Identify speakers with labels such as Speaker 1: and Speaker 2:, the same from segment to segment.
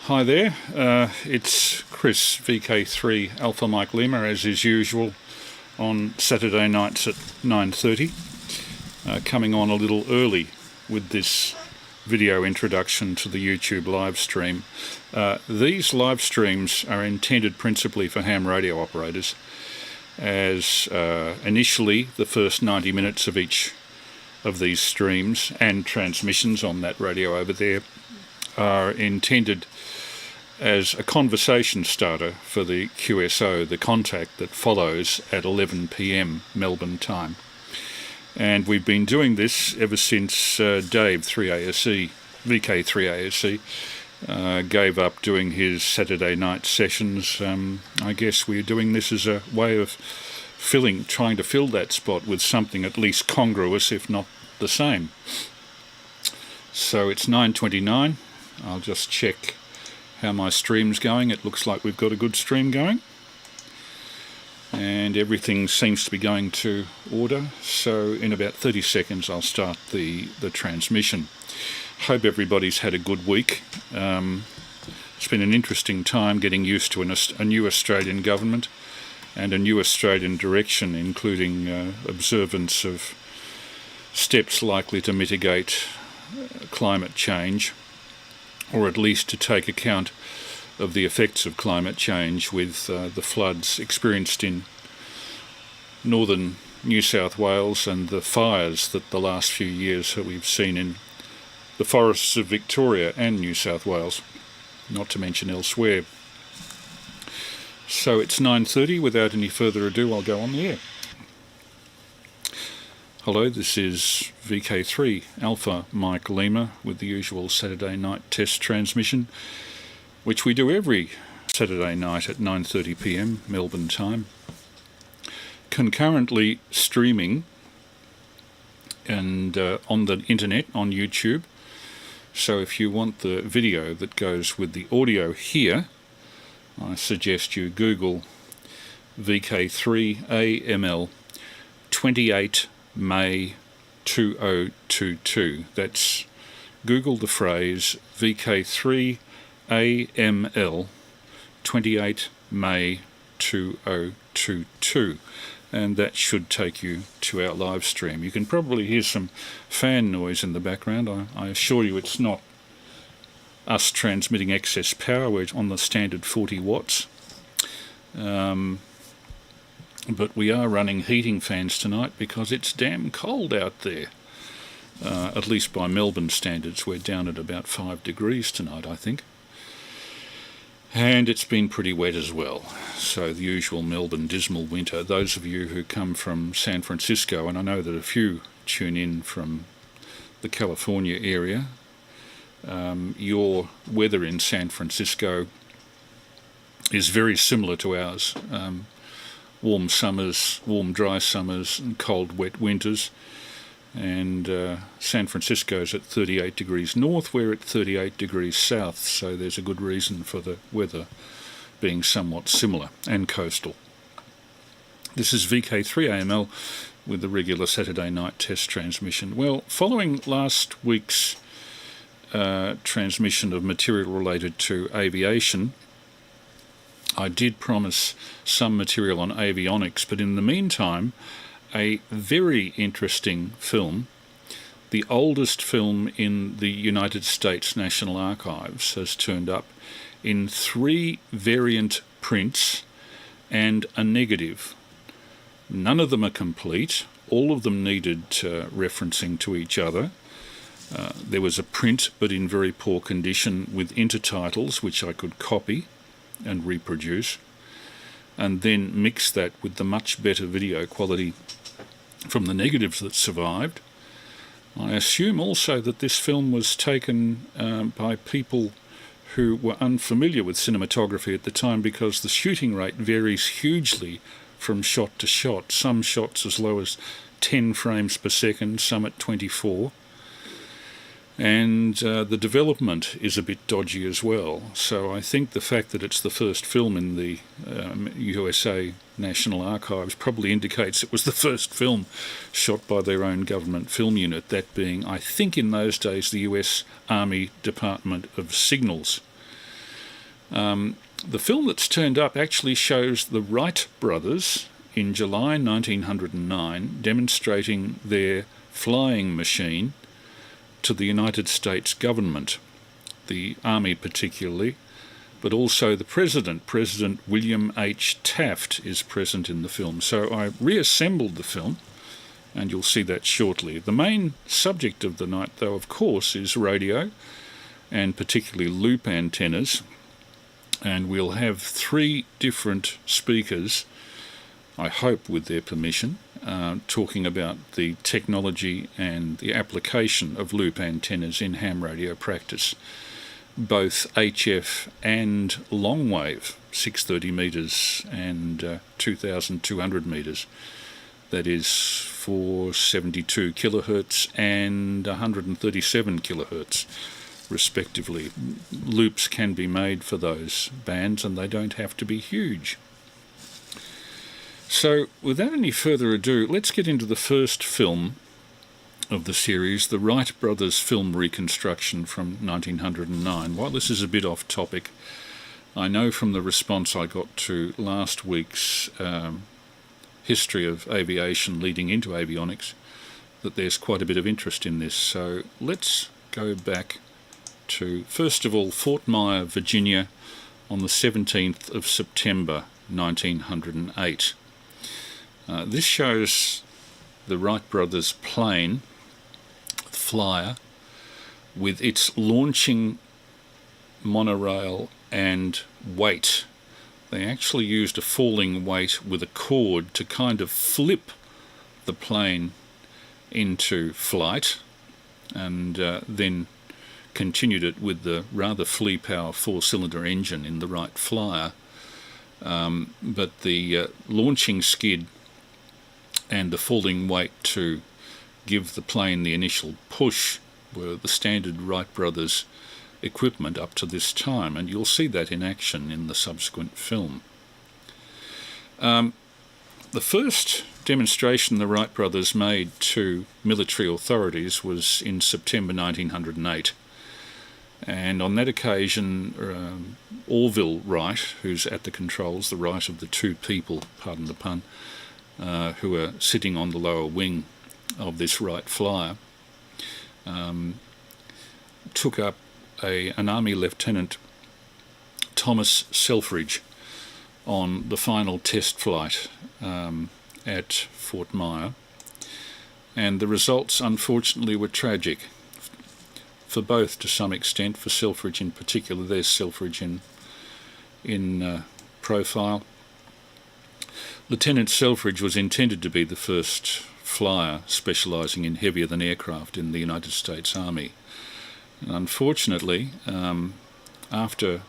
Speaker 1: Hi there, it's Chris, VK3 Alpha Mike Lima, as is usual on Saturday nights at 9:30, coming on a little early with this video introduction to the YouTube live stream. These live streams are intended principally for ham radio operators, as initially the first 90 minutes of each of these streams and transmissions on that radio over there are intended as a conversation starter for the QSO, the contact that follows at 11 p.m. Melbourne time. And we've been doing this ever since Dave 3ASE, VK3ASE, gave up doing his Saturday night sessions. I guess we're doing this as a way of trying to fill that spot with something at least congruous, if not the same. So it's 9:29. I'll just check how my stream's going. It looks like we've got a good stream going, and everything seems to be going to order. So in about 30 seconds I'll start the transmission. Hope everybody's had a good week. It's been an interesting time getting used to a new Australian government and a new Australian direction, including observance of steps likely to mitigate climate change, or at least to take account of the effects of climate change with the floods experienced in northern New South Wales and the fires that the last few years that we've seen in the forests of Victoria and New South Wales, not to mention elsewhere. So it's 9:30. Without any further ado, I'll go on the air. Hello, this is VK3 Alpha Mike Lima with the usual Saturday night test transmission, which we do every Saturday night at 9:30 p.m. Melbourne time. Concurrently streaming and on the internet, on YouTube. So if you want the video that goes with the audio here, I suggest you Google VK3AML 28 May 2022. That's Google the phrase VK3AML 28 May 2022, and that should take you to our live stream. You can probably hear some fan noise in the background. I assure you it's not us transmitting excess power. We're on the standard 40 watts. But we are running heating fans tonight because it's damn cold out there. At least by Melbourne standards, we're down at about 5 degrees tonight, I think. And it's been pretty wet as well. So the usual Melbourne dismal winter. Those of you who come from San Francisco, and I know that a few tune in from the California area, your weather in San Francisco is very similar to ours. Warm summers, warm dry summers, and cold wet winters. And San Francisco's at 38 degrees north, we're at 38 degrees south, so there's a good reason for the weather being somewhat similar and coastal. This is VK3AML with the regular Saturday night test transmission. Well, following last week's transmission of material related to aviation, I did promise some material on avionics, but in the meantime, a very interesting film, the oldest film in the United States National Archives, has turned up in 3 variant prints and a negative. None of them are complete. All of them needed referencing to each other. There was a print, but in very poor condition, with intertitles, which I could copy and reproduce, and then mix that with the much better video quality from the negatives that survived. I assume also that this film was taken by people who were unfamiliar with cinematography at the time, because the shooting rate varies hugely from shot to shot. Some shots as low as 10 frames per second, some at 24. And the development is a bit dodgy as well. So I think the fact that it's the first film in the USA National Archives probably indicates it was the first film shot by their own government film unit, that being, I think in those days, the US Army Department of Signals. The film that's turned up actually shows the Wright Brothers in July 1909 demonstrating their flying machine to the United States government, the Army particularly, but also the President. President William H. Taft is present in the film. So I reassembled the film, and you'll see that shortly. The main subject of the night, though, of course, is radio, and particularly loop antennas. And we'll have 3 different speakers, I hope with their permission, talking about the technology and the application of loop antennas in ham radio practice, both HF and long wave, 630 metres and 2,200 metres. That is 472 kilohertz and 137 kilohertz, respectively. Loops can be made for those bands, and they don't have to be huge. So, without any further ado, let's get into the first film of the series, the Wright Brothers film Reconstruction from 1909. While this is a bit off topic, I know from the response I got to last week's history of aviation leading into avionics that there's quite a bit of interest in this. So let's go back to, first of all, Fort Myer, Virginia, on the 17th of September 1908. This shows the Wright Brothers plane, Flyer, with its launching monorail and weight. They actually used a falling weight with a cord to kind of flip the plane into flight, and then continued it with the rather flea power 4-cylinder engine in the Wright Flyer. But the launching skid and the falling weight to give the plane the initial push were the standard Wright Brothers equipment up to this time, and you'll see that in action in the subsequent film. The first demonstration the Wright Brothers made to military authorities was in September 1908, and on that occasion Orville Wright, who's at the controls, the right of the 2 people, pardon the pun, who are sitting on the lower wing of this Wright Flyer, took up an Army Lieutenant Thomas Selfridge on the final test flight at Fort Myer, and the results unfortunately were tragic for both to some extent. For Selfridge in particular, there's Selfridge in profile. Lieutenant Selfridge was intended to be the first flyer specialising in heavier-than aircraft in the United States Army. And unfortunately, after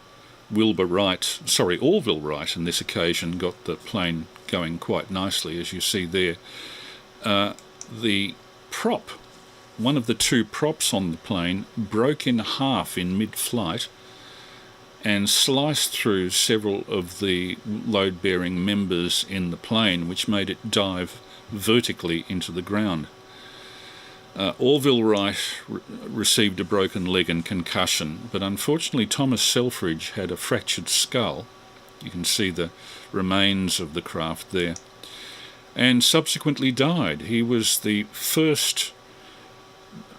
Speaker 1: Orville Wright on this occasion got the plane going quite nicely, as you see there, the prop, one of the 2 props on the plane, broke in half in mid-flight and sliced through several of the load-bearing members in the plane, which made it dive vertically into the ground. Orville Wright received a broken leg and concussion, but unfortunately Thomas Selfridge had a fractured skull. You can see the remains of the craft there, and subsequently died. He was the first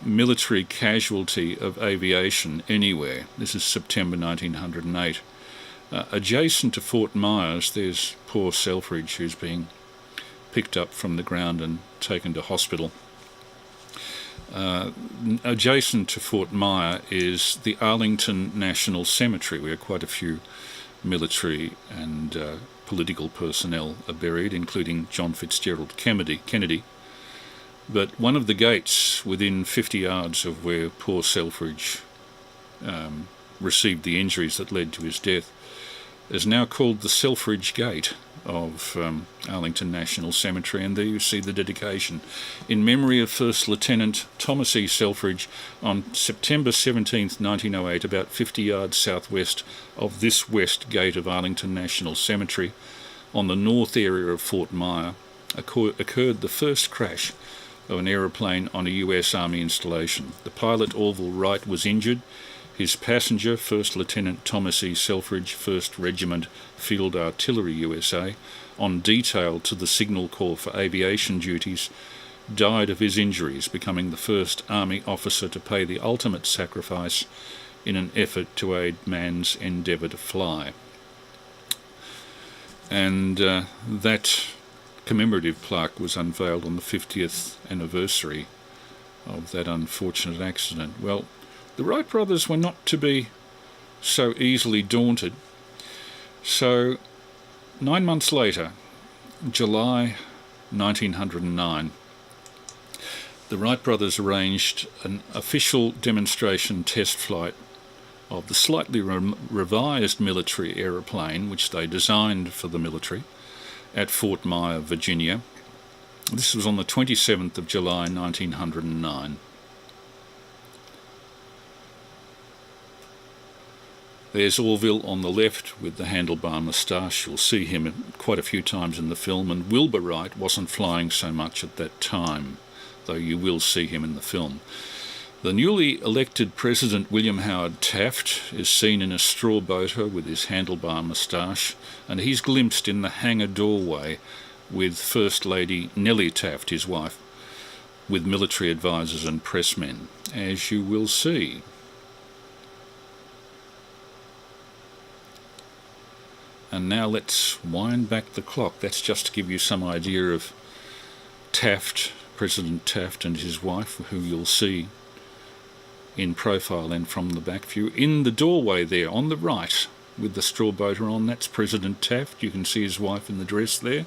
Speaker 1: military casualty of aviation anywhere. This is September 1908. Adjacent to Fort Myers, there's poor Selfridge, who's being picked up from the ground and taken to hospital. Adjacent to Fort Myer is the Arlington National Cemetery, where quite a few military and political personnel are buried, including John Fitzgerald Kennedy. But one of the gates within 50 yards of where poor Selfridge received the injuries that led to his death is now called the Selfridge Gate of Arlington National Cemetery, and there you see the dedication in memory of First Lieutenant Thomas E. Selfridge on September 17th, 1908, about 50 yards southwest of this west gate of Arlington National Cemetery on the north area of Fort Myer occurred the first crash of an aeroplane on a US Army installation. The pilot, Orville Wright, was injured. His passenger, First Lieutenant Thomas E. Selfridge, 1st Regiment Field Artillery, USA, on detail to the Signal Corps for aviation duties, died of his injuries, becoming the first Army officer to pay the ultimate sacrifice in an effort to aid man's endeavour to fly. And that commemorative plaque was unveiled on the 50th anniversary of that unfortunate accident. Well, the Wright brothers were not to be so easily daunted. So 9 months later, July 1909, the Wright brothers arranged an official demonstration test flight of the slightly revised military aeroplane, which they designed for the military, at Fort Myer, Virginia. This was on the 27th of July 1909. There's Orville on the left with the handlebar moustache. You'll see him quite a few times in the film, and Wilbur Wright wasn't flying so much at that time, though you will see him in the film. The newly elected President William Howard Taft is seen in a straw boater with his handlebar moustache, and he's glimpsed in the hangar doorway with First Lady Nellie Taft, his wife, with military advisors and pressmen, as you will see. And now let's wind back the clock. That's just to give you some idea of Taft, President Taft and his wife, who you'll see in profile and from the back view. In the doorway there, on the right, with the straw boater on, that's President Taft. You can see his wife in the dress there.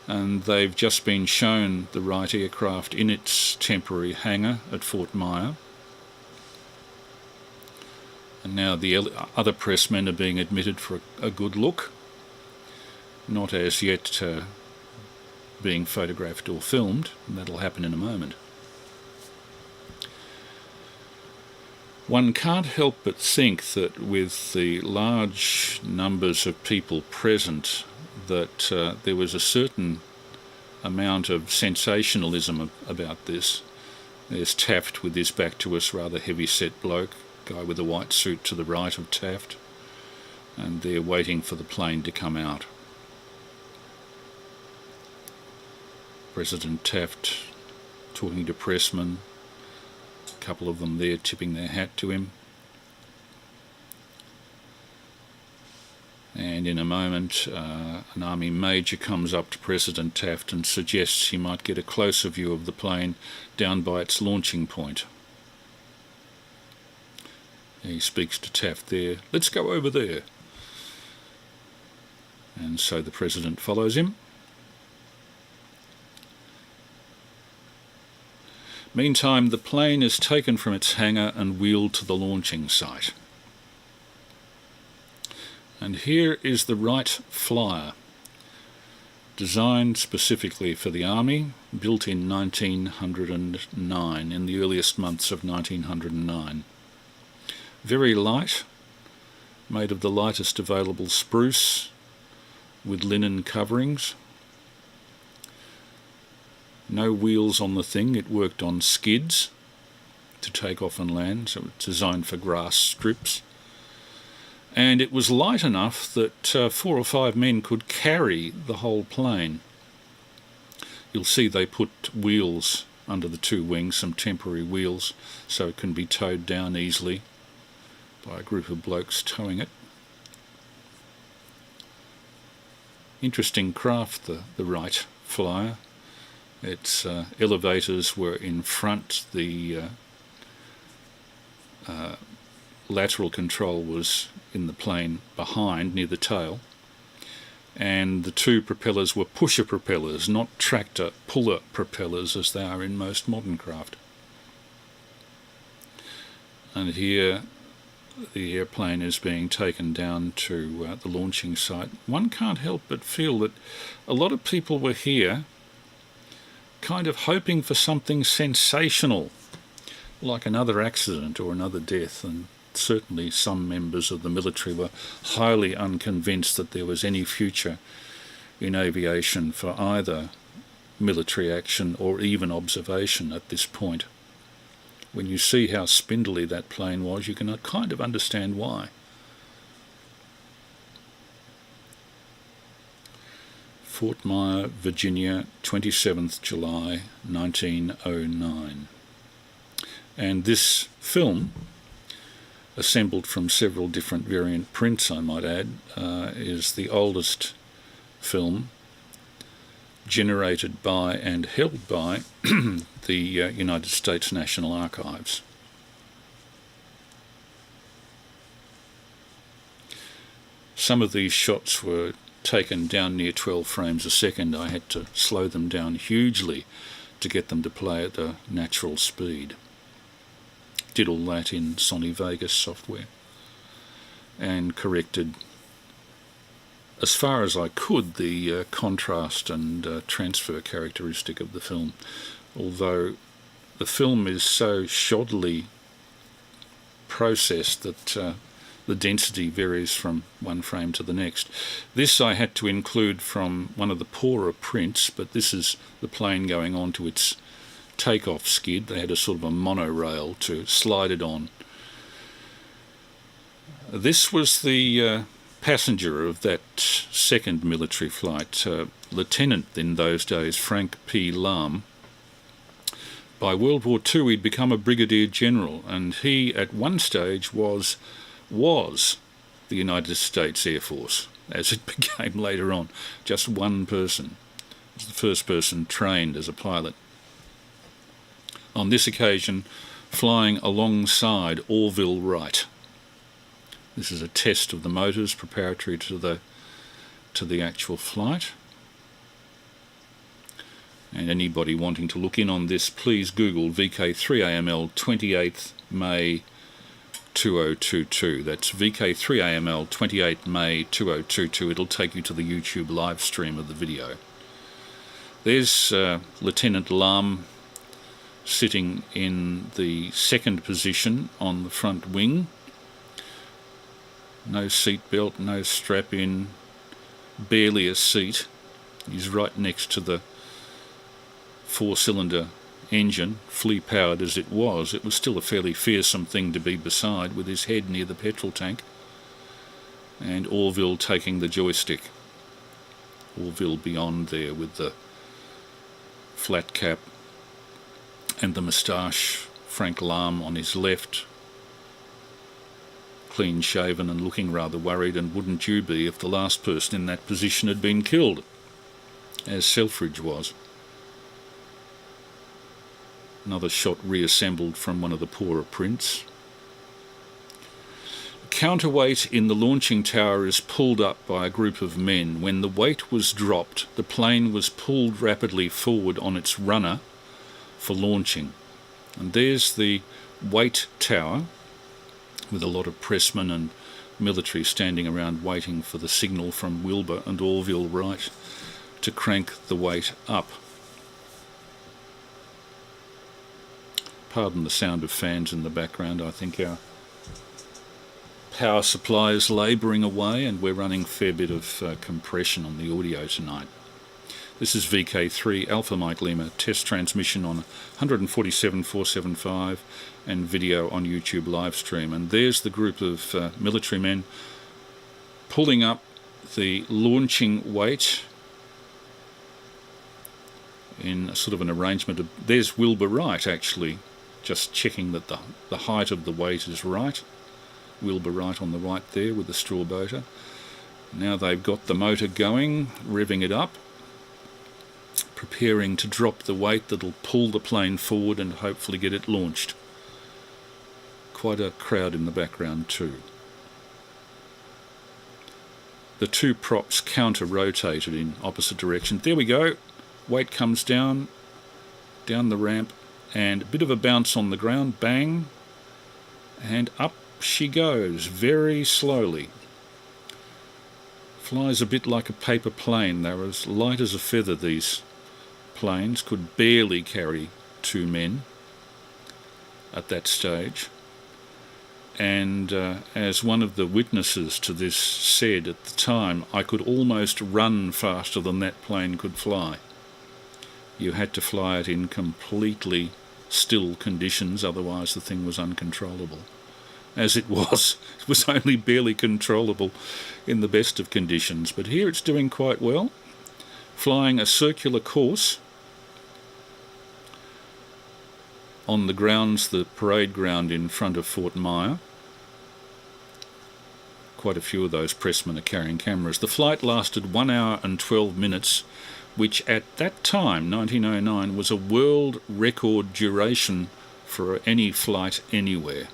Speaker 1: And they've just been shown the Wright aircraft in its temporary hangar at Fort Myer. And now the other pressmen are being admitted for a good look. Not as yet being photographed or filmed. That'll happen in a moment. One can't help but think that with the large numbers of people present, that there was a certain amount of sensationalism about this. There's Taft with his back to us, rather heavy-set bloke, guy with a white suit to the right of Taft, and they're waiting for the plane to come out. President Taft talking to pressmen, a couple of them there tipping their hat to him. And in a moment, an Army major comes up to President Taft and suggests he might get a closer view of the plane down by its launching point. He speaks to Taft there, "Let's go over there." And so the President follows him. Meantime, the plane is taken from its hangar and wheeled to the launching site. And here is the Wright Flyer, designed specifically for the Army, built in 1909, in the earliest months of 1909. Very light, made of the lightest available spruce, with linen coverings. No wheels on the thing, it worked on skids to take off and land, so it's designed for grass strips. And it was light enough that 4 or 5 men could carry the whole plane. You'll see they put wheels under the 2 wings, some temporary wheels, so it can be towed down easily by a group of blokes towing it. Interesting craft, the Wright Flyer. Its elevators were in front, the lateral control was in the plane behind, near the tail, and the 2 propellers were pusher propellers, not tractor puller propellers as they are in most modern craft. And here the airplane is being taken down to the launching site. One can't help but feel that a lot of people were here kind of hoping for something sensational, like another accident or another death, and certainly some members of the military were highly unconvinced that there was any future in aviation for either military action or even observation at this point. When you see how spindly that plane was, you can kind of understand why. Fort Myer, Virginia, 27th July 1909. And this film, assembled from several different variant prints, I might add, is the oldest film generated by and held by the United States National Archives. Some of these shots were taken down near 12 frames a second. I had to slow them down hugely to get them to play at a natural speed. Did all that in Sony Vegas software and corrected as far as I could the contrast and transfer characteristic of the film, although the film is so shoddily processed that the density varies from one frame to the next. This I had to include from one of the poorer prints, but this is the plane going on to its takeoff skid. They had a sort of a monorail to slide it on. This was the passenger of that second military flight, Lieutenant in those days, Frank P. Lahm. By World War II he'd become a brigadier general, and he at one stage was the United States Air Force, as it became later on. Just one person. He was the first person trained as a pilot. On this occasion, flying alongside Orville Wright. This is a test of the motors preparatory to the actual flight. And anybody wanting to look in on this, please Google VK3AML 28th May 2022. That's VK3AML 28 May 2022. It'll take you to the YouTube live stream of the video. There's Lieutenant Lahm sitting in the second position on the front wing. No seat belt, no strap in, barely a seat. He's right next to the four-cylinder engine, flea-powered as it was. It was still a fairly fearsome thing to be beside, with his head near the petrol tank, and Orville taking the joystick. Orville beyond there with the flat cap and the moustache. Frank Lahm on his left, clean-shaven and looking rather worried, and wouldn't you be if the last person in that position had been killed, as Selfridge was. Another shot reassembled from one of the poorer prints. Counterweight in the launching tower is pulled up by a group of men. When the weight was dropped, the plane was pulled rapidly forward on its runner for launching. And there's the weight tower, with a lot of pressmen and military standing around waiting for the signal from Wilbur and Orville Wright to crank the weight up. Pardon the sound of fans in the background. I think our power supply is labouring away and we're running a fair bit of compression on the audio tonight. This is VK3 Alpha Mike Lima test transmission on 147.475 and video on YouTube live stream. And there's the group of military men pulling up the launching weight in sort of an arrangement of... There's Wilbur Wright actually, just checking that the height of the weight is right. Wilbur Wright on the right there with the straw boater. Now they've got the motor going, revving it up, preparing to drop the weight that'll pull the plane forward and hopefully get it launched. Quite a crowd in the background too. The two props counter-rotated in opposite directions. There we go. Weight comes down the ramp, and a bit of a bounce on the ground, bang, and up she goes, very slowly. Flies a bit like a paper plane. They're as light as a feather, these planes. Could barely carry two men at that stage. And as one of the witnesses to this said at the time, I could almost run faster than that plane could fly. You had to fly it in completely still conditions, otherwise the thing was uncontrollable. As it was only barely controllable in the best of conditions, but here it's doing quite well, flying a circular course on the grounds, the parade ground in front of Fort Myer. Quite a few of those pressmen are carrying cameras. The flight lasted 1 hour and 12 minutes, which at that time, 1909, was a world record duration for any flight anywhere.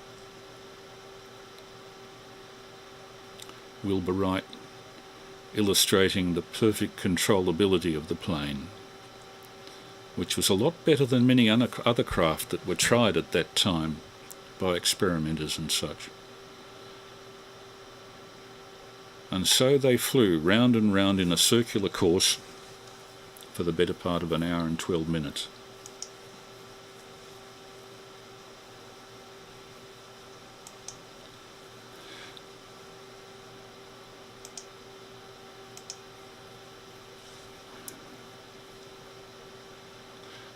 Speaker 1: Wilbur Wright illustrating the perfect controllability of the plane, which was a lot better than many other craft that were tried at that time by experimenters and such. And so they flew round and round in a circular course for the better part of 1 hour and 12 minutes.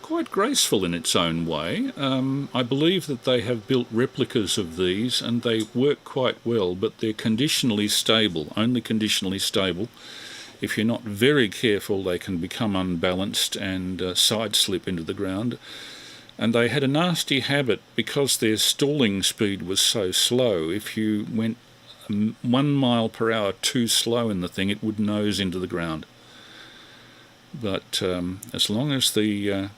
Speaker 1: Quite graceful in its own way. I believe that they have built replicas of these and they work quite well, but they're conditionally stable, only conditionally stable. If you're not very careful, they can become unbalanced and side slip into the ground. And they had a nasty habit, because their stalling speed was so slow, if you went 1 mile per hour too slow in the thing, it would nose into the ground. But as long as the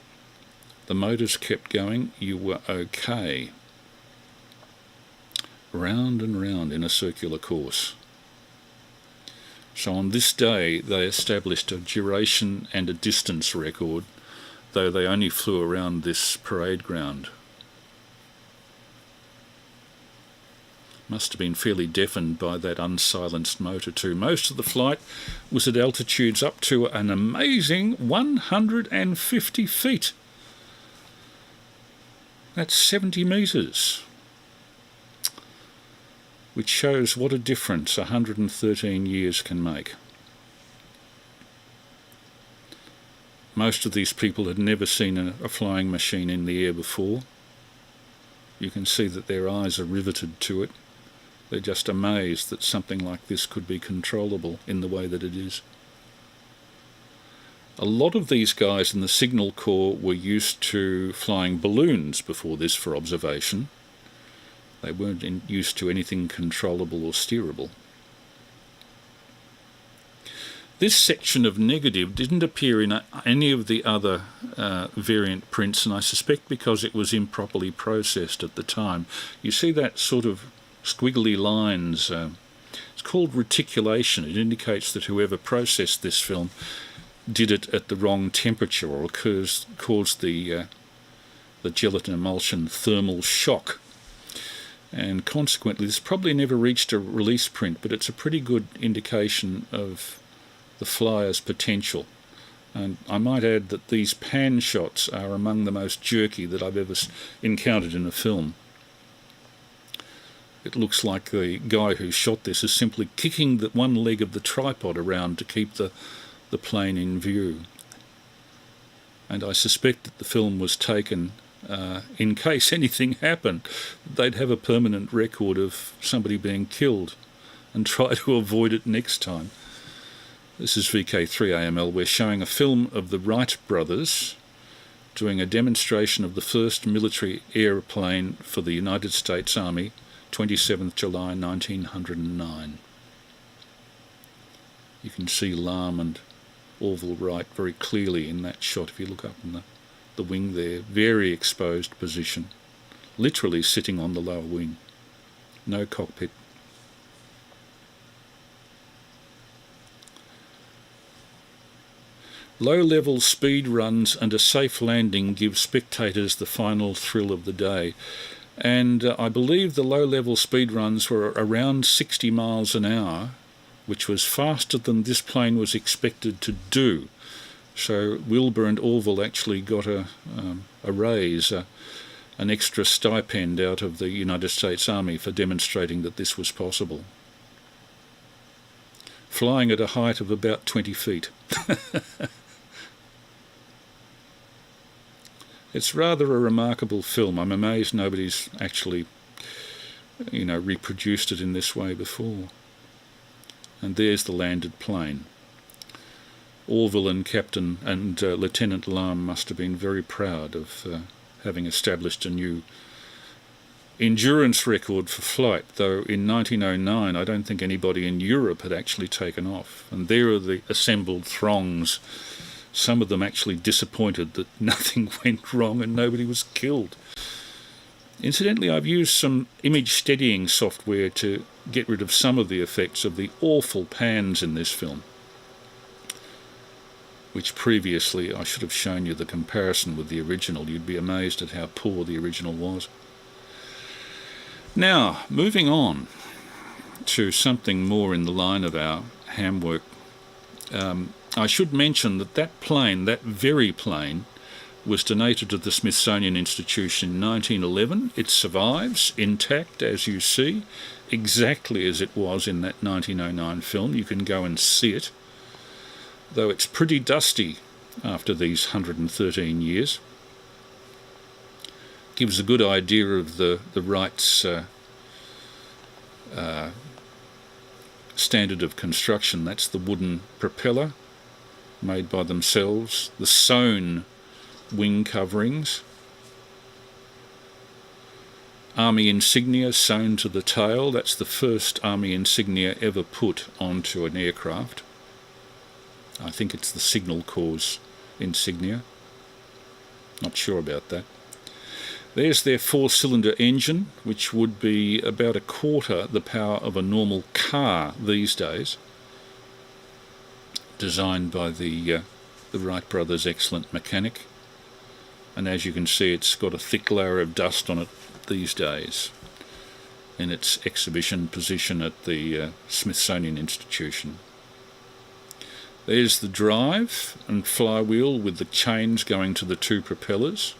Speaker 1: motors kept going, you were okay. Round and round in a circular course. So on this day they established a duration and a distance record, though they only flew around this parade ground. Must have been fairly deafened by that unsilenced motor too. Most of the flight was at altitudes up to an amazing 150 feet. That's 70 metres, which shows what a difference 113 years can make. Most of these people had never seen a flying machine in the air before. You can see that their eyes are riveted to it. They're just amazed that something like this could be controllable in the way that it is. A lot of these guys in the Signal Corps were used to flying balloons before this for observation. They weren't used to anything controllable or steerable. This section of negative didn't appear in any of the other variant prints, and I suspect because it was improperly processed at the time. You see that sort of squiggly lines. It's called reticulation. It indicates that whoever processed this film did it at the wrong temperature, or caused the gelatin emulsion thermal shock. And consequently, this probably never reached a release print, but it's a pretty good indication of the flyer's potential. And I might add that these pan shots are among the most jerky that I've ever encountered in a film. It looks like the guy who shot this is simply kicking the one leg of the tripod around to keep the plane in view. And I suspect that the film was taken in case anything happened. They'd have a permanent record of somebody being killed and try to avoid it next time. This is VK3AML. We're showing a film of the Wright Brothers doing a demonstration of the first military airplane for the United States Army, 27th July 1909. You can see Lahm and Orville Wright very clearly in that shot. If you look up in the wing there, very exposed position, literally sitting on the lower wing, no cockpit. Low-level speed runs and a safe landing give spectators the final thrill of the day. And I believe the low-level speed runs were around 60 miles an hour, which was faster than this plane was expected to do. So Wilbur and Orville actually got a raise, an extra stipend out of the United States Army for demonstrating that this was possible. Flying at a height of about 20 feet. It's rather a remarkable film. I'm amazed nobody's actually, reproduced it in this way before. And there's the landed plane. Orville and Captain and Lieutenant Lamb must have been very proud of having established a new endurance record for flight, though in 1909 I don't think anybody in Europe had actually taken off. And there are the assembled throngs, some of them actually disappointed that nothing went wrong and nobody was killed. Incidentally, I've used some image steadying software to get rid of some of the effects of the awful pans in this film, which previously I should have shown you the comparison with the original. You'd be amazed at how poor the original was. Now, moving on to something more in the line of our ham work, I should mention that plane, that very plane, was donated to the Smithsonian Institution in 1911. It survives intact, as you see, exactly as it was in that 1909 film. You can go and see it, though it's pretty dusty after these 113 years. Gives a good idea of the Wright's standard of construction. That's the wooden propeller made by themselves, the sewn wing coverings, Army insignia sewn to the tail. That's the first Army insignia ever put onto an aircraft. I think it's the Signal Corps insignia. Not sure about that. There's their 4-cylinder engine, which would be about a quarter the power of a normal car these days, designed by the Wright Brothers' excellent mechanic. And as you can see, it's got a thick layer of dust on it these days in its exhibition position at the Smithsonian Institution. There's the drive and flywheel with the chains going to the 2 propellers,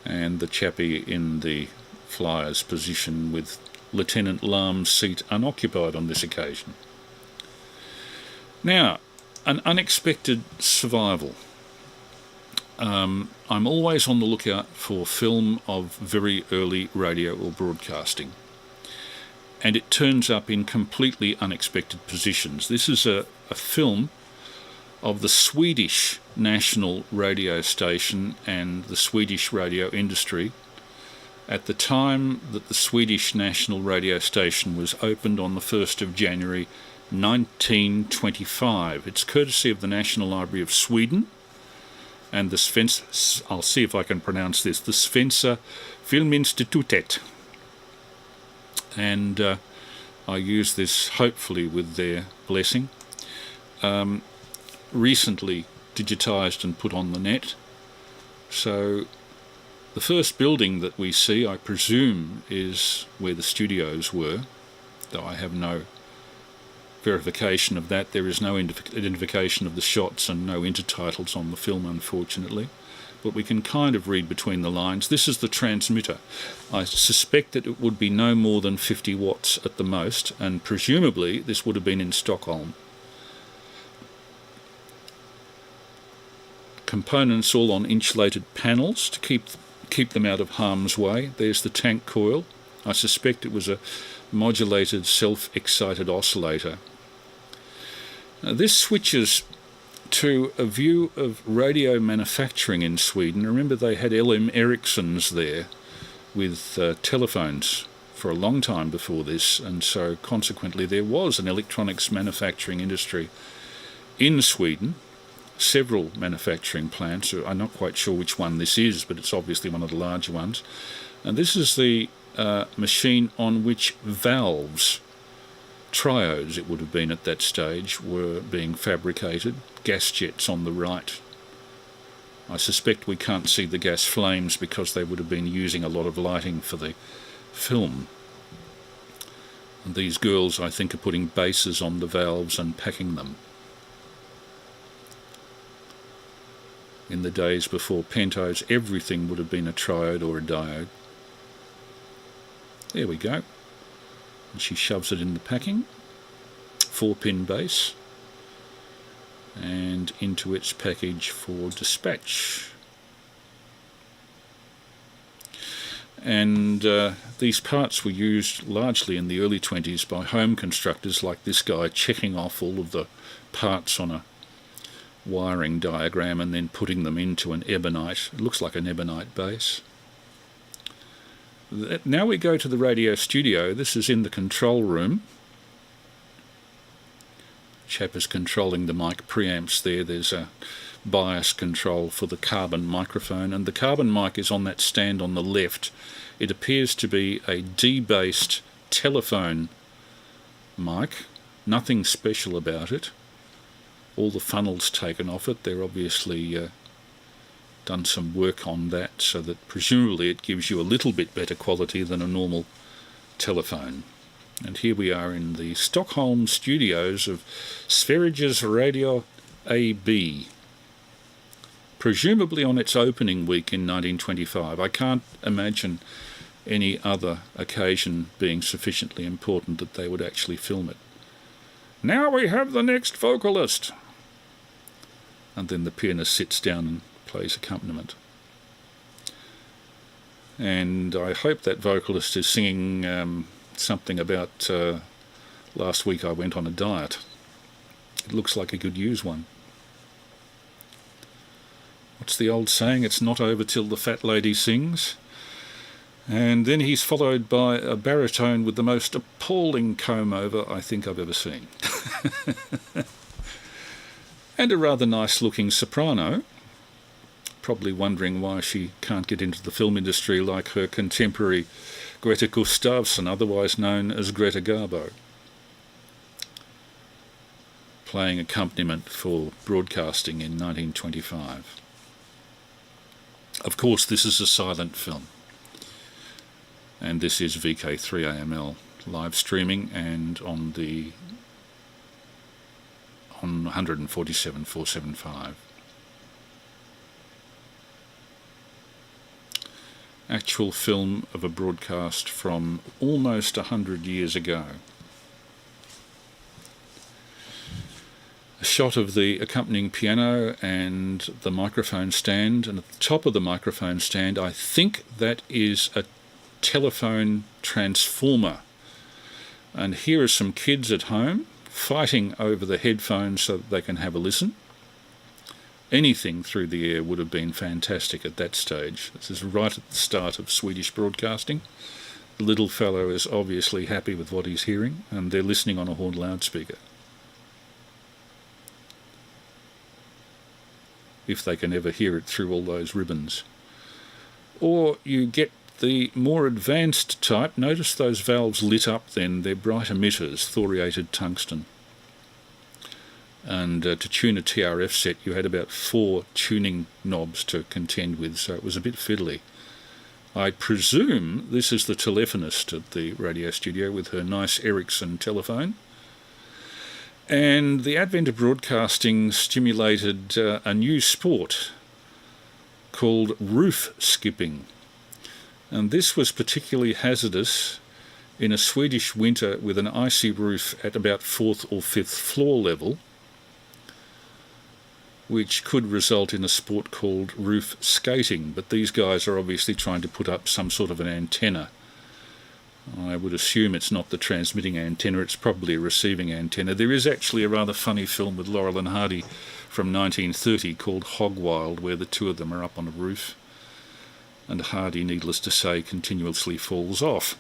Speaker 1: and the chappie in the flyer's position with Lieutenant Lamb's seat unoccupied on this occasion. Now, an unexpected survival. I'm always on the lookout for film of very early radio or broadcasting, and it turns up in completely unexpected positions. This is a film of the Swedish national radio station and the Swedish radio industry at the time that the Swedish national radio station was opened on the 1st of January 1925. It's courtesy of the National Library of Sweden and the Svenska, I'll see if I can pronounce this, the Svenska Filminstitutet. And I use this hopefully with their blessing. Recently digitised and put on the net. So the first building that we see, I presume, is where the studios were, though I have no verification of that. There is no identification of the shots and no intertitles on the film, unfortunately, but we can kind of read between the lines. This is the transmitter. I suspect that it would be no more than 50 watts at the most, and presumably this would have been in Stockholm. Components all on insulated panels to keep them out of harm's way. There's the tank coil. I suspect it was a modulated self-excited oscillator. Now, this switches to a view of radio manufacturing in Sweden. Remember, they had LM Ericssons there with telephones for a long time before this, and so consequently there was an electronics manufacturing industry in Sweden. Several manufacturing plants. I'm not quite sure which one this is, but it's obviously one of the larger ones. And this is the machine on which valves, triodes it would have been at that stage, were being fabricated. Gas jets on the right. I suspect we can't see the gas flames because they would have been using a lot of lighting for the film. And these girls, I think, are putting bases on the valves and packing them. In the days before pentodes, everything would have been a triode or a diode. There we go. And she shoves it in the packing. 4-pin base. And into its package for dispatch. And these parts were used largely in the early 20s by home constructors like this guy, checking off all of the parts on a wiring diagram and then putting them into an ebonite. It looks like an ebonite base. Now we go to the radio studio. This is in the control room. Chap is controlling the mic preamps there. There's a bias control for the carbon microphone, and the carbon mic is on that stand on the left. It appears to be a D-based telephone mic. Nothing special about it. All the funnels taken off it. They're obviously done some work on that so that presumably it gives you a little bit better quality than a normal telephone. And here we are in the Stockholm studios of SWEDIsh Radio AB, presumably on its opening week in 1925. I can't imagine any other occasion being sufficiently important that they would actually film it. Now we have the next vocalist. And then the pianist sits down and plays accompaniment. And I hope that vocalist is singing something about last week I went on a diet. It looks like he could use one. What's the old saying? It's not over till the fat lady sings. And then he's followed by a baritone with the most appalling comb-over I think I've ever seen. And a rather nice-looking soprano, probably wondering why she can't get into the film industry like her contemporary Greta Gustafsson, otherwise known as Greta Garbo, playing accompaniment for broadcasting in 1925. Of course, this is a silent film, and this is VK3AML live streaming and on 147.475. Actual film of a broadcast from almost 100 years ago. A shot of the accompanying piano and the microphone stand, and at the top of the microphone stand I think that is a telephone transformer. And here are some kids at home fighting over the headphones so that they can have a listen. Anything through the air would have been fantastic at that stage. This is right at the start of Swedish broadcasting. The little fellow is obviously happy with what he's hearing, and they're listening on a horn loudspeaker. If they can ever hear it through all those ribbons. Or you get the more advanced type. Notice those valves lit up then. They're bright emitters, thoriated tungsten. And to tune a TRF set you had about 4 tuning knobs to contend with, so it was a bit fiddly. I presume this is the telephonist at the radio studio with her nice Ericsson telephone. And the advent of broadcasting stimulated a new sport called roof skipping. And this was particularly hazardous in a Swedish winter with an icy roof at about 4th or 5th floor level, which could result in a sport called roof skating. But these guys are obviously trying to put up some sort of an antenna. I would assume it's not the transmitting antenna, it's probably a receiving antenna. There is actually a rather funny film with Laurel and Hardy from 1930 called Hog Wild, where the two of them are up on a roof, and Hardy, needless to say, continuously falls off.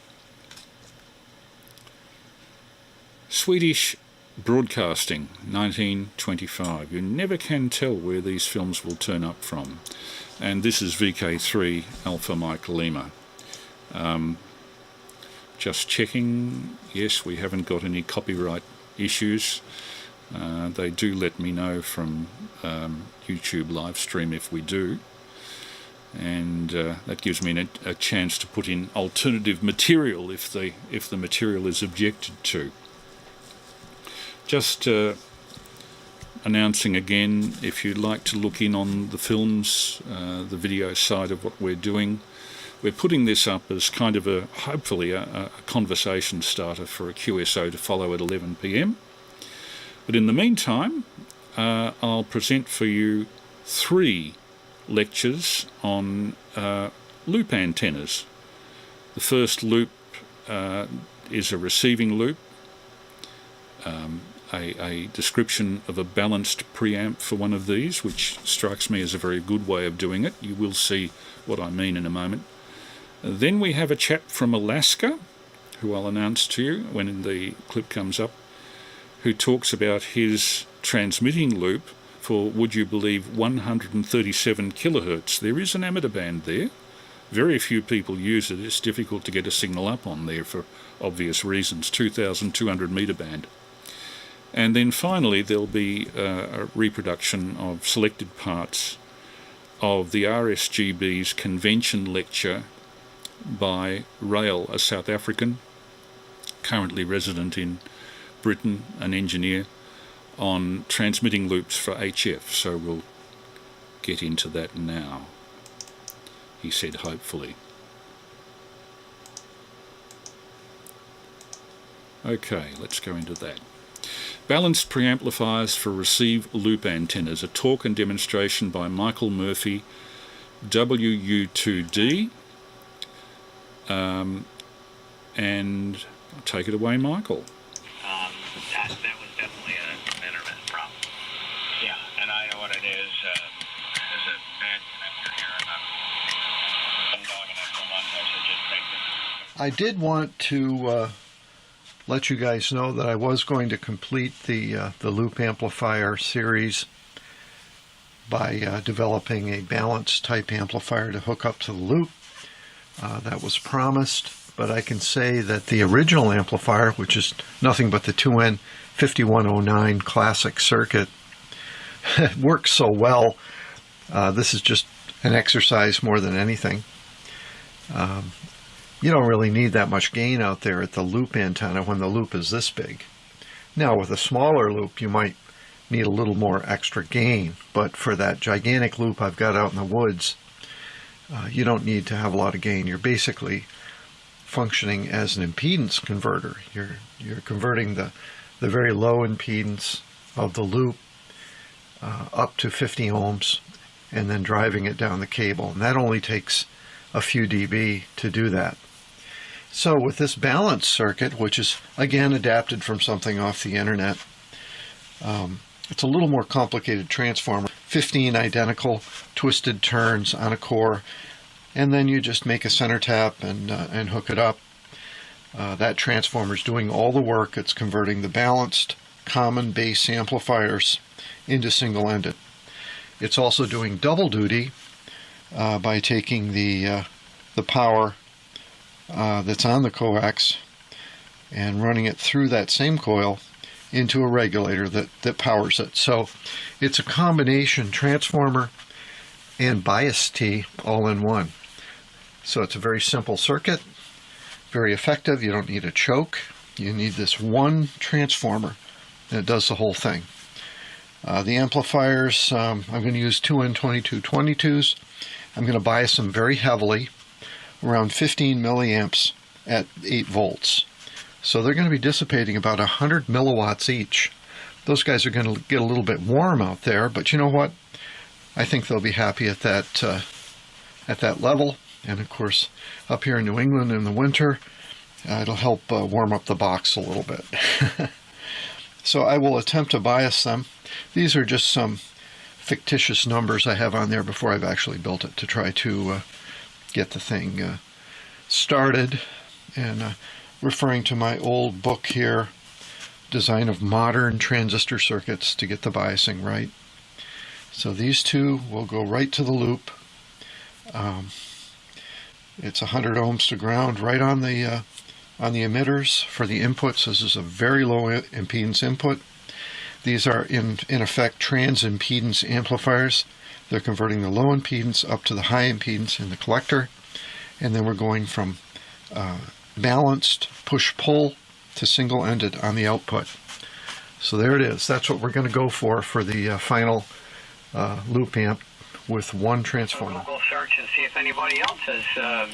Speaker 1: Swedish broadcasting, 1925. You never can tell where these films will turn up from. And this is VK3 Alpha Mike Lima. Just checking, yes, we haven't got any copyright issues. They do let me know from YouTube live stream if we do. And that gives me a chance to put in alternative material if the material is objected to. Just announcing again, if you'd like to look in on the films, the video side of what we're doing, we're putting this up as kind of hopefully a conversation starter for a QSO to follow at 11 p.m. But in the meantime, I'll present for you 3 lectures on loop antennas. The first loop is a receiving loop, a description of a balanced preamp for one of these, which strikes me as a very good way of doing it. You will see what I mean in a moment. Then we have a chap from Alaska, who I'll announce to you when the clip comes up, who talks about his transmitting loop for, would you believe, 137 kilohertz. There is an amateur band there. Very few people use it. It's difficult to get a signal up on there for obvious reasons. 2,200 meter band. And then finally there'll be a reproduction of selected parts of the RSGB's convention lecture by Rael, a South African, currently resident in Britain, an engineer, on transmitting loops for HF. So we'll get into that now. He said hopefully. Okay, let's go into that. Balanced preamplifiers for receive loop antennas, a talk and demonstration by Michael Murphy, WU2D. And take it away, Michael.
Speaker 2: That was definitely an intermittent problem. Yeah, and I know what it is. There's a bad connector here, and I'm dogging it so much, I should just make it.
Speaker 3: I did want to let you guys know that I was going to complete the loop amplifier series by developing a balanced type amplifier to hook up to the loop. That was promised, but I can say that the original amplifier, which is nothing but the 2N5109 classic circuit, works so well. This is just an exercise more than anything. You don't really need that much gain out there at the loop antenna when the loop is this big. Now with a smaller loop you might need a little more extra gain, but for that gigantic loop I've got out in the woods, you don't need to have a lot of gain. You're basically functioning as an impedance converter. You're converting the very low impedance of the loop up to 50 ohms and then driving it down the cable, and that only takes a few dB to do that. So with this balanced circuit, which is again adapted from something off the internet, it's a little more complicated transformer. 15 identical twisted turns on a core, and then you just make a center tap and hook it up. That transformer is doing all the work. It's converting the balanced common base amplifiers into single-ended. It's also doing double duty by taking the power that's on the coax and running it through that same coil into a regulator that powers it. So it's a combination transformer and bias T all in one. So it's a very simple circuit, very effective. You don't need a choke. You need this one transformer and it does the whole thing. The amplifiers, I'm going to use 2N2222s. I'm going to bias them very heavily, around 15 milliamps at 8 volts. So they're going to be dissipating about 100 milliwatts each. Those guys are going to get a little bit warm out there, but you know what? I think they'll be happy at that level. And of course, up here in New England in the winter, it'll help warm up the box a little bit. So I will attempt to bias them. These are just some fictitious numbers I have on there before I've actually built it to try to get the thing started. And referring to my old book here, Design of Modern Transistor Circuits to get the biasing right. So these two will go right to the loop. It's 100 ohms to ground right on the emitters for the inputs. This is a very low impedance input. These are in effect trans impedance amplifiers. They're converting the low impedance up to the high impedance in the collector, and then we're going from balanced push-pull to single-ended on the output. So there it is. That's what we're going to go for the final loop amp with one transformer.
Speaker 2: Google search and see if anybody else has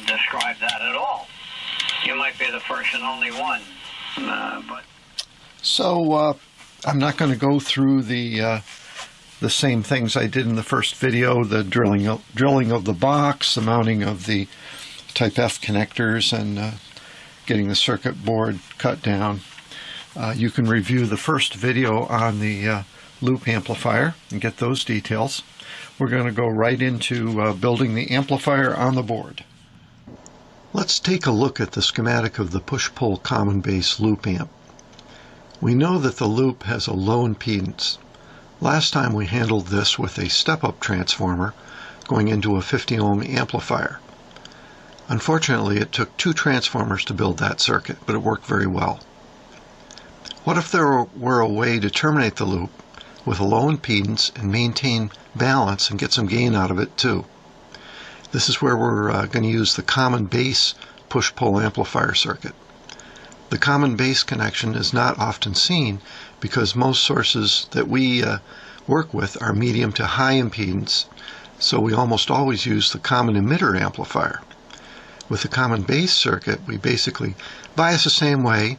Speaker 2: described that at all. You might be the first and only one.
Speaker 3: So I'm not going to go through the same things I did in the first video, the drilling of the box, the mounting of the type F connectors and getting the circuit board cut down. You can review the first video on the loop amplifier and get those details. We're going to go right into building the amplifier on the board. Let's take a look at the schematic of the push-pull common base loop amp. We know that the loop has a low impedance. Last time we handled this with a step-up transformer going into a 50 ohm amplifier. Unfortunately, it took 2 transformers to build that circuit, but it worked very well. What if there were a way to terminate the loop with a low impedance and maintain balance and get some gain out of it too? This is where we're going to use the common base push-pull amplifier circuit. The common base connection is not often seen because most sources that we work with are medium to high impedance, so we almost always use the common emitter amplifier. With the common base circuit, we basically bias the same way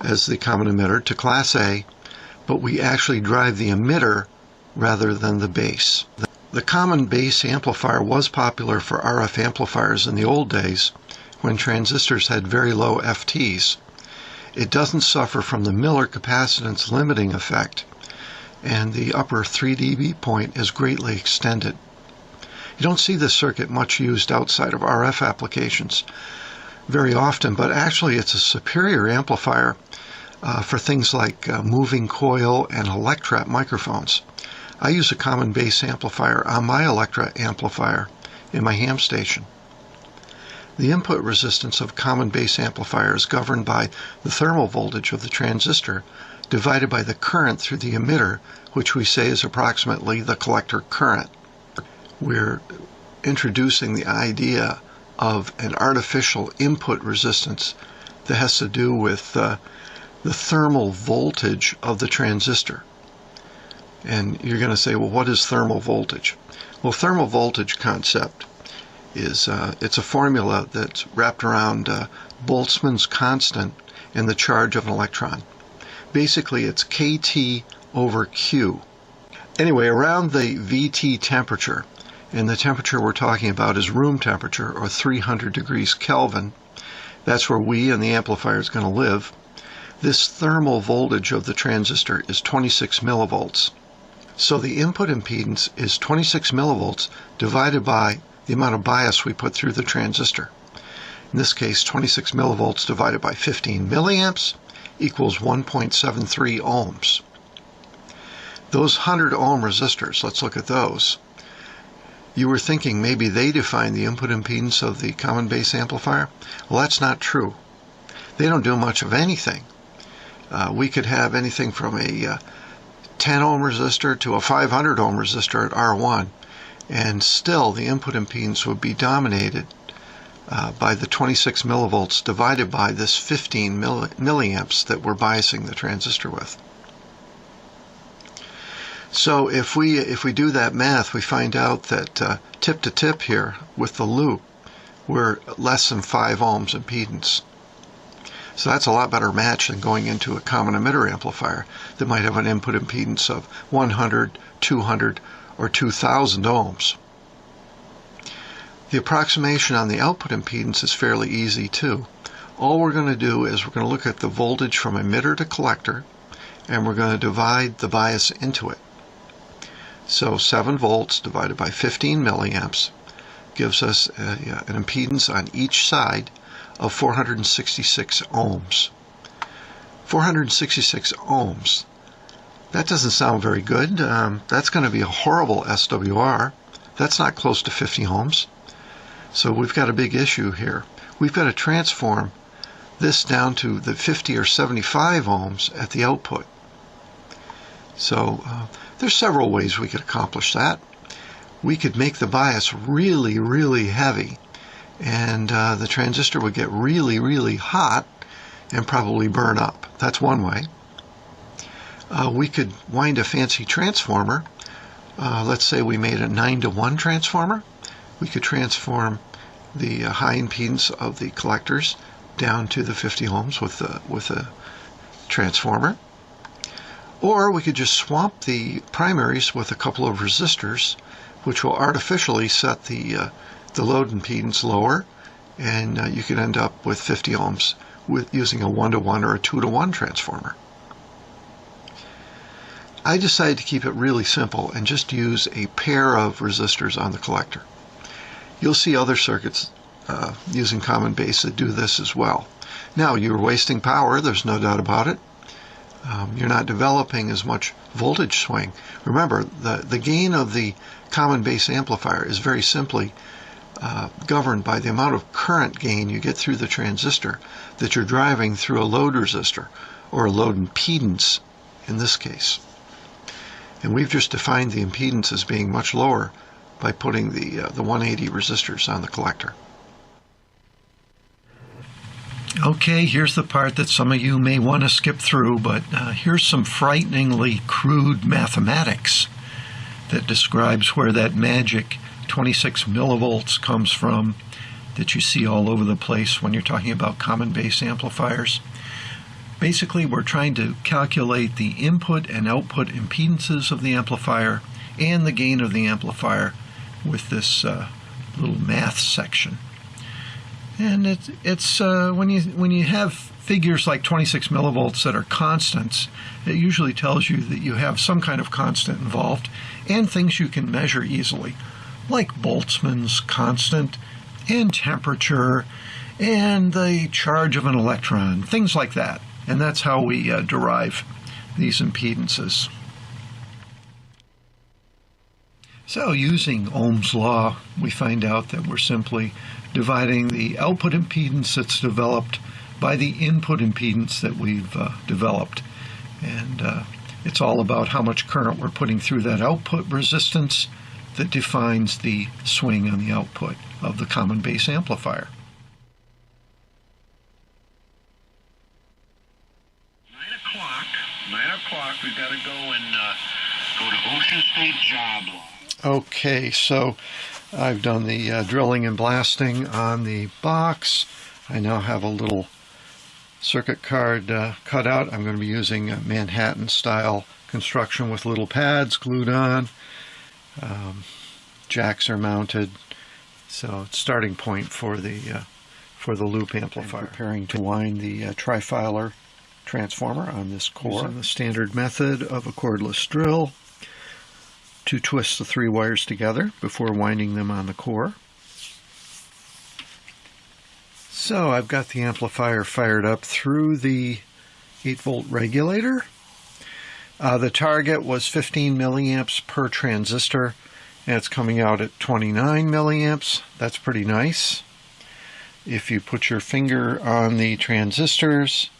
Speaker 3: as the common emitter to class A, but we actually drive the emitter rather than the base. The common base amplifier was popular for RF amplifiers in the old days when transistors had very low FTs. It doesn't suffer from the Miller capacitance limiting effect, and the upper 3 dB point is greatly extended. You don't see this circuit much used outside of RF applications very often, but actually it's a superior amplifier for things like moving coil and Electret microphones. I use a common base amplifier on my Electret amplifier in my ham station. The input resistance of common base amplifier is governed by the thermal voltage of the transistor divided by the current through the emitter, which we say is approximately the collector current. We're introducing the idea of an artificial input resistance that has to do with the thermal voltage of the transistor. And you're going to say, well, what is thermal voltage? Well, thermal voltage concept is it's a formula that's wrapped around Boltzmann's constant and the charge of an electron. Basically, it's kT over Q. Anyway, around the VT temperature, and the temperature we're talking about is room temperature, or 300 degrees Kelvin. That's where we and the amplifier is going to live. This thermal voltage of the transistor is 26 millivolts. So the input impedance is 26 millivolts divided by the amount of bias we put through the transistor. In this case, 26 millivolts divided by 15 milliamps equals 1.73 ohms. Those 100 ohm resistors, let's look at those. You were thinking maybe they define the input impedance of the common base amplifier? Well, that's not true. They don't do much of anything. We could have anything from a 10 ohm resistor to a 500 ohm resistor at R1, and still the input impedance would be dominated by the 26 millivolts divided by this 15 milliamps that we're biasing the transistor with. So if we do that math, we find out that tip to tip here with the loop, we're less than 5 ohms impedance. So that's a lot better match than going into a common emitter amplifier that might have an input impedance of 100, 200, or 2,000 ohms. The approximation on the output impedance is fairly easy too. All we're going to do is we're going to look at the voltage from emitter to collector, and we're going to divide the bias into it. So 7 volts divided by 15 milliamps gives us an impedance on each side of 466 ohms. 466 ohms. That doesn't sound very good. That's going to be a horrible SWR. That's not close to 50 ohms. So we've got a big issue here. We've got to transform this down to the 50 or 75 ohms at the output. So there's several ways we could accomplish that. We could make the bias really, really heavy, and the transistor would get really, really hot and probably burn up. That's one way. We could wind a fancy transformer. Let's say we made a 9-to-1 transformer. We could transform the high impedance of the collectors down to the 50 ohms with a transformer. Or we could just swamp the primaries with a couple of resistors, which will artificially set the load impedance lower and you could end up with 50 ohms with using a 1-to-1 or a 2-to-1 transformer. I decided to keep it really simple and just use a pair of resistors on the collector. You'll see other circuits using common base that do this as well. Now, you're wasting power, there's no doubt about it. You're not developing as much voltage swing. Remember, the gain of the common base amplifier is very simply governed by the amount of current gain you get through the transistor that you're driving through a load resistor, or a load impedance in this case. And we've just defined the impedance as being much lower by putting the 180 resistors on the collector. Okay, here's the part that some of you may want to skip through, but here's some frighteningly crude mathematics that describes where that magic 26 millivolts comes from that you see all over the place when you're talking about common base amplifiers. Basically, we're trying to calculate the input and output impedances of the amplifier and the gain of the amplifier with this little math section. And it's when you have figures like 26 millivolts that are constants, it usually tells you that you have some kind of constant involved and things you can measure easily, like Boltzmann's constant and temperature and the charge of an electron, things like that. And that's how we derive these impedances. So using Ohm's law, we find out that we're simply dividing the output impedance that's developed by the input impedance that we've developed. And it's all about how much current we're putting through that output resistance that defines the swing on the output of the common base amplifier.
Speaker 2: 9 o'clock, we've got to go and go to Ocean State Job Lot.
Speaker 3: Okay, so I've done the drilling and blasting on the box. I now have a little circuit card cut out. I'm going to be using a Manhattan style construction with little pads glued on. Jacks are mounted, so it's starting point for the loop amplifier. I'm preparing to wind the trifilar transformer on this core. Using the standard method of a cordless drill to twist the 3 wires together before winding them on the core. So I've got the amplifier fired up through the 8-volt regulator. The target was 15 milliamps per transistor, and it's coming out at 29 milliamps. That's pretty nice. If you put your finger on the transistors,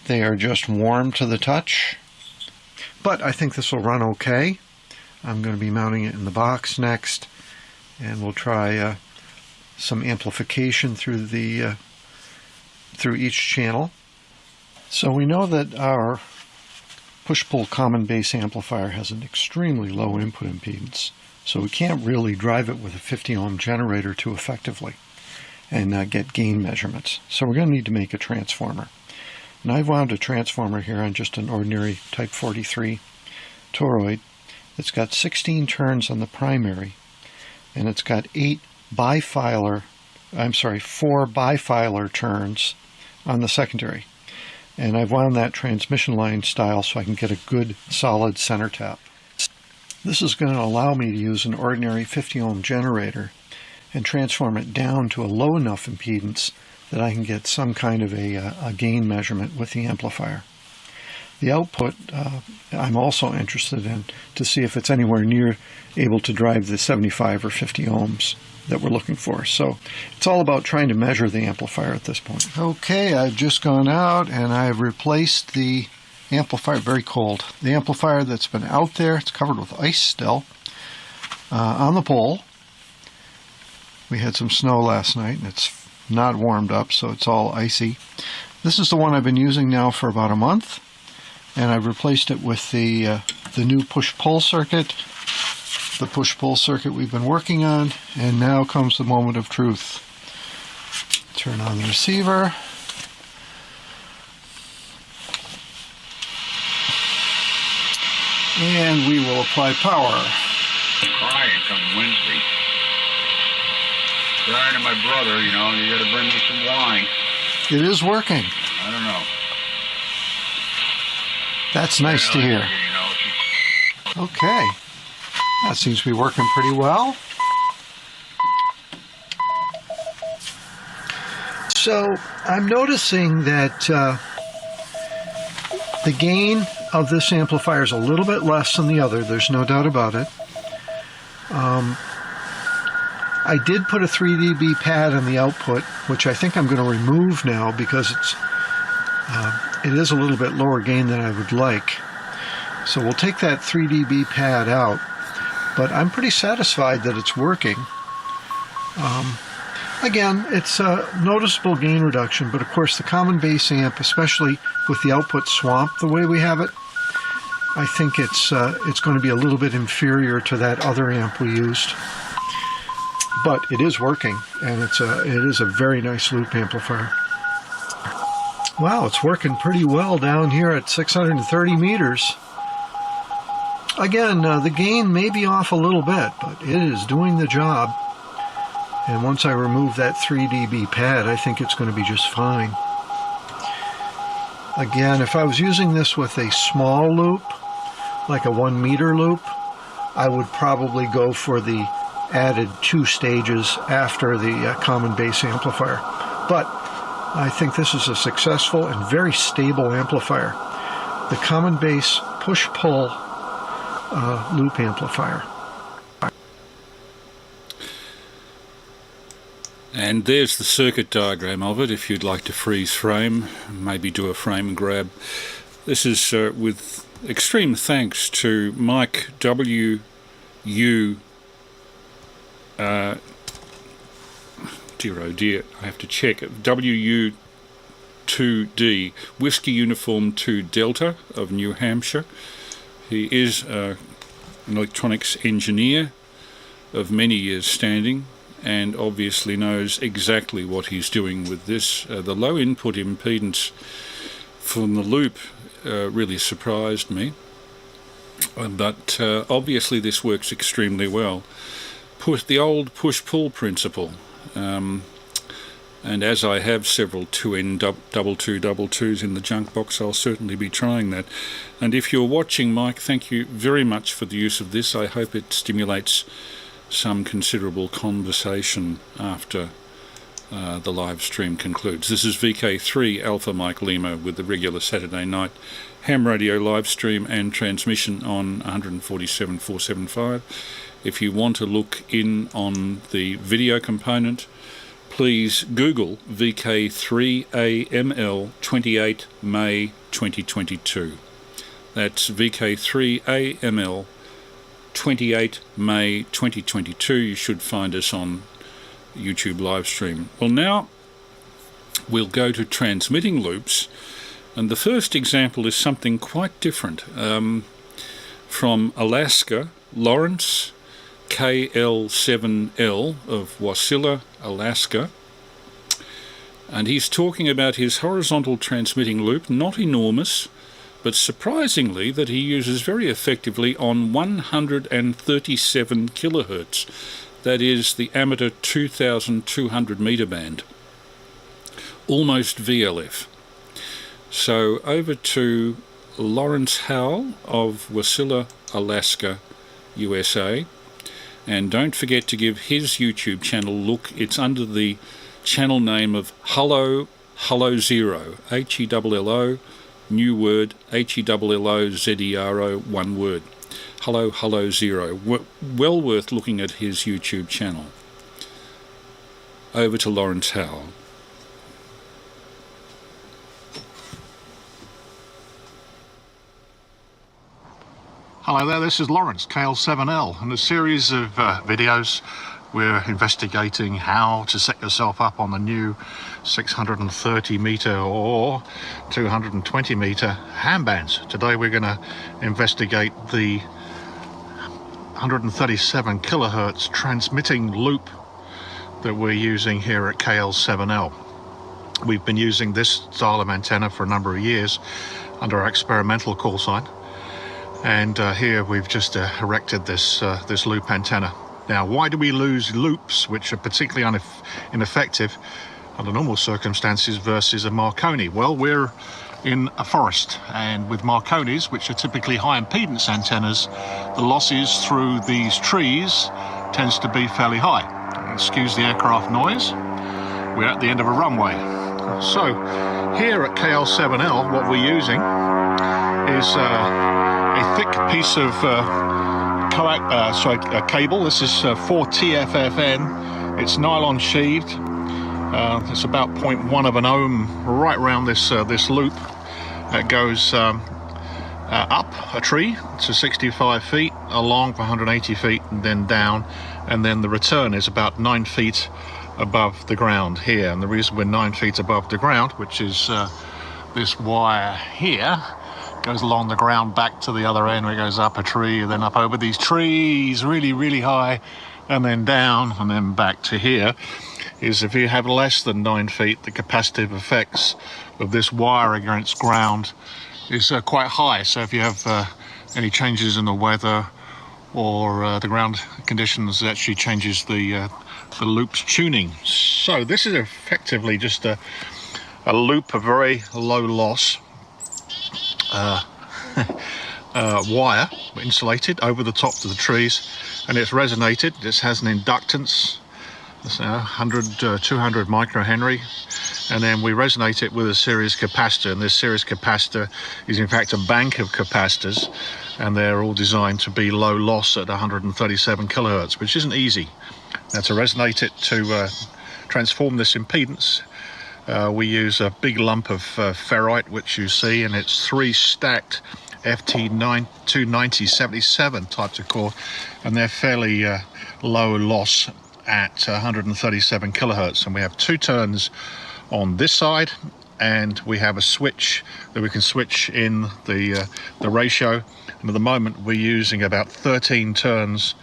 Speaker 3: they are just warm to the touch. But I think this will run okay. I'm going to be mounting it in the box next, and we'll try some amplification through each channel. So we know that our push-pull common base amplifier has an extremely low input impedance, so we can't really drive it with a 50 ohm generator too effectively and get gain measurements. So we're going to need to make a transformer. And I've wound a transformer here on just an ordinary Type 43 toroid. It's got 16 turns on the primary, and it's got 4 bifilar turns on the secondary. And I've wound that transmission line style so I can get a good solid center tap. This is going to allow me to use an ordinary 50 ohm generator and transform it down to a low enough impedance that I can get some kind of a gain measurement with the amplifier. The output I'm also interested in to see if it's anywhere near able to drive the 75 or 50 ohms that we're looking for. So it's all about trying to measure the amplifier at this point. Okay, I've just gone out and I've replaced the amplifier, very cold. The amplifier that's been out there, it's covered with ice still, on the pole. We had some snow last night and it's not warmed up, so it's all icy. This is the one I've been using now for about a month, and I've replaced it with the new push-pull circuit, the push-pull circuit we've been working on, and now comes the moment of truth. Turn on the receiver. And we will apply power.
Speaker 2: Crying come Wednesday. Brian and my brother, you know, you gotta bring me some wine.
Speaker 3: It is working.
Speaker 2: I don't know.
Speaker 3: That's nice to hear.
Speaker 2: You know,
Speaker 3: Okay. That seems to be working pretty well. So I'm noticing that the gain of this amplifier is a little bit less than the other. There's no doubt about it. I did put a 3 dB pad on the output, which I think I'm going to remove now because it is a little bit lower gain than I would like. So we'll take that 3 dB pad out, but I'm pretty satisfied that it's working. Again, it's a noticeable gain reduction, but of course the common bass amp, especially with the output swamped the way we have it, I think it's going to be a little bit inferior to that other amp we used. But it is working, and it is a very nice loop amplifier. Wow, it's working pretty well down here at 630 meters. Again, the gain may be off a little bit, but it is doing the job. And once I remove that 3 dB pad, I think it's going to be just fine. Again, if I was using this with a small loop, like a 1 meter loop, I would probably go for the added 2 stages after the common bass amplifier. But I think this is a successful and very stable amplifier. The common bass push-pull loop amplifier.
Speaker 1: And there's the circuit diagram of it if you'd like to freeze frame, maybe do a frame grab. This is with extreme thanks to Mike W.U. Dear oh dear, I have to check. WU2D, Whiskey Uniform 2 Delta of New Hampshire. He is an electronics engineer of many years standing and obviously knows exactly what he's doing with this. The low input impedance from the loop really surprised me, but obviously this works extremely well. The old push-pull principle, and as I have several 2N double twos in the junk box, I'll certainly be trying that. And if you're watching, Mike, thank you very much for the use of this. I hope it stimulates some considerable conversation after the live stream concludes. This is VK3 Alpha Mike Lima with the regular Saturday night ham radio live stream and transmission on 147.475. If you want to look in on the video component, please Google VK3AML 28 May 2022. That's VK3AML 28 May 2022. You should find us on YouTube live stream. Well, now we'll go to transmitting loops, and the first example is something quite different. From Alaska, LAURENCE KL7L of Wasilla, Alaska, and he's talking about his horizontal transmitting loop, not enormous, but surprisingly that he uses very effectively on 137 kilohertz. That is the amateur 2200 meter band, almost VLF. So over to Lawrence Howell of Wasilla, Alaska, USA. And don't forget to give his YouTube channel a look. It's under the channel name of Hello Zero, HELLO, new word, HELLOZERO, one word. Hello Zero. Well worth looking at his YouTube channel. Over to Lawrence Howell.
Speaker 4: Hello there, this is Lawrence KL7L. In a series of videos we're investigating how to set yourself up on the new 630 meter or 220 meter ham bands. Today we're going to investigate the 137 kilohertz transmitting loop that we're using here at KL7L. We've been using this style of antenna for a number of years under our experimental call sign. And here we've just erected this loop antenna. Now, why do we lose loops which are particularly ineffective under normal circumstances versus a Marconi? Well, we're in a forest, and with Marconis, which are typically high impedance antennas, the losses through these trees tends to be fairly high. Excuse the aircraft noise. We're at the end of a runway. So here at KL7L, what we're using is a thick piece of cable. This is 4TFFN. It's nylon sheathed. It's about 0.1 of an ohm right around this loop. That goes up a tree to 65 feet, along for 180 feet, and then down, and then the return is about 9 feet above the ground here. And the reason we're 9 feet above the ground, which is this wire here, goes along the ground back to the other end, where it goes up a tree, and then up over these trees really, really high, and then down, and then back to here, is if you have less than 9 feet, the capacitive effects of this wire against ground is quite high. So if you have any changes in the weather or the ground conditions, it actually changes the loop's tuning. So this is effectively just a loop of very low loss wire, insulated over the top of the trees, and it's resonated. This has an inductance, 100, 200 microhenry, and then we resonate it with a series capacitor, and this series capacitor is in fact a bank of capacitors, and they're all designed to be low loss at 137 kilohertz, which isn't easy. Now, to resonate it, to transform this impedance, we use a big lump of ferrite, which you see, and it's 3 stacked FT29077 types of core, and they're fairly low loss at 137 kilohertz, and we have 2 turns on this side, and we have a switch that we can switch in the ratio, and at the moment we're using about 13 turns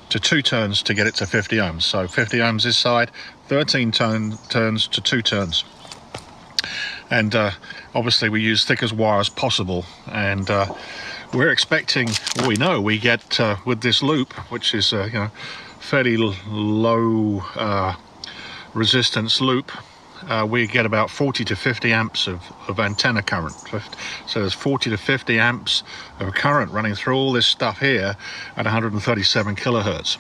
Speaker 4: to 2 turns to get it to 50 ohms. So 50 ohms this side, 13 turns to 2 turns. And obviously we use thick as wire as possible, and we're expecting, we know we get with this loop, which is fairly low resistance loop, we get about 40 to 50 amps of antenna current. So there's 40 to 50 amps of current running through all this stuff here at 137 kilohertz.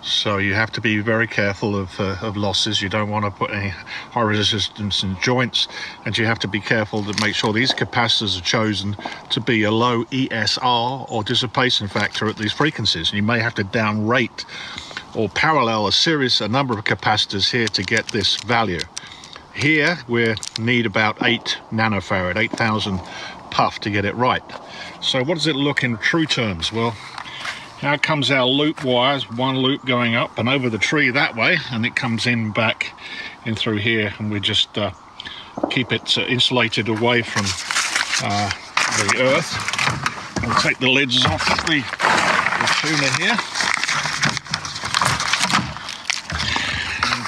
Speaker 4: So you have to be very careful of losses. You don't want to put any high resistance in joints, and you have to be careful to make sure these capacitors are chosen to be a low ESR or dissipation factor at these frequencies. And you may have to down rate or parallel a number of capacitors here to get this value. Here we need about 8 nanofarad, 8,000 puff to get it right. So what does it look in true terms? Well, now comes our loop wires, one loop going up and over the tree that way, and it comes in back in through here, and we just keep it insulated away from the earth. We'll take the lids off the tuner here. And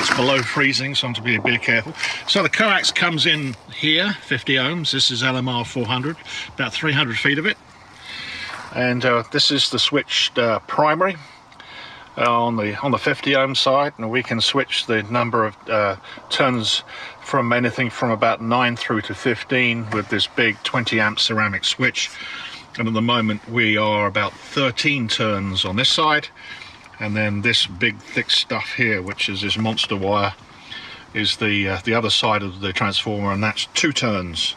Speaker 4: it's below freezing, so I'm to be a bit careful. So the coax comes in here, 50 ohms. This is LMR400, about 300 feet of it. And this is the switched primary on the 50 ohm side, and we can switch the number of turns from anything from about 9 through to 15 with this big 20 amp ceramic switch. And at the moment we are about 13 turns on this side, and then this big thick stuff here, which is this monster wire, is the other side of the transformer, and that's 2 turns,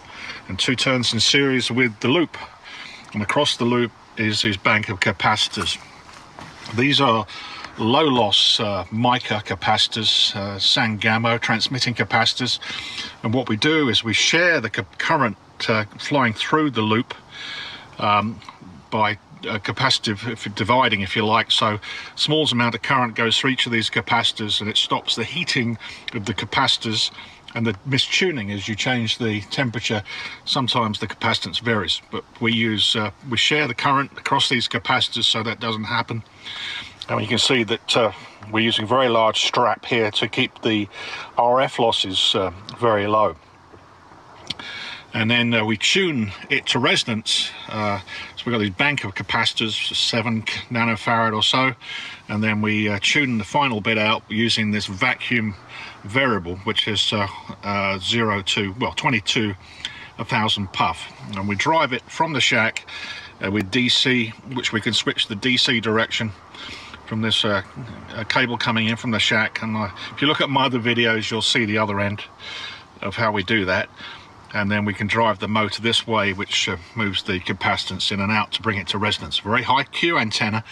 Speaker 4: and 2 turns in series with the loop. And across the loop is his bank of capacitors. These are low loss mica capacitors, Sangamo transmitting capacitors, and what we do is we share the current flowing through the loop by capacitive dividing, if you like. So small amount of current goes through each of these capacitors, and it stops the heating of the capacitors and the mistuning. As you change the temperature, sometimes the capacitance varies, but we share the current across these capacitors so that doesn't happen. And you can see that we're using a very large strap here to keep the RF losses very low. and then we tune it to resonance. So we've got this bank of capacitors, 7 nanofarad or so, and then we tune the final bit out using this vacuum variable, which is 22,000 puff, and we drive it from the shack with DC, which we can switch the DC direction from this cable coming in from the shack. And if you look at my other videos, you'll see the other end of how we do that. And then we can drive the motor this way, which moves the capacitance in and out to bring it to resonance. Very high Q antenna.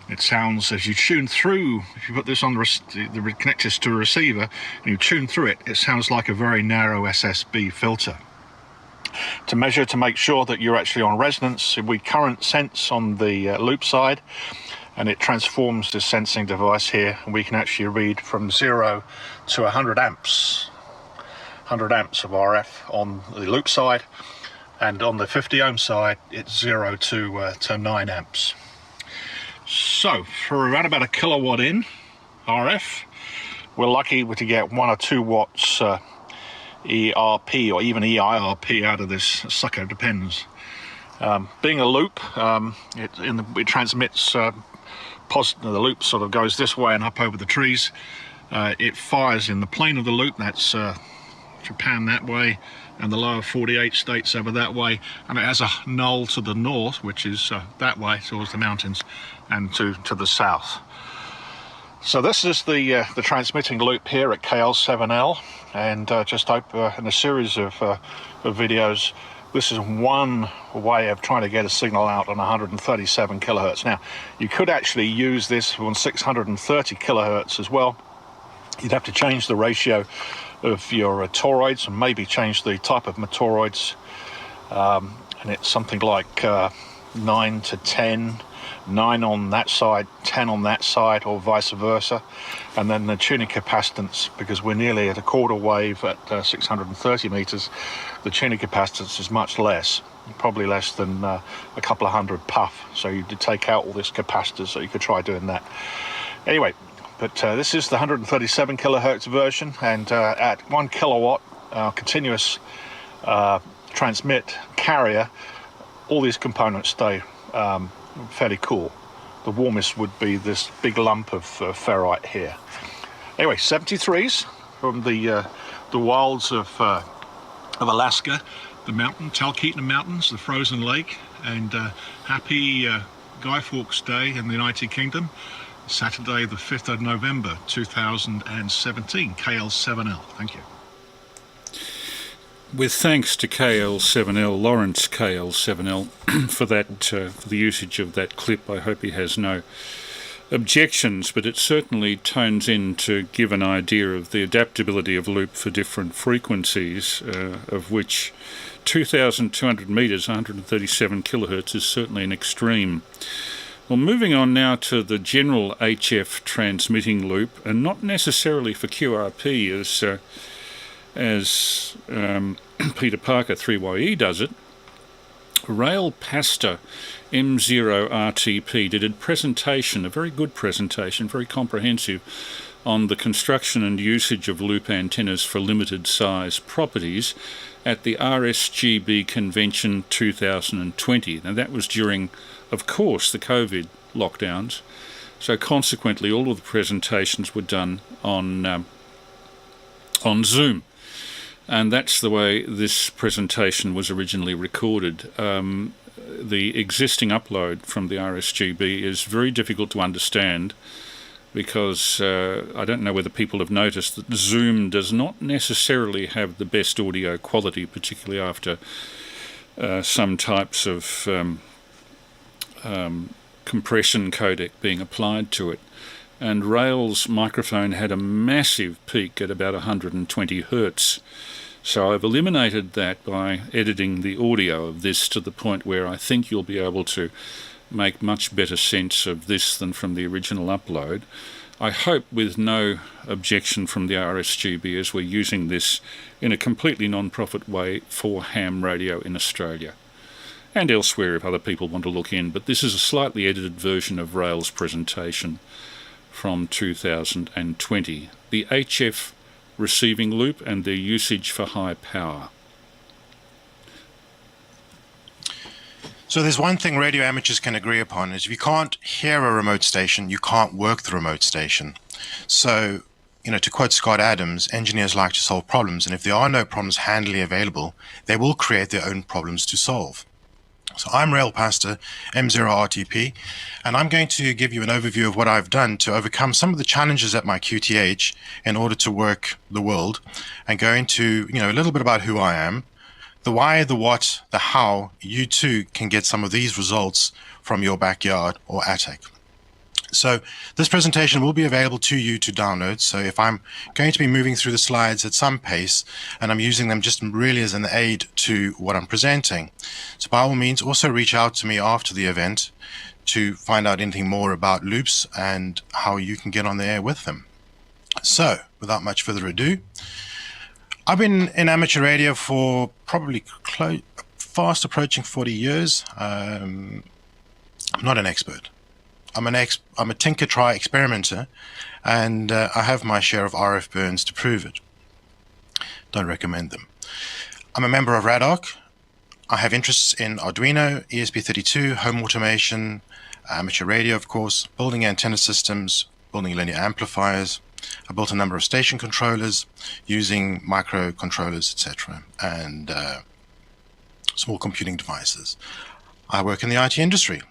Speaker 4: It sounds, as you tune through, if you put this on the connect this to a receiver and you tune through it, it sounds like a very narrow SSB filter. To measure, to make sure that you're actually on resonance, we current sense on the loop side, and it transforms this sensing device here, and we can actually read from 0 to 100 amps. 100 amps of RF on the loop side, and on the 50 ohm side it's 0 to 9 amps. So for around about a kilowatt in RF, we're lucky to get 1 or 2 watts ERP or even EIRP out of this sucker, depends. Being a loop, it transmits positive. The loop sort of goes this way and up over the trees. It fires in the plane of the loop, that's Japan that way, and the lower 48 states over that way, and it has a null to the north, which is that way towards the mountains, and to the south. So this is the transmitting loop here at KL7L, and just in a series of videos, this is one way of trying to get a signal out on 137 kilohertz. Now, you could actually use this on 630 kilohertz as well. You'd have to change the ratio of your toroids and maybe change the type of toroids, and it's something like 9 to 10, 9 on that side, 10 on that side, or vice versa. And then the tuning capacitance, because we're nearly at a quarter wave at 630 meters, the tuning capacitance is much less, probably less than a couple of hundred puff. So you could take out all this capacitors, so you could try doing that. Anyway, but this is the 137 kilohertz version, and at 1 kilowatt continuous transmit carrier, all these components stay fairly cool. The warmest would be this big lump of ferrite here. Anyway, 73s from the wilds of Alaska, the Talkeetna Mountains, the frozen lake, and happy Guy Fawkes Day in the United Kingdom. Saturday the 5th of November 2017, KL7L. Thank you.
Speaker 1: With thanks to KL7L, Lawrence KL7L, for the usage of that clip. I hope he has no objections, but it certainly tones in to give an idea of the adaptability of loop for different frequencies, of which 2,200 meters, 137 kilohertz, is certainly an extreme. Well, moving on now to the general HF transmitting loop, and not necessarily for QRP as Peter Parker 3YE does it. Rael M0RTP did a presentation, a very good presentation, very comprehensive, on the construction and usage of loop antennas for limited size properties at the RSGB Convention 2020. Now that was during, of course, the COVID lockdowns, so consequently all of the presentations were done on Zoom, and that's the way this presentation was originally recorded. The existing upload from the RSGB is very difficult to understand, because I don't know whether people have noticed that Zoom does not necessarily have the best audio quality, particularly after some types of compression codec being applied to it. And Rael's microphone had a massive peak at about 120 hertz. So I've eliminated that by editing the audio of this to the point where I think you'll be able to make much better sense of this than from the original upload. I hope with no objection from the RSGB, as we're using this in a completely non-profit way for ham radio in Australia and elsewhere if other people want to look in. But this is a slightly edited version of Rael's presentation from 2020, the HF receiving loop and their usage for high power.
Speaker 5: So there's one thing radio amateurs can agree upon is if you can't hear a remote station, you can't work the remote station. So, to quote Scott Adams, engineers like to solve problems, and if there are no problems handily available, they will create their own problems to solve. So I'm Rael M0RTP, and I'm going to give you an overview of what I've done to overcome some of the challenges at my QTH in order to work the world, and go into, a little bit about who I am, the why, the what, the how you too can get some of these results from your backyard or attic. So this presentation will be available to you to download. So if I'm going to be moving through the slides at some pace and I'm using them just really as an aid to what I'm presenting, so by all means also reach out to me after the event to find out anything more about loops and how you can get on the air with them. So without much further ado, I've been in amateur radio for probably fast approaching 40 years. I'm not an expert. I'm a tinker, try, experimenter, and I have my share of RF burns to prove it. Don't recommend them. I'm a member of RADOC. I have interests in Arduino, ESP32, home automation, amateur radio, of course, building antenna systems, building linear amplifiers. I built a number of station controllers using microcontrollers, etc., and small computing devices. I work in the IT industry.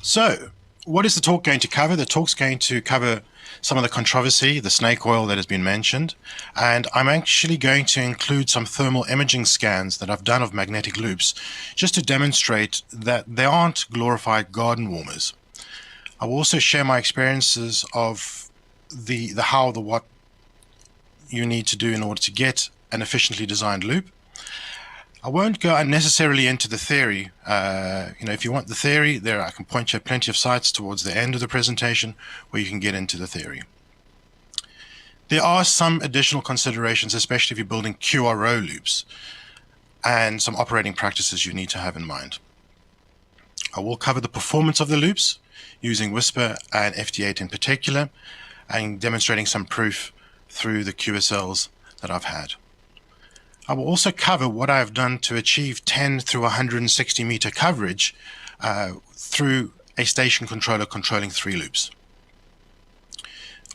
Speaker 5: So, what is the talk going to cover? The talk's going to cover some of the controversy, the snake oil that has been mentioned, and I'm actually going to include some thermal imaging scans that I've done of magnetic loops just to demonstrate that they aren't glorified garden warmers. I will also share my experiences of the how, the what you need to do in order to get an efficiently designed loop. I won't go unnecessarily into the theory. If you want the theory, there I can point you at plenty of sites towards the end of the presentation where you can get into the theory. There are some additional considerations, especially if you're building QRO loops, and some operating practices you need to have in mind. I will cover the performance of the loops using Whisper and FT8 in particular, and demonstrating some proof through the QSLs that I've had. I will also cover what I've done to achieve 10 through 160 meter coverage through a station controller controlling 3 loops.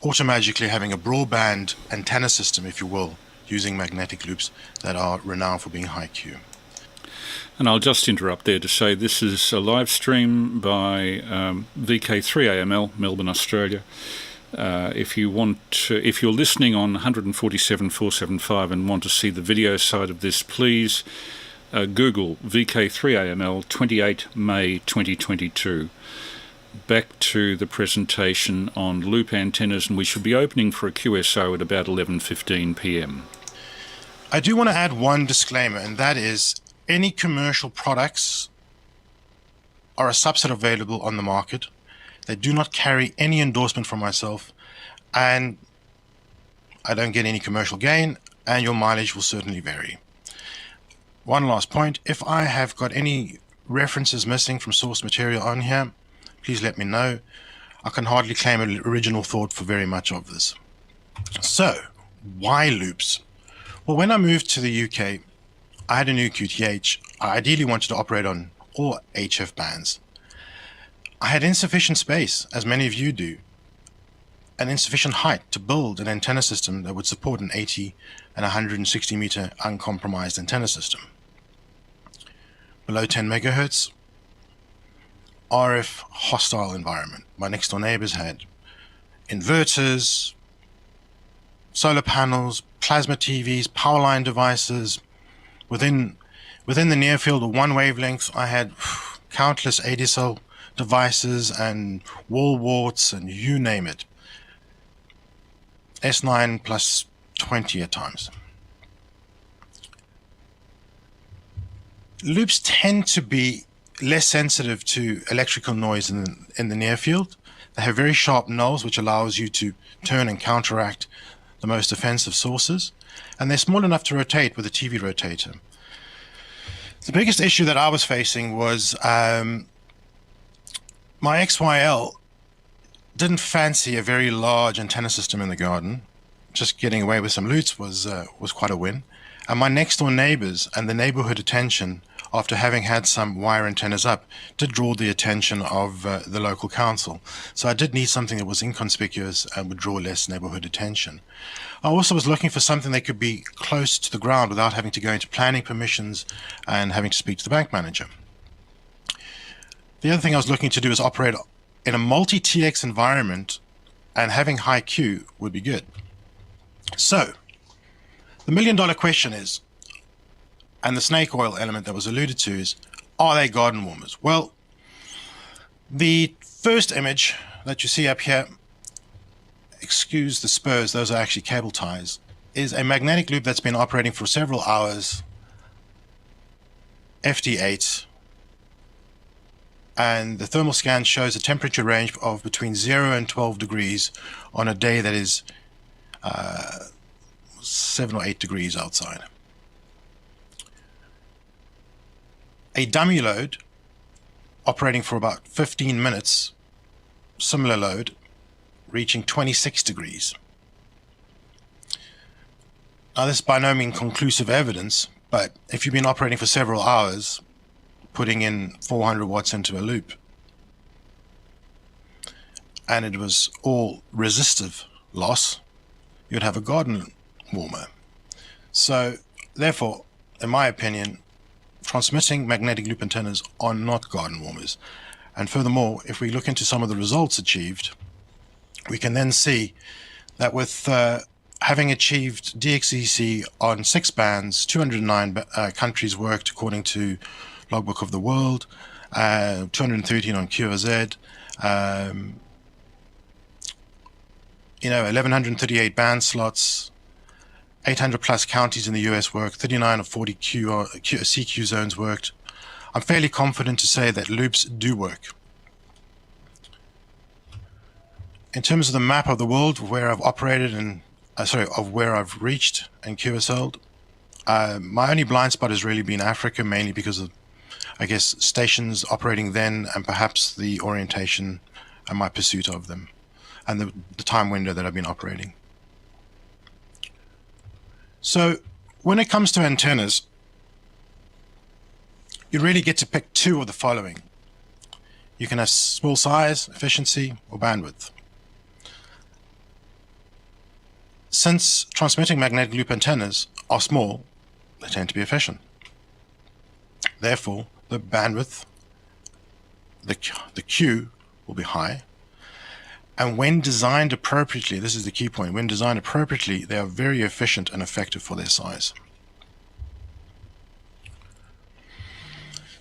Speaker 5: Automagically having a broadband antenna system, if you will, using magnetic loops that are renowned for being high Q.
Speaker 1: And I'll just interrupt there to say this is a live stream by VK3AML, Melbourne, Australia. If you're listening on 147.475 and want to see the video side of this, please Google VK3AML 28 May 2022. Back to the presentation on loop antennas, and we should be opening for a QSO at about 11:15 p.m.
Speaker 5: I do want to add one disclaimer, and that is any commercial products are a subset available on the market. They do not carry any endorsement from myself, and I don't get any commercial gain, and your mileage will certainly vary. One last point, if I have got any references missing from source material on here, please let me know. I can hardly claim an original thought for very much of this. So, why loops? Well, when I moved to the UK, I had a new QTH. I ideally wanted to operate on all HF bands. I had insufficient space, as many of you do, and insufficient height to build an antenna system that would support an 80 and 160 meter uncompromised antenna system. Below 10 megahertz, RF hostile environment. My next door neighbors had inverters, solar panels, plasma TVs, power line devices. Within the near field of one wavelength, I had countless ADSL devices and wall warts and you name it. S9 plus 20 at times. Loops tend to be less sensitive to electrical noise in the near field. They have very sharp nulls, which allows you to turn and counteract the most offensive sources, and they're small enough to rotate with a TV rotator. The biggest issue that I was facing was my XYL didn't fancy a very large antenna system in the garden. Just getting away with some loots was quite a win. And my next door neighbors and the neighborhood attention after having had some wire antennas up, did draw the attention of the local council. So I did need something that was inconspicuous and would draw less neighborhood attention. I also was looking for something that could be close to the ground without having to go into planning permissions and having to speak to the bank manager. The other thing I was looking to do is operate in a multi-TX environment, and having high Q would be good. So the million-dollar question is, and the snake oil element that was alluded to is, are they garden warmers? Well, the first image that you see up here, excuse the spurs, those are actually cable ties, is a magnetic loop that's been operating for several hours, FD8, and the thermal scan shows a temperature range of between 0 and 12 degrees on a day that is 7 or 8 degrees outside. A dummy load operating for about 15 minutes, similar load, reaching 26 degrees. Now, this is by no means conclusive evidence, but if you've been operating for several hours, putting in 400 watts into a loop, and it was all resistive loss, you'd have a garden warmer. So, therefore, in my opinion, transmitting magnetic loop antennas are not garden warmers. And furthermore, if we look into some of the results achieved, we can then see that with having achieved DXEC on 6 bands, 209 countries worked according to Logbook of the World, 213 on QRZ, 1138 band slots, 800 plus counties in the US worked, 39 of 40 CQ zones worked. I'm fairly confident to say that loops do work. In terms of the map of the world where I've operated and of where I've reached and QSL'd, my only blind spot has really been Africa, mainly because of, I guess, stations operating then and perhaps the orientation and my pursuit of them and the time window that I've been operating. So when it comes to antennas, you really get to pick two of the following. You can have small size, efficiency, or bandwidth. Since transmitting magnetic loop antennas are small, they tend to be efficient. Therefore, the bandwidth, the Q, will be high. And when designed appropriately, this is the key point, when designed appropriately, they are very efficient and effective for their size.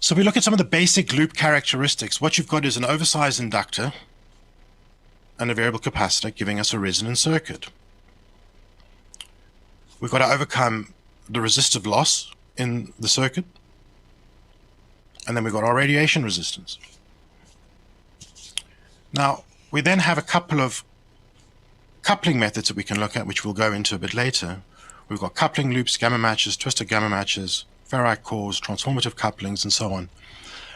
Speaker 5: So we look at some of the basic loop characteristics. What you've got is an oversized inductor and a variable capacitor giving us a resonant circuit. We've got to overcome the resistive loss in the circuit, and then we've got our radiation resistance. Now, we then have a couple of coupling methods that we can look at, which we'll go into a bit later. We've got coupling loops, gamma matches, twisted gamma matches, ferrite cores, transformative couplings, and so on.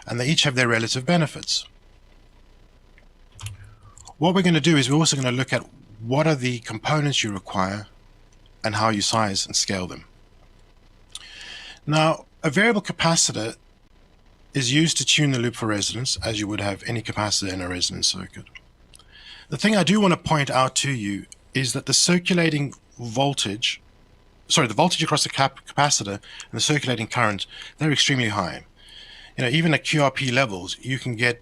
Speaker 5: And they each have their relative benefits. What we're going to do is we're also going to look at what are the components you require and how you size and scale them. Now, a variable capacitor is used to tune the loop for resonance, as you would have any capacitor in a resonance circuit. The thing I do want to point out to you is that the circulating voltage, the voltage across the capacitor and the circulating current, they're extremely high. Even at QRP levels, you can get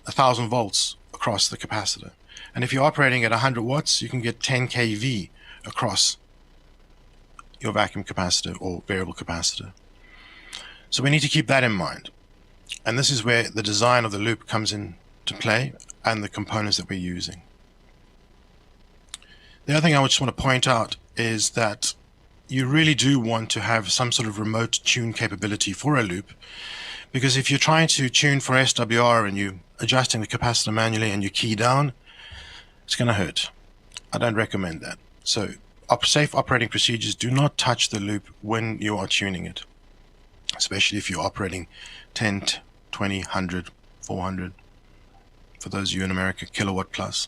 Speaker 5: 1,000 volts across the capacitor. And if you're operating at 100 watts, you can get 10 kV across your vacuum capacitor or variable capacitor. So we need to keep that in mind. And this is where the design of the loop comes into play and the components that we're using. The other thing I just want to point out is that you really do want to have some sort of remote tune capability for a loop, because if you're trying to tune for SWR and you're adjusting the capacitor manually and you key down, it's going to hurt. I don't recommend that. So safe operating procedures: do not touch the loop when you are tuning it, especially if you're operating 10, 20, 100, 400, for those of you in America, kilowatt plus.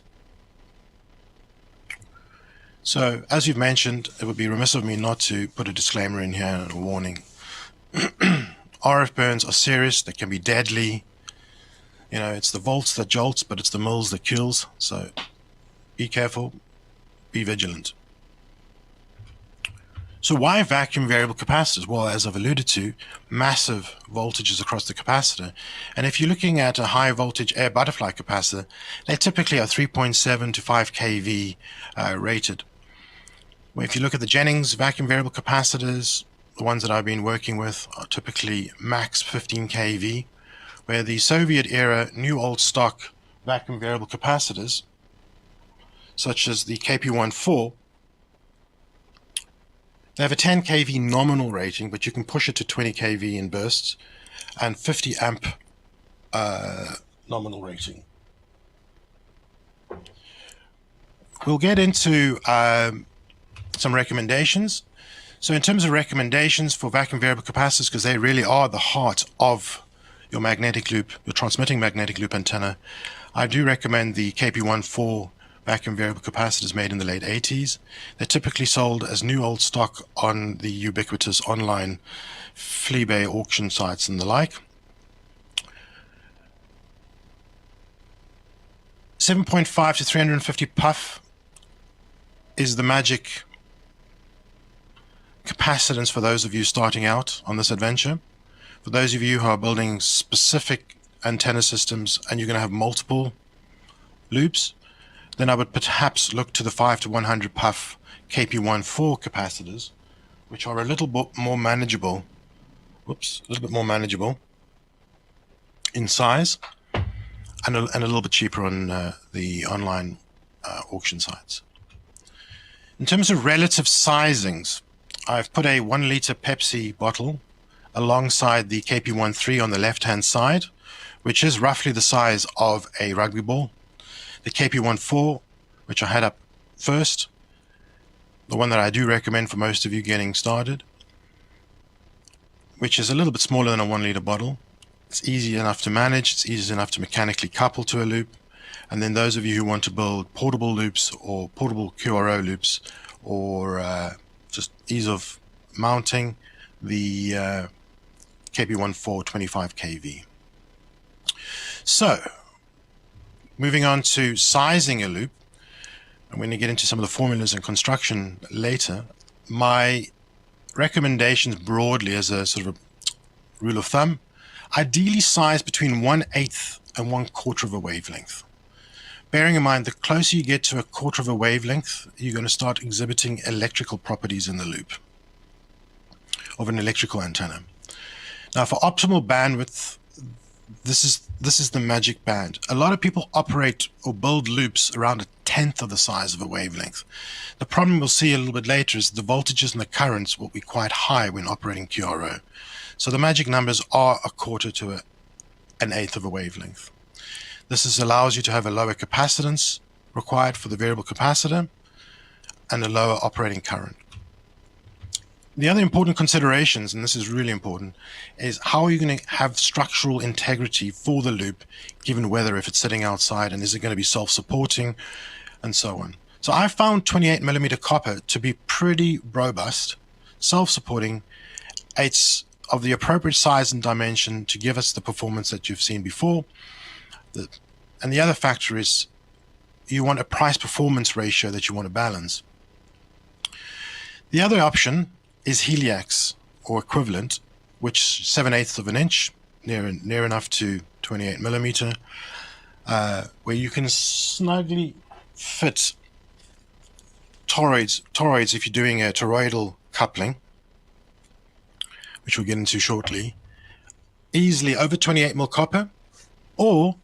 Speaker 5: So, as you've mentioned, it would be remiss of me not to put a disclaimer in here and a warning. RF burns are serious. They can be deadly. You know, it's the volts that jolts, but it's the mils that kills. So be careful, be vigilant. So why vacuum variable capacitors? Well, as I've alluded to, massive voltages across the capacitor. And if you're looking at a high voltage air butterfly capacitor, they typically are 3.7 to 5 kV rated. Well, if you look at the Jennings vacuum variable capacitors, the ones that I've been working with are typically max 15 kV, where the Soviet era new old stock vacuum variable capacitors, such as the KP14, they have a 10 kV nominal rating, but you can push it to 20 kV in bursts, and 50 amp nominal rating. We'll get into some recommendations. So in terms of recommendations for vacuum variable capacitors, because they really are the heart of your magnetic loop, your transmitting magnetic loop antenna, I do recommend the KP14 vacuum variable capacitors made in the late 80s. They're typically sold as new old stock on the ubiquitous online Fleabay auction sites and the like. 7.5 to 350 puff is the magic capacitance for those of you starting out on this adventure. For those of you who are building specific antenna systems and you're going to have multiple loops, then I would perhaps look to the 5 to 100 puff KP14 capacitors, which are a little bit more manageable. Whoops, a little bit more manageable in size, and a little bit cheaper on the online auction sites. In terms of relative sizings, I've put a 1 liter Pepsi bottle alongside the KP13 on the left-hand side, which is roughly the size of a rugby ball. The KP14, which I had up first, the one that I do recommend for most of you getting started, which is a little bit smaller than a 1 liter bottle. It's easy enough to manage, it's easy enough to mechanically couple to a loop. And then those of you who want to build portable loops or portable QRO loops, or just ease of mounting, the KP14 25 kV. So, moving on to sizing a loop, I'm going to get into some of the formulas and construction later. My recommendations broadly as a sort of a rule of thumb, ideally size between 1/8 and 1/4 of a wavelength. Bearing in mind, the closer you get to a quarter of a wavelength, you're going to start exhibiting electrical properties in the loop of an electrical antenna. Now, for optimal bandwidth, this is the magic band. A lot of people operate or build loops around 1/10 of the size of a wavelength. The problem we'll see a little bit later is the voltages and the currents will be quite high when operating QRO. So the magic numbers are 1/4 to 1/8 of a wavelength. This allows you to have a lower capacitance required for the variable capacitor and a lower operating current. The other important considerations, and this is really important, is how are you going to have structural integrity for the loop given weather, if it's sitting outside, and is it going to be self-supporting, and so on. So I found 28mm copper to be pretty robust, self-supporting. It's of the appropriate size and dimension to give us the performance that you've seen before. And the other factor is you want a price-performance ratio that you want to balance. The other option is Heliax or equivalent, which 7/8 of an inch, near enough to 28mm, where you can snugly fit toroids if you're doing a toroidal coupling, which we'll get into shortly, easily over 28mm copper or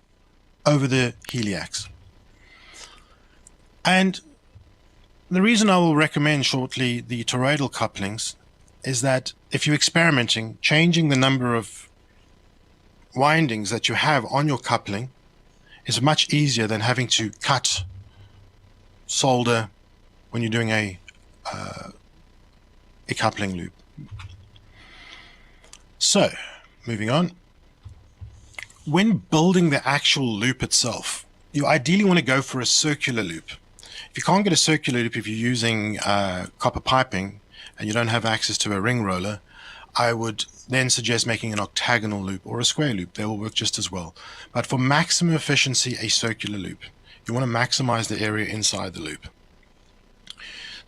Speaker 5: over the Heliax. And the reason I will recommend shortly the toroidal couplings is that if you're experimenting, changing the number of windings that you have on your coupling is much easier than having to cut, solder when you're doing a coupling loop. So, moving on. When building the actual loop itself, you ideally want to go for a circular loop. If you can't get a circular loop, if you're using copper piping and you don't have access to a ring roller, I would then suggest making an octagonal loop or a square loop. They will work just as well. But for maximum efficiency, a circular loop. You want to maximize the area inside the loop.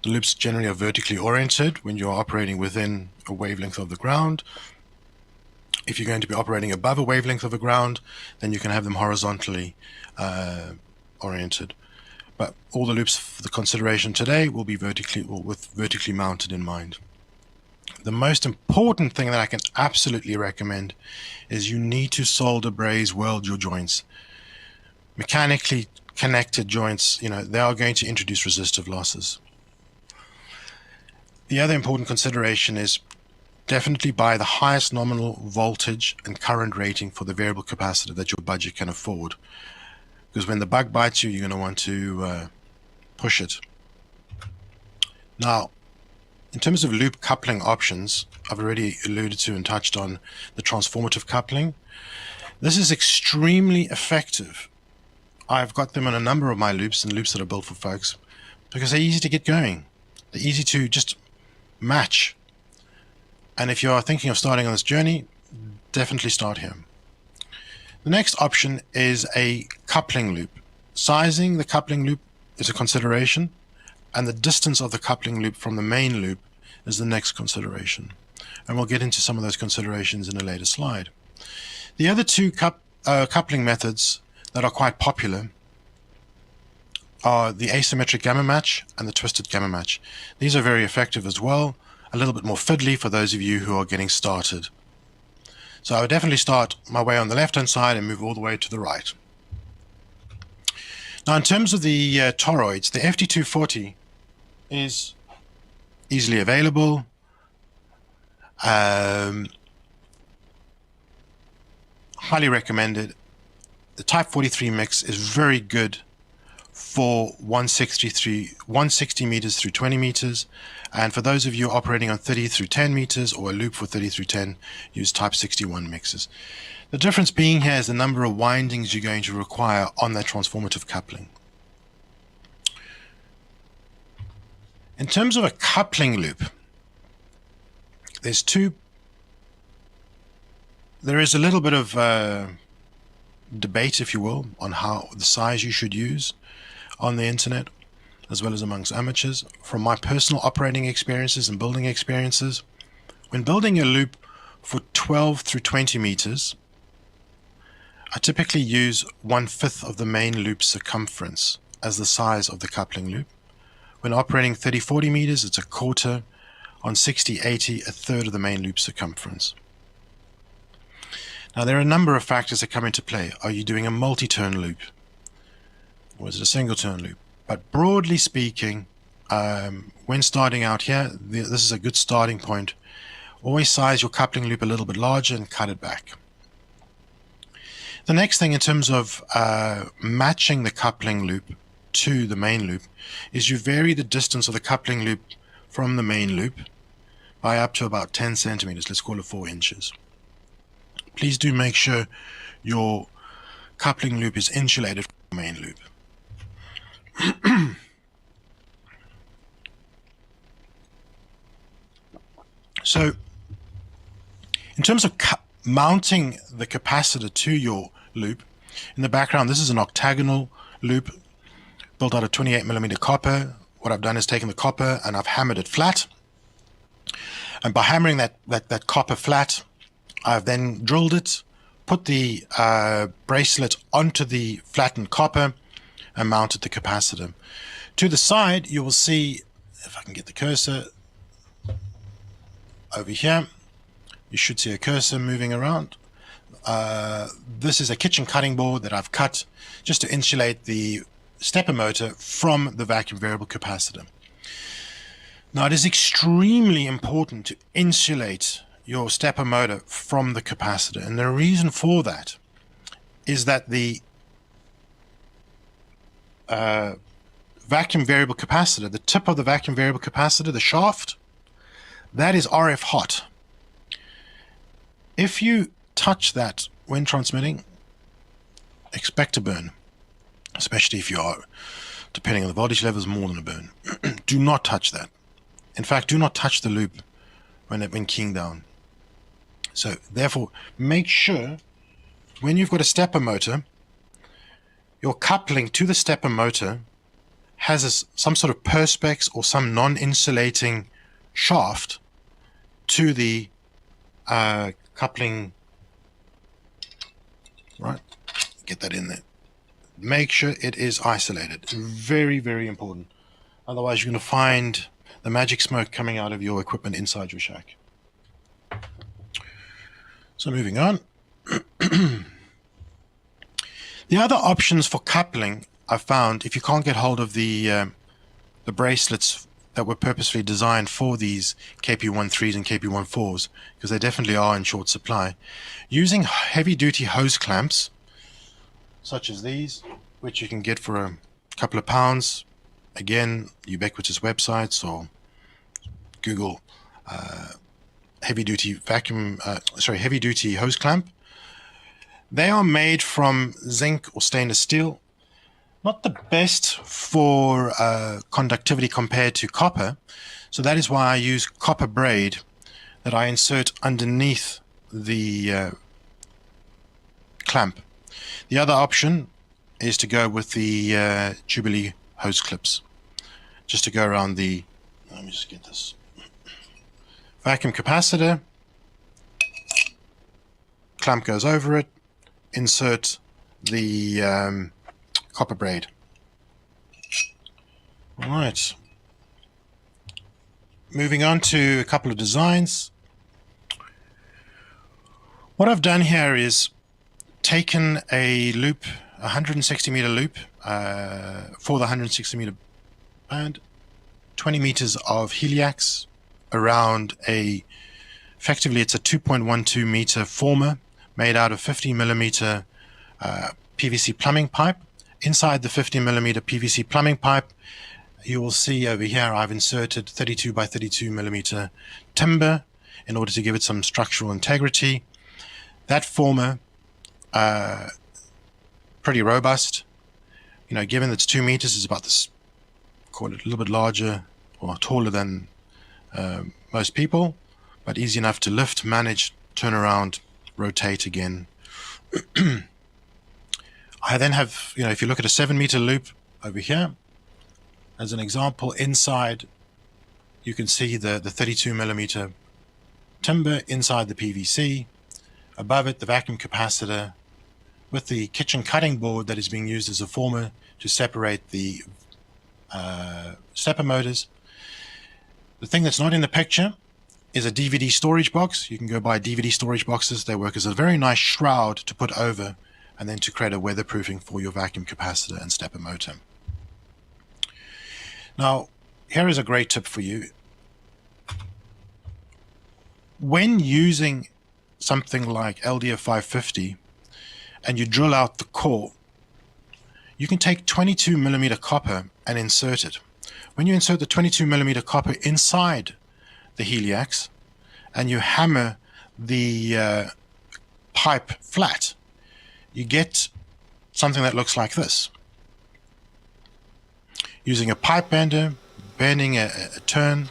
Speaker 5: The loops generally are vertically oriented when you're operating within a wavelength of the ground. If you're going to be operating above a wavelength of the ground, then you can have them horizontally oriented. But all the loops for the consideration today will be vertically mounted in mind. The most important thing that I can absolutely recommend is you need to solder, braze, weld your joints. Mechanically connected joints, they are going to introduce resistive losses. The other important consideration is definitely buy the highest nominal voltage and current rating for the variable capacitor that your budget can afford. Because when the bug bites you, you're going to want to push it. Now, in terms of loop coupling options, I've already alluded to and touched on the transformative coupling. This is extremely effective. I've got them on a number of my loops and loops that are built for folks because they're easy to get going. They're easy to just match. And if you are thinking of starting on this journey, definitely start here. The next option is a coupling loop. Sizing the coupling loop is a consideration, and the distance of the coupling loop from the main loop is the next consideration. And we'll get into some of those considerations in a later slide. The other two coupling methods that are quite popular are the asymmetric gamma match and the twisted gamma match. These are very effective as well, a little bit more fiddly for those of you who are getting started. So I would definitely start my way on the left-hand side and move all the way to the right. Now, in terms of the toroids, the FT240 is easily available. Highly recommended. The Type 43 mix is very good for 160 meters through 20 meters. And for those of you operating on 30 through 10 meters or a loop for 30 through 10, use Type 61 mixes. The difference being here is the number of windings you're going to require on that transformative coupling. In terms of a coupling loop, there is a little bit of debate, if you will, on how the size you should use on the internet, as well as amongst amateurs. From my personal operating experiences and building experiences, when building a loop for 12 through 20 meters, I typically use 1/5 of the main loop circumference as the size of the coupling loop. When operating 30-40 meters, it's 1/4. On 60-80, 1/3 of the main loop circumference. Now, there are a number of factors that come into play. Are you doing a multi-turn loop? Or is it a single turn loop? But broadly speaking, when starting out here, this is a good starting point. Always size your coupling loop a little bit larger and cut it back. The next thing in terms of matching the coupling loop to the main loop is you vary the distance of the coupling loop from the main loop by up to about 10 centimeters. Let's call it 4 inches. Please do make sure your coupling loop is insulated from the main loop. So, in terms of mounting the capacitor to your loop, in the background, this is an octagonal loop built out of 28mm copper. What I've done is taken the copper and I've hammered it flat. And by hammering that copper flat, I've then drilled it, put the bracelet onto the flattened copper, and mounted the capacitor. To the side, you will see, if I can get the cursor over here, you should see a cursor moving around. This is a kitchen cutting board that I've cut just to insulate the stepper motor from the vacuum variable capacitor. Now, it is extremely important to insulate your stepper motor from the capacitor, and the reason for that is that the vacuum variable capacitor, the tip of the vacuum variable capacitor, the shaft, that is RF hot. If you touch that when transmitting, expect a burn, especially if you are, depending on the voltage levels, more than a burn. Do not touch that. In fact, do not touch the loop when keying down. So therefore, make sure when you've got a stepper motor, your coupling to the stepper motor has some sort of perspex or some non-insulating shaft to the coupling. Right, get that in there. Make sure it is isolated. Very, very important. Otherwise, you're going to find the magic smoke coming out of your equipment inside your shack. So moving on. The other options for coupling I found, if you can't get hold of the bracelets that were purposely designed for these KP13s and KP14s, because they definitely are in short supply, using heavy-duty hose clamps, such as these, which you can get for a couple of pounds. Again, ubiquitous websites, or Google heavy-duty heavy-duty hose clamp. They are made from zinc or stainless steel. Not the best for conductivity compared to copper, so that is why I use copper braid that I insert underneath the clamp. The other option is to go with the Jubilee hose clips, just to go around the, let me just get this, vacuum capacitor, clamp goes over it, insert the copper braid. All right. Moving on to a couple of designs. What I've done here is taken a loop, a 160 meter loop for the 160 meter band, 20 meters of heliax around effectively it's a 2.12 meter former made out of 50 millimeter PVC plumbing pipe. Inside the 50 millimeter PVC plumbing pipe, you will see over here I've inserted 32 by 32 millimeter timber in order to give it some structural integrity. That former, pretty robust. You know, given that it's 2 meters, it's about this, call it a little bit larger or taller than most people, but easy enough to lift, manage, turn around, rotate again. I then have, you know, if you look at a 7 meter loop over here, as an example, inside you can see the 32 millimeter timber inside the PVC. Above it, the vacuum capacitor with the kitchen cutting board that is being used as a former to separate the stepper motors. The thing that's not in the picture is a DVD storage box. You can go buy DVD storage boxes. They work as a very nice shroud to put over and then to create a weatherproofing for your vacuum capacitor and stepper motor. Now, here is a great tip for you. When using something like LDF550 and you drill out the core, you can take 22 millimeter copper and insert it. When you insert the 22 millimeter copper inside the heliax and you hammer the pipe flat, you get something that looks like this. Using a pipe bender, bending a turn,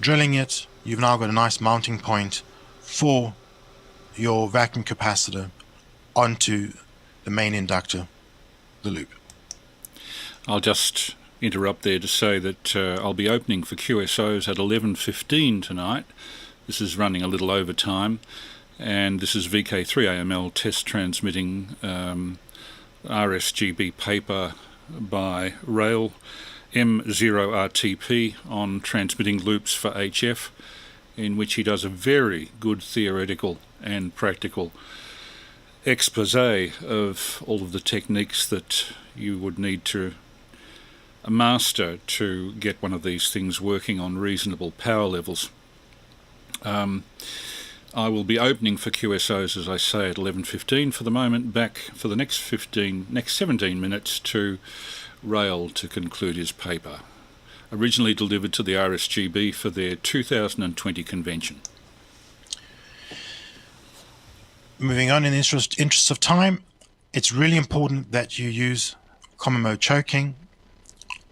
Speaker 5: drilling it, you've now got a nice mounting point for your vacuum capacitor onto the main inductor, the loop.
Speaker 1: I'll just interrupt there to say that I'll be opening for QSOs at 11:15 tonight. This is running a little over time, and this is VK3AML test transmitting RSGB paper by Rael M0RTP on transmitting loops for HF, in which he does a very good theoretical and practical expose of all of the techniques that you would need to master to get one of these things working on reasonable power levels. I will be opening for QSOs, as I say, at 11:15 for the moment. Back for the next 17 minutes to Rael to conclude his paper, originally delivered to the RSGB for their 2020 convention.
Speaker 5: Moving on, in the interest of time, it's really important that you use common mode choking.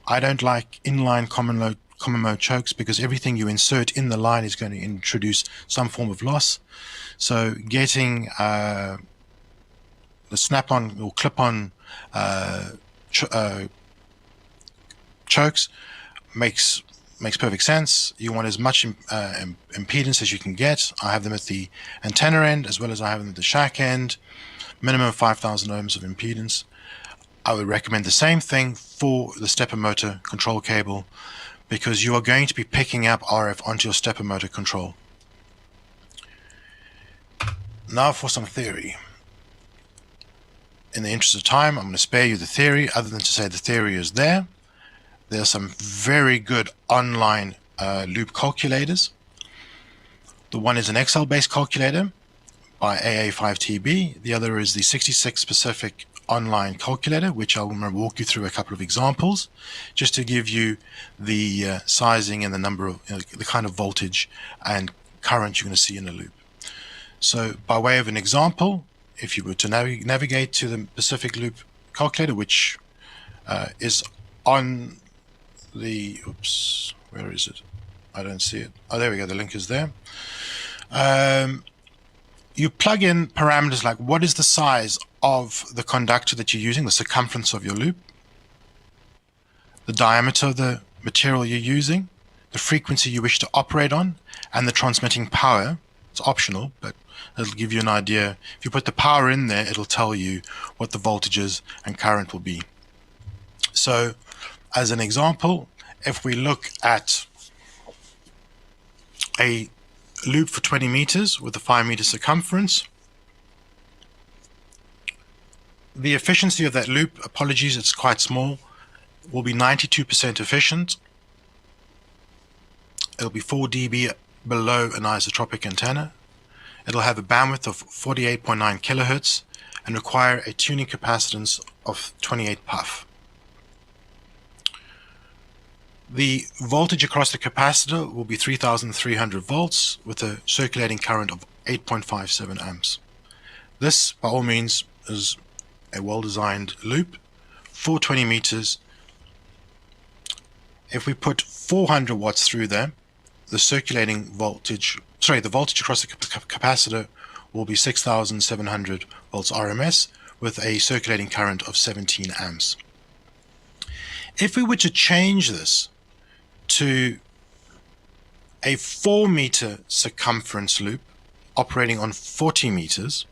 Speaker 5: I don't like inline common common mode chokes, because everything you insert in the line is going to introduce some form of loss. So getting the snap-on or clip-on chokes makes perfect sense. You want as much impedance as you can get. I have them at the antenna end as well as I have them at the shack end. Minimum of 5,000 ohms of impedance. I would recommend the same thing for the stepper motor control cable, because you are going to be picking up RF onto your stepper motor control. Now for some theory. In the interest of time, I'm going to spare you the theory, other than to say the theory is there. There are some very good online loop calculators. The one is an Excel-based calculator by AA5TB. The other is the 66 Specific online calculator, which I'm going to walk you through a couple of examples, just to give you the sizing and the number of the kind of voltage and current you're going to see in a loop. So by way of an example, if you were to navigate to the Pacific Loop calculator, which is on the, oops, where is it? I don't see it. Oh, there we go. The link is there. You plug in parameters like what is the size of the conductor that you're using, the circumference of your loop, the diameter of the material you're using, the frequency you wish to operate on, and the transmitting power. It's optional, but it'll give you an idea. If you put the power in there, it'll tell you what the voltages and current will be. So, as an example, if we look at a loop for 20 meters with a 5 meter circumference, the efficiency of that loop, apologies, it's quite small, will be 92% efficient. It'll be 4 dB below an isotropic antenna. It'll have a bandwidth of 48.9 kilohertz and require a tuning capacitance of 28 puff. The voltage across the capacitor will be 3,300 volts with a circulating current of 8.57 amps. This, by all means, is a well-designed loop for 20 meters. If we put 400 watts through there, the circulating voltage, the voltage across the capacitor will be 6,700 volts RMS with a circulating current of 17 amps. If we were to change this to a 4 meter circumference loop operating on 40 meters,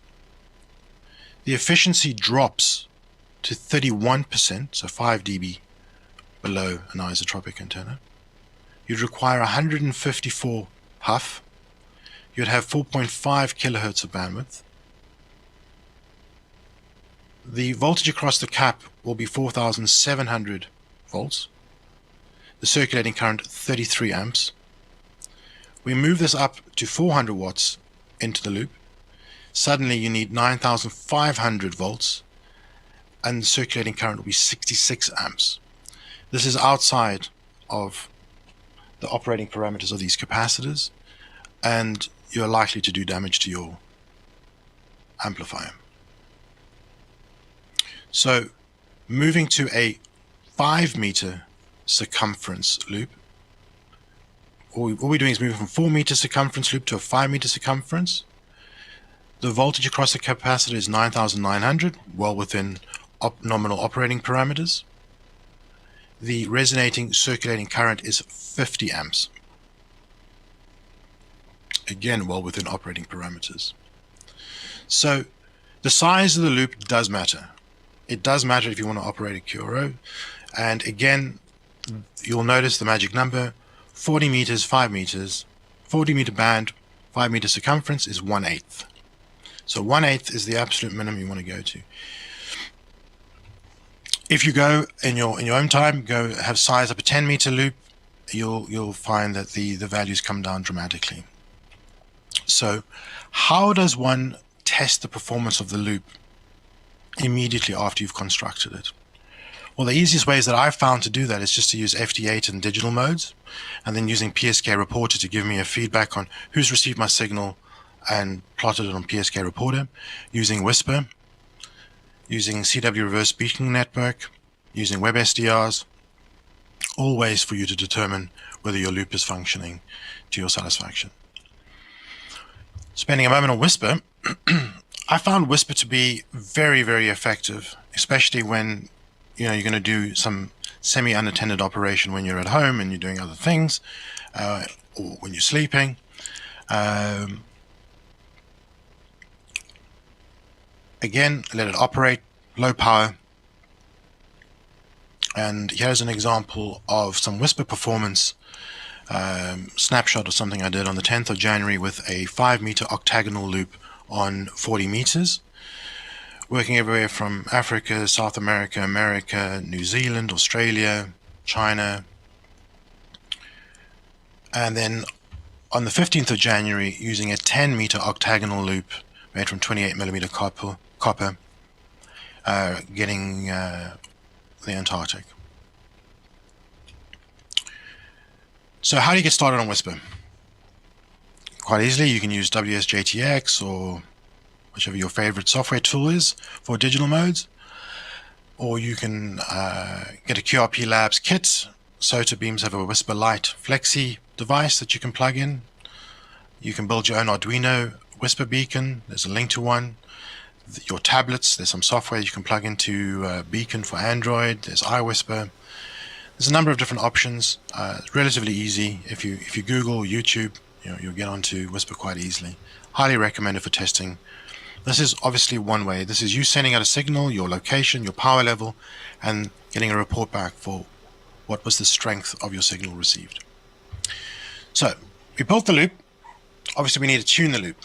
Speaker 5: the efficiency drops to 31%, so 5 dB below an isotropic antenna. You'd require 154 puff. You'd have 4.5 kilohertz of bandwidth. The voltage across the cap will be 4,700 volts. The circulating current 33 amps. We move this up to 400 watts into the loop. Suddenly you need 9,500 volts and the circulating current will be 66 amps. This is outside of the operating parameters of these capacitors, and you're likely to do damage to your amplifier. So moving to a 5 meter circumference loop, all we're doing is moving from 4 meter circumference loop to a 5 meter circumference. The voltage across the capacitor is 9,900, well within nominal operating parameters. The resonating circulating current is 50 amps. Again, well within operating parameters. So the size of the loop does matter. It does matter if you want to operate a QRO. And again, you'll notice the magic number, 40 meters, 5 meters, 40 meter band, 5 meter circumference is 1/8. So 1/8 is the absolute minimum you want to go to. If you go in your own time, go have size up a 10 meter loop, you'll find that the values come down dramatically. So how does one test the performance of the loop immediately after you've constructed it? Well, the easiest ways that I've found to do that is just to use FD8 and digital modes, and then using PSK Reporter to give me a feedback on who's received my signal and plotted it on PSK Reporter, using Whisper, using CW Reverse Beacon Network, using WebSDRs, all ways for you to determine whether your loop is functioning to your satisfaction. Spending a moment on whisper, I found whisper to be very, very effective, especially when you're going to do some semi-unattended operation when you're at home and you're doing other things, or when you're sleeping. Again, let it operate, low power. And here's an example of some whisper performance snapshot of something I did on the 10th of January with a 5-meter octagonal loop on 40 meters, working everywhere from Africa, South America, America, New Zealand, Australia, China. And then on the 15th of January, using a 10-meter octagonal loop made from 28mm copper, getting the Antarctic. So how do you get started on whisper? Quite easily, you can use WSJTX or whichever your favorite software tool is for digital modes, or you can get a QRP Labs kit. SOTA Beams have a Whisper Lite Flexi device that you can plug in. You can build your own Arduino Whisper beacon. There's a link to one. Your tablets, there's some software you can plug into Beacon for Android. There's iWhisper. There's a number of different options. It's relatively easy. If you Google, YouTube, you'll get onto Whisper quite easily. Highly recommended for testing. This is obviously one way. This is you sending out a signal, your location, your power level, and getting a report back for what was the strength of your signal received. So we built the loop. Obviously we need to tune the loop.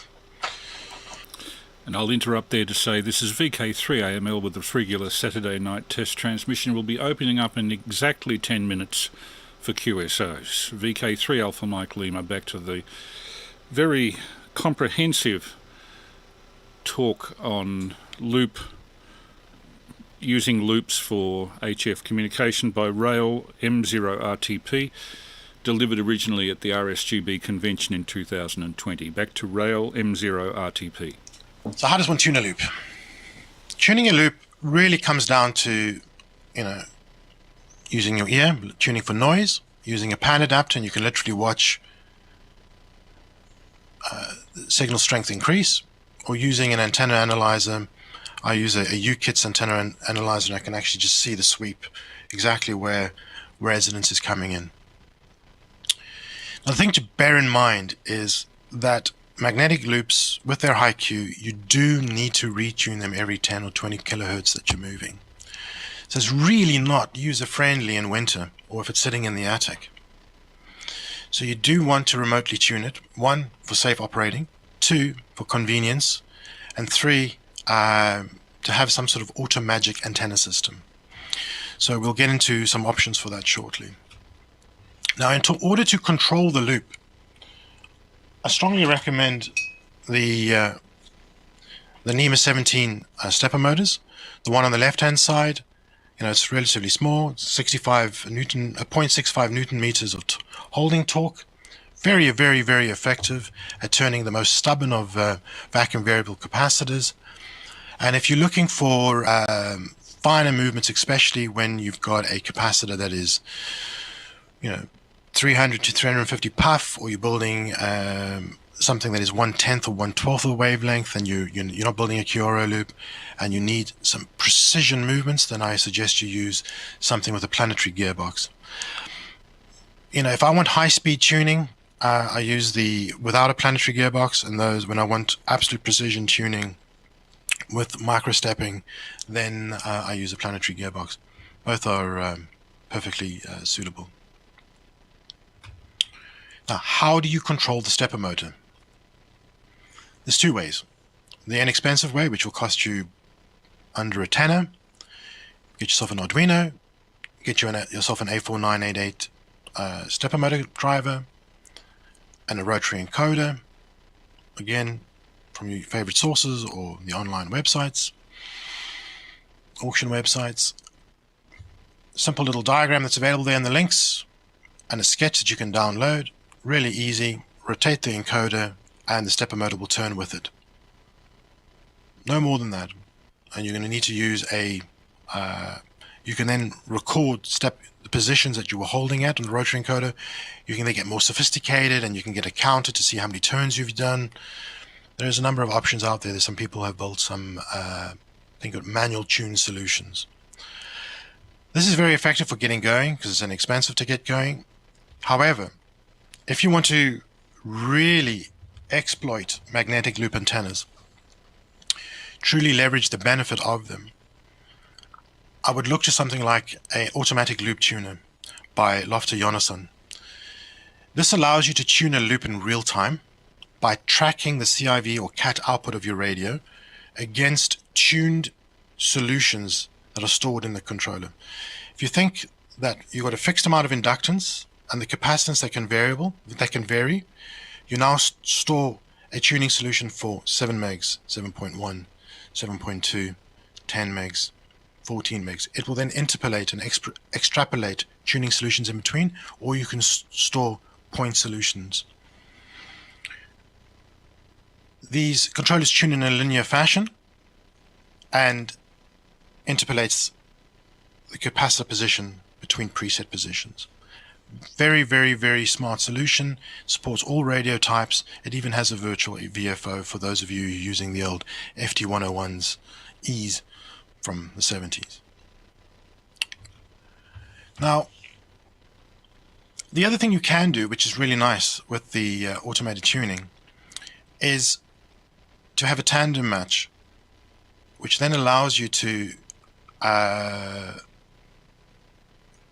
Speaker 1: And I'll interrupt there to say this is VK3AML with the regular Saturday night test transmission. We'll be opening up in exactly 10 minutes for QSOs. VK3 Alpha Mike Lima, back to the very comprehensive talk on loop, using loops for HF communication by Rael M0RTP, delivered originally at the RSGB Convention in 2020. Back to Rael M0RTP.
Speaker 5: So how does one tune a loop? Tuning a loop really comes down to, using your ear, tuning for noise, using a pan adapter, and you can literally watch signal strength increase, or using an antenna analyzer. I use a UKITS antenna analyzer, and I can actually just see the sweep, exactly where resonance is coming in. Now, the thing to bear in mind is that magnetic loops, with their high Q, you do need to retune them every 10 or 20 kilohertz that you're moving. So it's really not user-friendly in winter, or if it's sitting in the attic. So you do want to remotely tune it. 1, for safe operating. 2, for convenience. And 3, to have some sort of auto magic antenna system. So we'll get into some options for that shortly. Now, in order to control the loop, I strongly recommend the Nema 17 stepper motors. The one on the left-hand side, it's relatively small, 0.65 Newton meters of holding torque. Very, very, very effective at turning the most stubborn of vacuum variable capacitors. And if you're looking for finer movements, especially when you've got a capacitor that is, 300 to 350 puff, or you're building something that is 1/10 or 1/12 of the wavelength, and you're not building a QRO loop, and you need some precision movements, then I suggest you use something with a planetary gearbox. If I want high-speed tuning, I use without a planetary gearbox, and those when I want absolute precision tuning with micro-stepping, then I use a planetary gearbox. Both are perfectly suitable. Now, how do you control the stepper motor? There's 2 ways. The inexpensive way, which will cost you under a tenner. Get yourself an Arduino, get yourself an A4988 stepper motor driver, and a rotary encoder, again from your favorite sources or the online websites, auction websites. Simple little diagram that's available there in the links, and a sketch that you can download. Really easy. Rotate the encoder and the stepper motor will turn with it. No more than that. And you're going to need to use you can then record the positions that you were holding at on the rotary encoder. You can then get more sophisticated, and you can get a counter to see how many turns you've done. There's a number of options out there. There's some people have built some think of manual tune solutions. This is very effective for getting going because it's inexpensive to get going. However, if you want to really exploit magnetic loop antennas, truly leverage the benefit of them, I would look to something like an automatic loop tuner by Lofter Jonasson. This allows you to tune a loop in real time by tracking the CIV or CAT output of your radio against tuned solutions that are stored in the controller. If you think that you've got a fixed amount of inductance and the capacitance that can vary, you now store a tuning solution for 7 megs, 7.1, 7.2, 10 megs, 14 megs. It will then interpolate and extrapolate tuning solutions in between, or you can store point solutions. These controllers tune in a linear fashion and interpolates the capacitor position between preset positions. Very, very, very smart solution. Supports all radio types. It even has a virtual VFO for those of you using the old FT101s E's from the 70s. Now, the other thing you can do, which is really nice with the automated tuning, is to have a tandem match, which then allows you to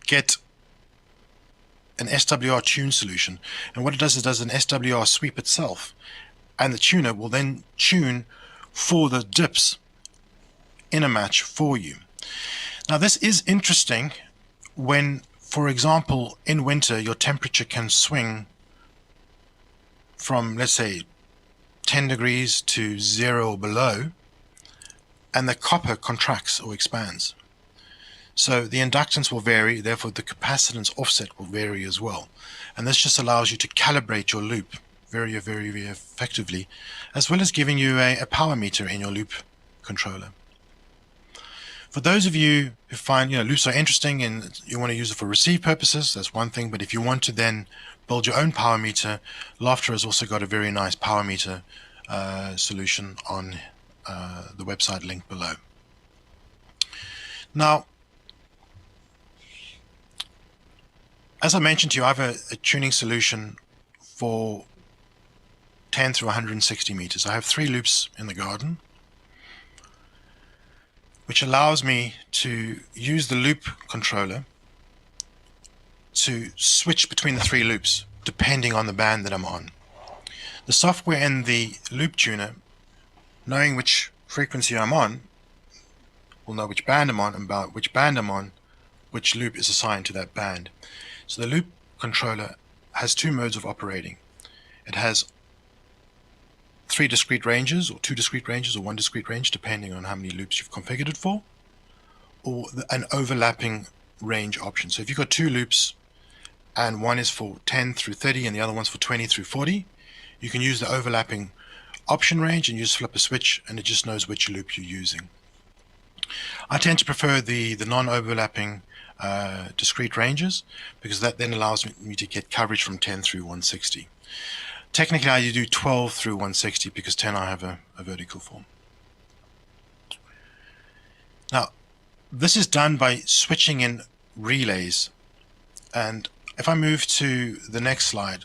Speaker 5: get an SWR tune solution. And what it does is it does an SWR sweep itself, and the tuner will then tune for the dips in a match for you. Now, this is interesting when, for example, in winter your temperature can swing from, let's say, 10 degrees to 0 or below, and the copper contracts or expands. So the inductance will vary, therefore the capacitance offset will vary as well. And this just allows you to calibrate your loop very, very, very effectively, as well as giving you a power meter in your loop controller. For those of you who find loops are interesting and you want to use it for receive purposes, that's one thing. But if you want to then build your own power meter, Lofter has also got a very nice power meter solution on the website linked below. Now, as I mentioned to you, I have a tuning solution for 10 through 160 meters. I have 3 loops in the garden, which allows me to use the loop controller to switch between the 3 loops depending on the band that I'm on. The software in the loop tuner, knowing which frequency I'm on, will know which band I'm on, and about which band I'm on, which loop is assigned to that band. So the loop controller has 2 modes of operating. It has 3 discrete ranges, or 2 discrete ranges, or 1 discrete range, depending on how many loops you've configured it for, or an overlapping range option. So if you've got 2 loops and one is for 10 through 30 and the other one's for 20 through 40, you can use the overlapping option range and you just flip a switch and it just knows which loop you're using. I tend to prefer the non-overlapping discrete ranges, because that then allows me to get coverage from 10 through 160. Technically I do 12 through 160 because 10 I have a vertical form. Now, this is done by switching in relays, and if I move to the next slide,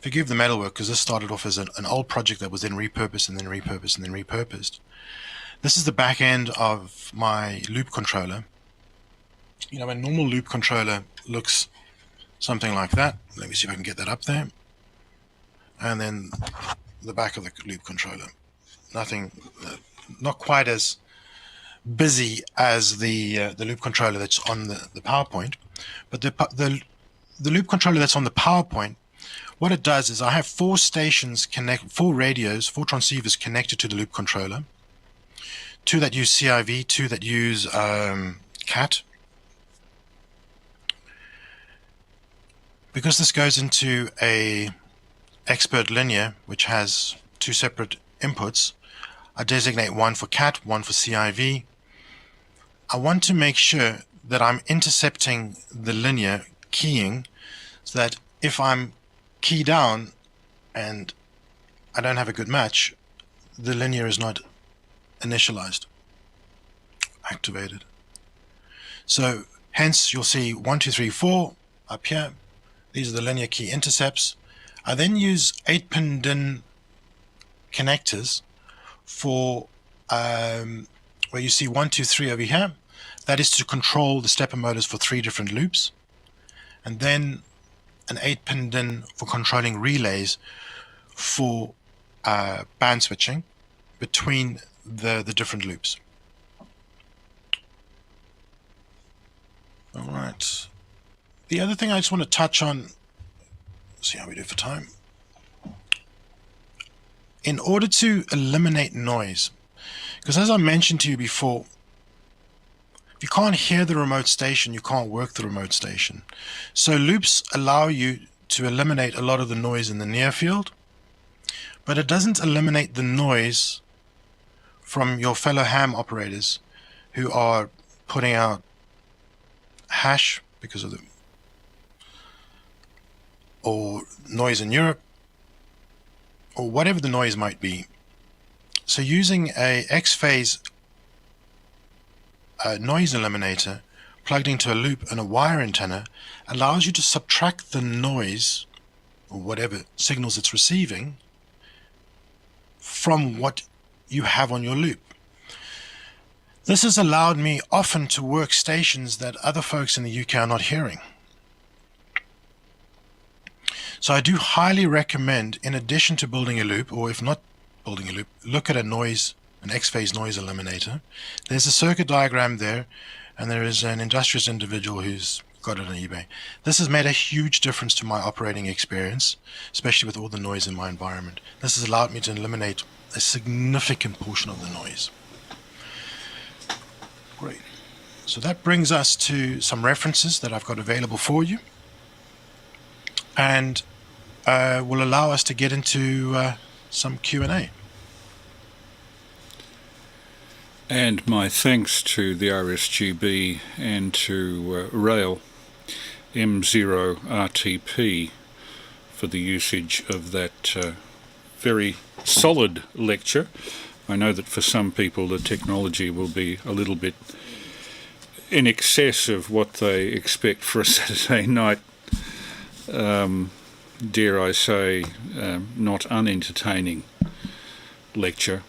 Speaker 5: forgive the metalwork because this started off as an old project that was then repurposed and then repurposed and then repurposed. This is the back end of my loop controller. A normal loop controller looks something like that. Let me see if I can get that up there. And then the back of the loop controller. Nothing, not quite as busy as the loop controller that's on the PowerPoint, but the loop controller that's on the PowerPoint, what it does is I have 4 stations 4 radios, 4 transceivers connected to the loop controller. 2 that use CIV, 2 that use CAT. Because this goes into a expert linear, which has 2 separate inputs, I designate one for CAT, one for CIV. I want to make sure that I'm intercepting the linear keying, so that if I'm key down and I don't have a good match, the linear is not initialized, activated. So hence you'll see 1, 2, 3, 4 up here. These are the linear key intercepts. I then use 8-pin DIN connectors for where you see 1, 2, 3 over here. That is to control the stepper motors for 3 different loops, and then an 8-pin DIN for controlling relays for band switching between the different loops. All right. The other thing I just want to touch on, see how we do for time. In order to eliminate noise, because as I mentioned to you before, if you can't hear the remote station, you can't work the remote station. So loops allow you to eliminate a lot of the noise in the near field, but it doesn't eliminate the noise from your fellow ham operators who are putting out hash because of the or noise in Europe, or whatever the noise might be. So using a X-phase noise eliminator plugged into a loop and a wire antenna allows you to subtract the noise, or whatever signals it's receiving, from what you have on your loop. This has allowed me often to work stations that other folks in the UK are not hearing. So I do highly recommend, in addition to building a loop, or if not building a loop, look at an X-phase noise eliminator. There's a circuit diagram there, and there is an industrious individual who's got it on eBay. This has made a huge difference to my operating experience, especially with all the noise in my environment. This has allowed me to eliminate a significant portion of the noise. Great. So that brings us to some references that I've got available for you, and will allow us to get into some Q&A.
Speaker 1: And my thanks to the RSGB and to Rael M0RTP for the usage of that very solid lecture. I know that for some people the technology will be a little bit in excess of what they expect for a Saturday night, dare I say, not unentertaining lecture.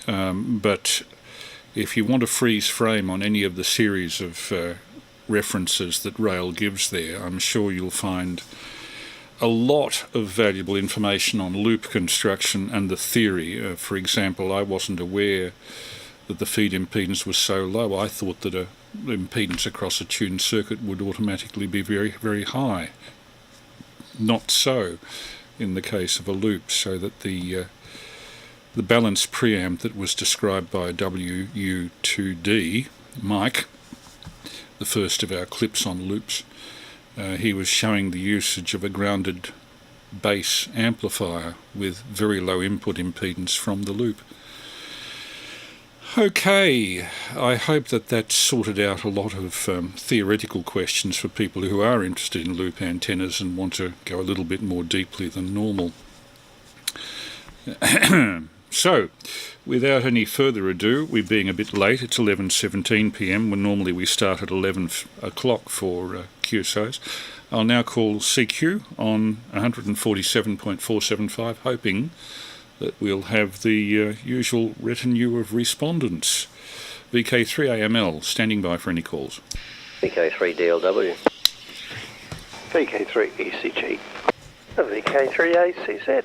Speaker 1: But if you want to freeze frame on any of the series of references that Rael gives there, I'm sure you'll find a lot of valuable information on loop construction and the theory. For example, I wasn't aware that the feed impedance was so low. I thought that a impedance across a tuned circuit would automatically be very, very high. Not so in the case of a loop, so that the balanced preamp that was described by WU2D, Mike, the first of our clips on loops, he was showing the usage of a grounded bass amplifier with very low input impedance from the loop. Okay, I hope that that sorted out a lot of theoretical questions for people who are interested in loop antennas and want to go a little bit more deeply than normal. So, without any further ado, we're being a bit late, it's 11:17 p.m, when normally we start at 11 o'clock for QSOs. I'll now call CQ on 147.475, hoping that we'll have the usual retinue of respondents. VK3AML, standing by for any calls.
Speaker 6: VK3DLW.
Speaker 7: VK3ECG. VK3ACZ.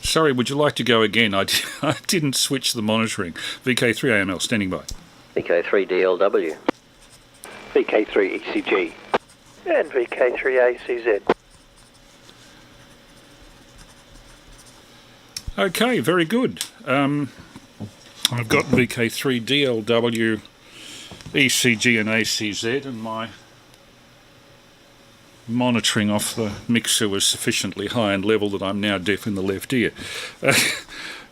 Speaker 1: Sorry, would you like to go again? I didn't switch the monitoring. VK3AML, standing by.
Speaker 6: VK3DLW.
Speaker 7: VK3ECG. And VK3ACZ.
Speaker 1: Okay, very good. I've got VK3DLW, ECG and ACZ, and my monitoring off the mixer was sufficiently high and level that I'm now deaf in the left ear.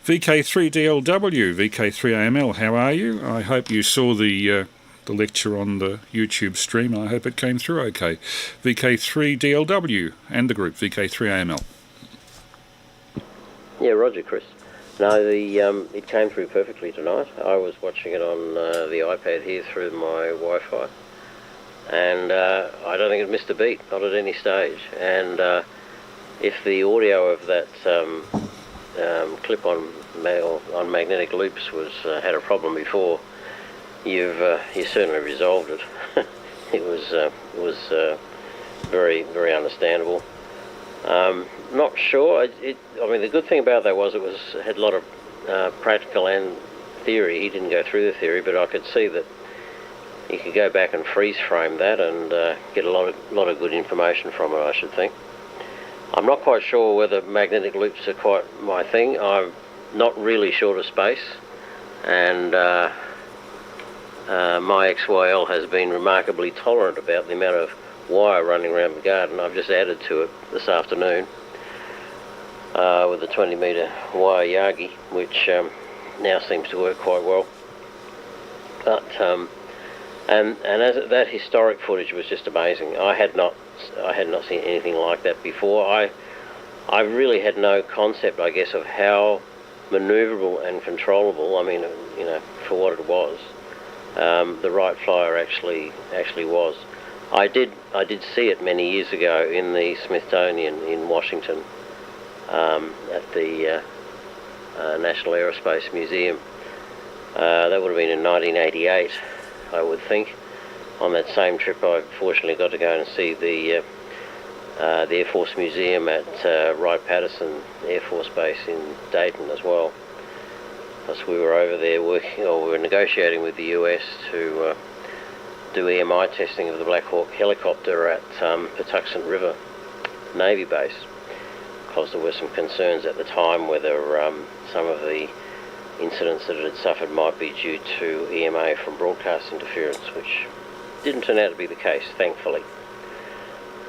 Speaker 1: VK3DLW, VK3AML, how are you? I hope you saw the lecture on the YouTube stream. I hope it came through okay. VK3DLW and the group VK3AML.
Speaker 6: Yeah, Roger, Chris. No, it came through perfectly tonight. I was watching it on the iPad here through my Wi-Fi, and I don't think it missed a beat, not at any stage. And if the audio of that clip on magnetic loops had a problem before, you certainly resolved it. It was very, very understandable. Not sure. I mean, the good thing about that was it had a lot of practical and theory. He didn't go through the theory, but I could see that you could go back and freeze frame that and get a lot of good information from it, I should think. I'm not quite sure whether magnetic loops are quite my thing. I'm not really short of space, and my XYL has been remarkably tolerant about the amount of wire running around the garden. I've just added to it this afternoon with a 20-metre wire Yagi, which now seems to work quite well. But and as that historic footage was just amazing. I had not seen anything like that before. I really had no concept, I guess, of how manoeuvrable and controllable, I mean, you know, for what it was, the Wright Flyer actually was. I did see it many years ago in the Smithsonian in Washington, at the National Aerospace Museum. That would have been in 1988, I would think. On that same trip, I fortunately got to go and see the Air Force Museum at Wright-Patterson Air Force Base in Dayton as well. Plus, we were over there we were negotiating with the US to do EMI testing of the Black Hawk helicopter at Patuxent River Navy Base, because there were some concerns at the time whether some of the incidents that it had suffered might be due to EMA from broadcast interference, which didn't turn out to be the case, thankfully.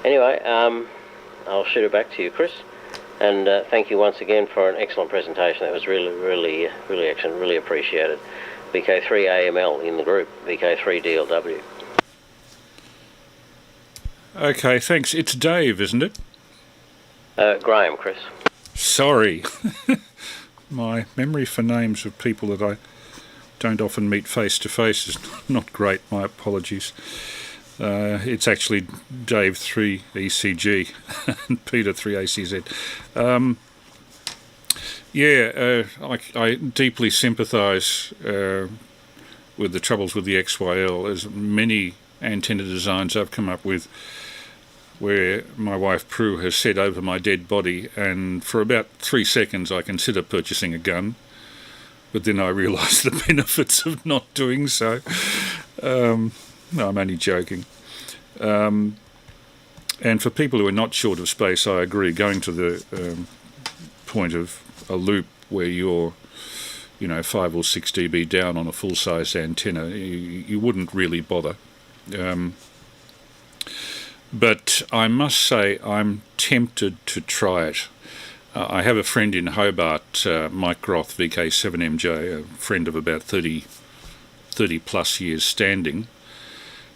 Speaker 6: Anyway, I'll shoot it back to you, Chris, and thank you once again for an excellent presentation. That was really excellent, really appreciated. VK3AML in the group, VK3DLW.
Speaker 1: Okay, thanks. It's Dave, isn't it?
Speaker 6: Graham, Chris.
Speaker 1: Sorry. My memory for names of people that I don't often meet face to face is not great. My apologies. It's actually Dave 3ECG and Peter 3ACZ. I deeply sympathise with the troubles with the XYL, as many antenna designs I've come up with where my wife Prue has said over my dead body, and for about 3 seconds I consider purchasing a gun, but then I realise the benefits of not doing so. No, I'm only joking. And for people who are not short of space, I agree, going to the point of a loop where you're 5 or 6 dB down on a full-size antenna, you wouldn't really bother. But I must say I'm tempted to try it. I have a friend in Hobart, Mike Groth, VK7MJ, a friend of about 30 plus years standing,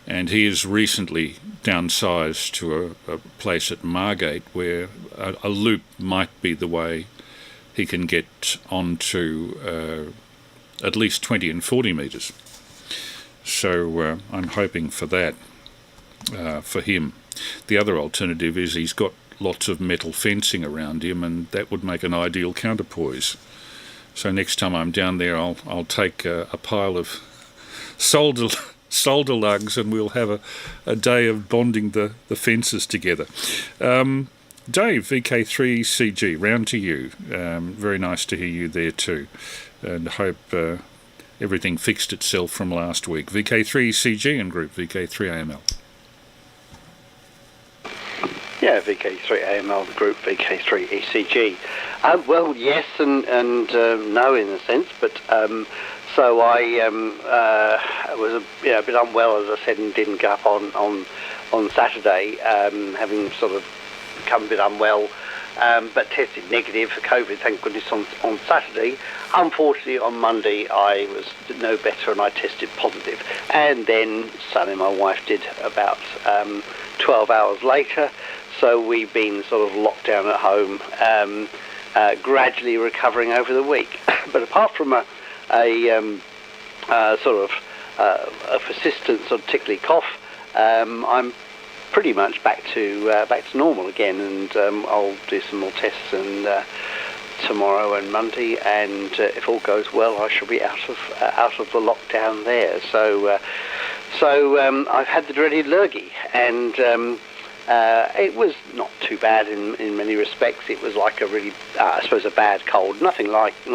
Speaker 1: and he has recently downsized to a place at Margate where a loop might be the way he can get onto at least 20 and 40 metres. So I'm hoping for that for him. The other alternative is he's got lots of metal fencing around him, and that would make an ideal counterpoise. So next time I'm down there, I'll take a pile of solder lugs, and we'll have a day of bonding the fences together. Dave, VK3CG, round to you. Very nice to hear you there too, and hope everything fixed itself from last week. VK3CG and group VK3AML.
Speaker 8: Yeah, VK3AML, the group VK3ECG. Well, yes and no in a sense, but so I was a bit unwell, as I said, and didn't go up on Saturday, having sort of become a bit unwell but tested negative for COVID, thank goodness, on Saturday. Unfortunately, on Monday, I was no better and I tested positive. And then Sally, my wife, did about 12 hours later. So we've been sort of locked down at home, gradually recovering over the week. But apart from a persistent sort of tickly cough, I'm pretty much back to normal again, and I'll do some more tests and tomorrow and Monday, and if all goes well, I shall be out of the lockdown there. So I've had the dreaded lurgy, and it was not too bad in many respects. It was like a really, I suppose, a bad cold. Nothing like the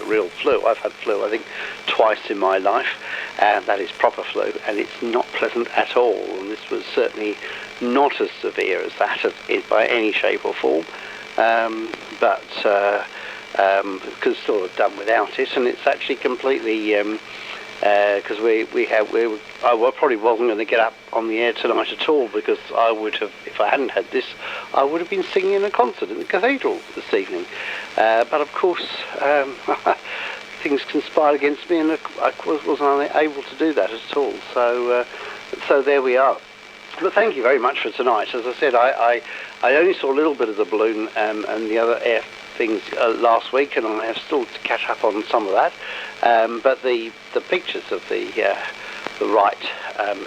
Speaker 8: real flu. I've had flu, I think, twice in my life, and that is proper flu, and it's not pleasant at all. And this was certainly not as severe as that by any shape or form, but because sort of done without it, and it's actually completely. Because I probably wasn't going to get up on the air tonight at all, because I would have, if I hadn't had this, I would have been singing in a concert in the cathedral this evening. But of course, things conspired against me, and I wasn't able to do that at all. So there we are. But thank you very much for tonight. As I said, I only saw a little bit of the balloon and the other air things last week, and I have still to catch up on some of that. But the pictures of the Wright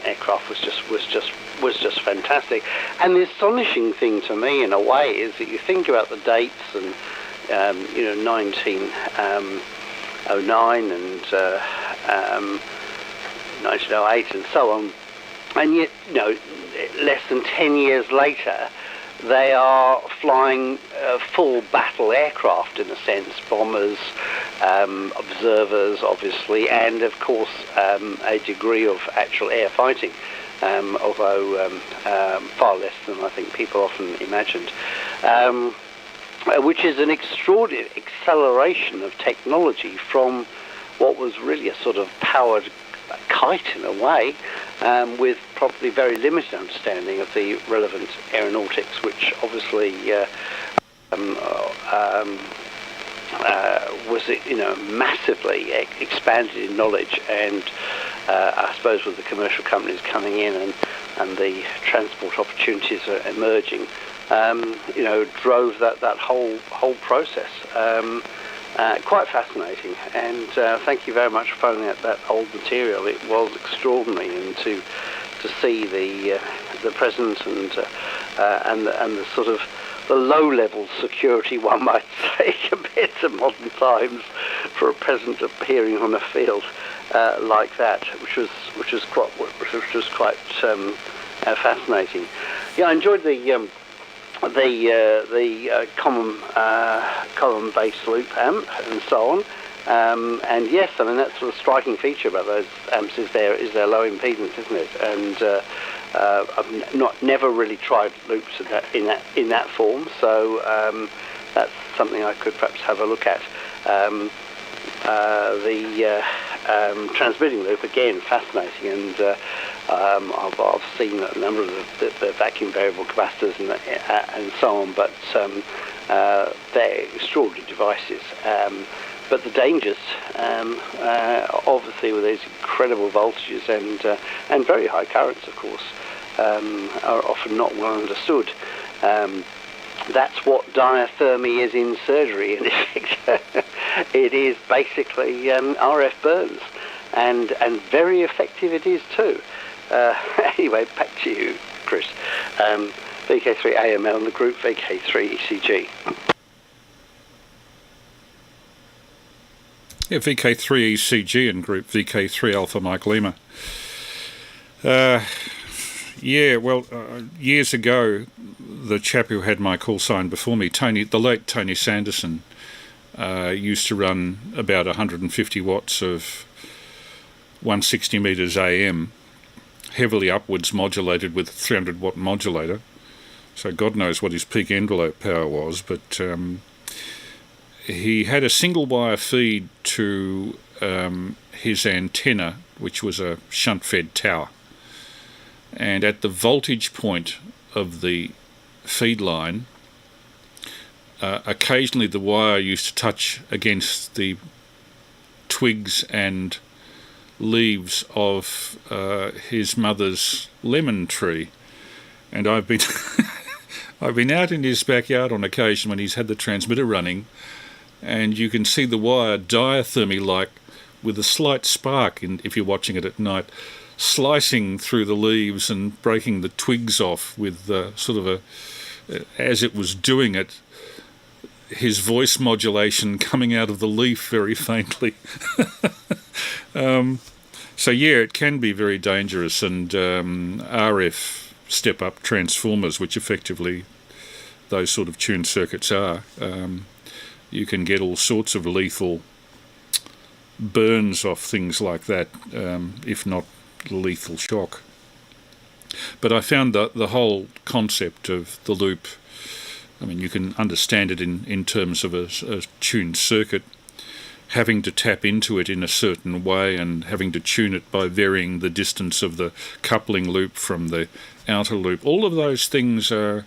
Speaker 8: aircraft was just fantastic. And the astonishing thing to me, in a way, is that you think about the dates and 1909 and 1908 and so on, and yet less than 10 years later, they are flying full battle aircraft, in a sense, bombers, observers, obviously, and of course a degree of actual air fighting, although far less than I think people often imagined, which is an extraordinary acceleration of technology from what was really a sort of powered kite in a way, with probably very limited understanding of the relevant aeronautics, which obviously was massively expanded in knowledge, and I suppose with the commercial companies coming in and the transport opportunities are emerging, drove that whole process. Quite fascinating, and thank you very much for phoning out that old material. It was extraordinary, and to see the present and the sort of the low-level security, one might say, compared to modern times, for a present appearing on a field like that, which was quite fascinating. Yeah, I enjoyed the column base loop amp and so on, and yes, I mean that's the striking feature about those amps is their low impedance, isn't it? And I've never really tried loops in that form, so that's something I could perhaps have a look at. The transmitting loop, again, fascinating, and I've seen a number of the vacuum variable capacitors and so on, but they're extraordinary devices. But the dangers, obviously, with these incredible voltages and very high currents, of course, are often not well understood. That's what diathermy is in surgery, in effect. It is basically RF burns, and very effective it is too. Anyway, back to you, Chris. VK3AML and the group VK3ECG.
Speaker 1: Yeah, VK3ECG and group VK3 Alpha Mike Lima. Years ago, the chap who had my call sign before me, the late Tony Sanderson, used to run about 150 watts of 160 meters AM, heavily upwards modulated with a 300 watt modulator. So God knows what his peak envelope power was, but he had a single wire feed to his antenna, which was a shunt fed tower. And at the voltage point of the feed line, occasionally the wire used to touch against the twigs and leaves of his mother's lemon tree, and I've been I've been out in his backyard on occasion when he's had the transmitter running, and you can see the wire diathermy-like with a slight spark, if you're watching it at night, slicing through the leaves and breaking the twigs off with sort of as it was doing it, his voice modulation coming out of the leaf very faintly. So yeah, it can be very dangerous, and RF step-up transformers, which effectively those sort of tuned circuits are, you can get all sorts of lethal burns off things like that, if not lethal shock. But I found that the whole concept of the loop, I mean, you can understand it in terms of a tuned circuit, having to tap into it in a certain way and having to tune it by varying the distance of the coupling loop from the outer loop. All of those things are,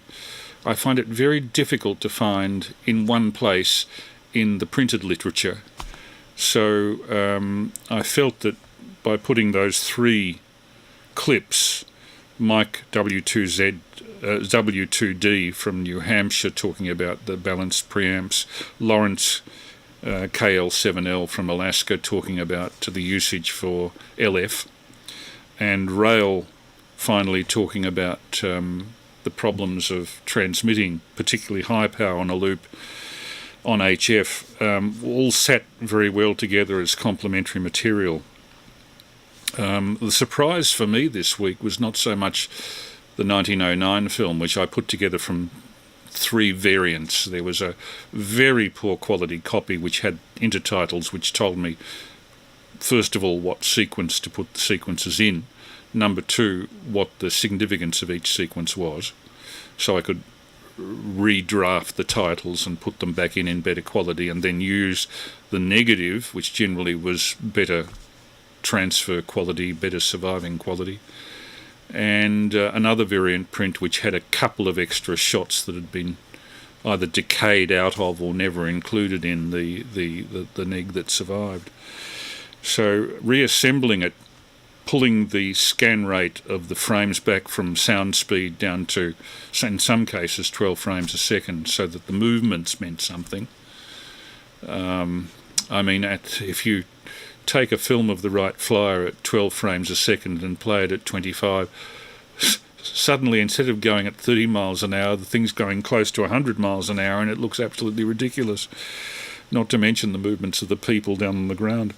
Speaker 1: I find it very difficult to find in one place in the printed literature. So I felt that by putting those 3 clips, Mike W2D from New Hampshire talking about the balanced preamps, Laurence KL7L from Alaska talking about the usage for LF, and Rael finally talking about the problems of transmitting, particularly high power on a loop on HF, all sat very well together as complementary material. The surprise for me this week was not so much the 1909 film, which I put together from 3 variants. There was a very poor quality copy which had intertitles which told me, first of all, what sequence to put the sequences in, number 2, what the significance of each sequence was, so I could redraft the titles and put them back in better quality, and then use the negative, which generally was better transfer quality, better surviving quality, and another variant print which had a couple of extra shots that had been either decayed out of or never included in the neg that survived. So reassembling it, pulling the scan rate of the frames back from sound speed down to, in some cases, 12 frames a second, so that the movements meant something. I mean, if you take a film of the Wright Flyer at 12 frames a second and play it at 25, suddenly instead of going at 30 miles an hour, the thing's going close to 100 miles an hour, and it looks absolutely ridiculous, not to mention the movements of the people down on the ground.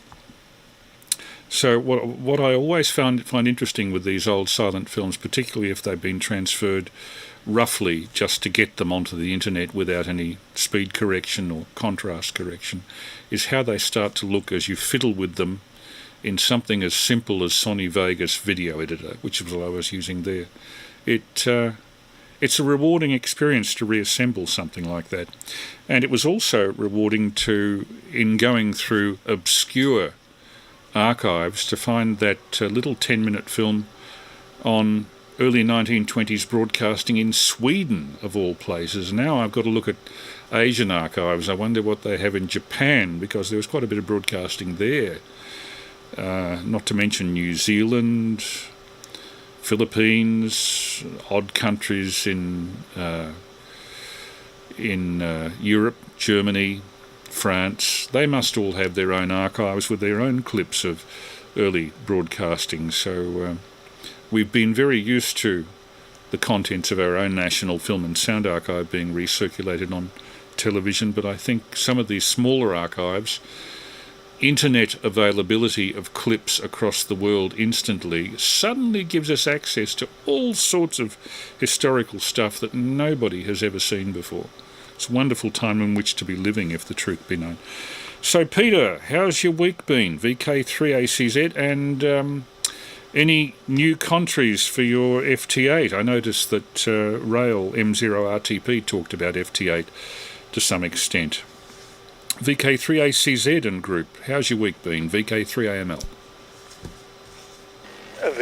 Speaker 1: So what I always find interesting with these old silent films, particularly if they've been transferred roughly just to get them onto the internet without any speed correction or contrast correction, is how they start to look as you fiddle with them in something as simple as Sony Vegas video editor, which is what I was using there. It's a rewarding experience to reassemble something like that. And it was also rewarding in going through obscure archives to find that little 10-minute film on early 1920s broadcasting in Sweden, of all places. Now I've got to look at Asian archives. I wonder what they have in Japan, because there was quite a bit of broadcasting there. Not to mention New Zealand, Philippines, odd countries in Europe, Germany, France. They must all have their own archives with their own clips of early broadcasting. So we've been very used to the contents of our own National Film and Sound Archive being recirculated on television, but I think some of these smaller archives, internet availability of clips across the world instantly, suddenly gives us access to all sorts of historical stuff that nobody has ever seen before. It's a wonderful time in which to be living, if the truth be known. So, Peter, how's your week been? VK3ACZ, and any new countries for your FT8? I noticed that Rael M0RTP talked about FT8 to some extent. VK3ACZ and group, how's your week been? VK3AML.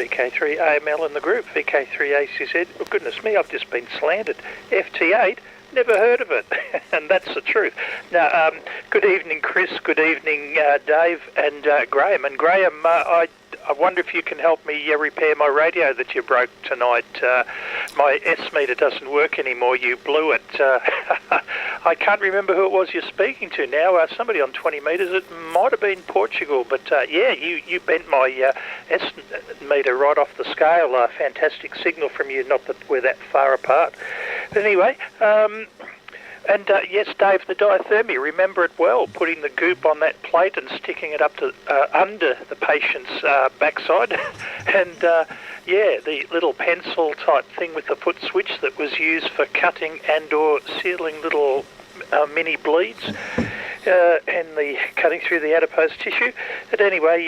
Speaker 7: VK3AML in the group, VK3ACZ. Oh, goodness me, I've just been slandered. FT8, never heard of it, and that's the truth. Now, good evening, Chris. Good evening, Dave and Graham. And Graham, I wonder if you can help me repair my radio that you broke tonight. My S meter doesn't work anymore. You blew it. I can't remember who it was you're speaking to now. Somebody on 20 metres. It might have been Portugal, but yeah, you bent my S meter right off the scale. Fantastic signal from you. Not that we're that far apart. But anyway. And yes, Dave, the diathermy, remember it well, putting the goop on that plate and sticking it up to under the patient's backside. And yeah, the little pencil type thing with the foot switch that was used for cutting and or sealing little mini bleeds and the cutting through the adipose tissue. But anyway,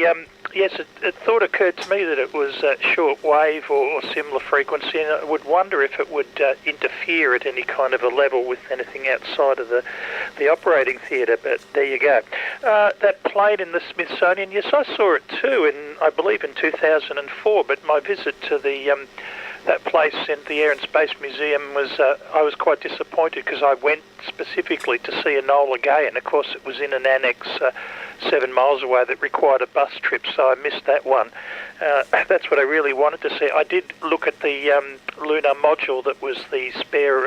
Speaker 7: yes, it thought occurred to me that it was short wave or similar frequency, and I would wonder if it would interfere at any kind of a level with anything outside of the operating theatre. But there you go. That plane in the Smithsonian, yes, I saw it too, I believe in 2004. But my visit to that place in the Air and Space Museum was, I was quite disappointed because I went specifically to see Enola Gay, and of course it was in an annex 7 miles away that required a bus trip, so I missed that one. That's what I really wanted to see. I did look at the lunar module that was the spare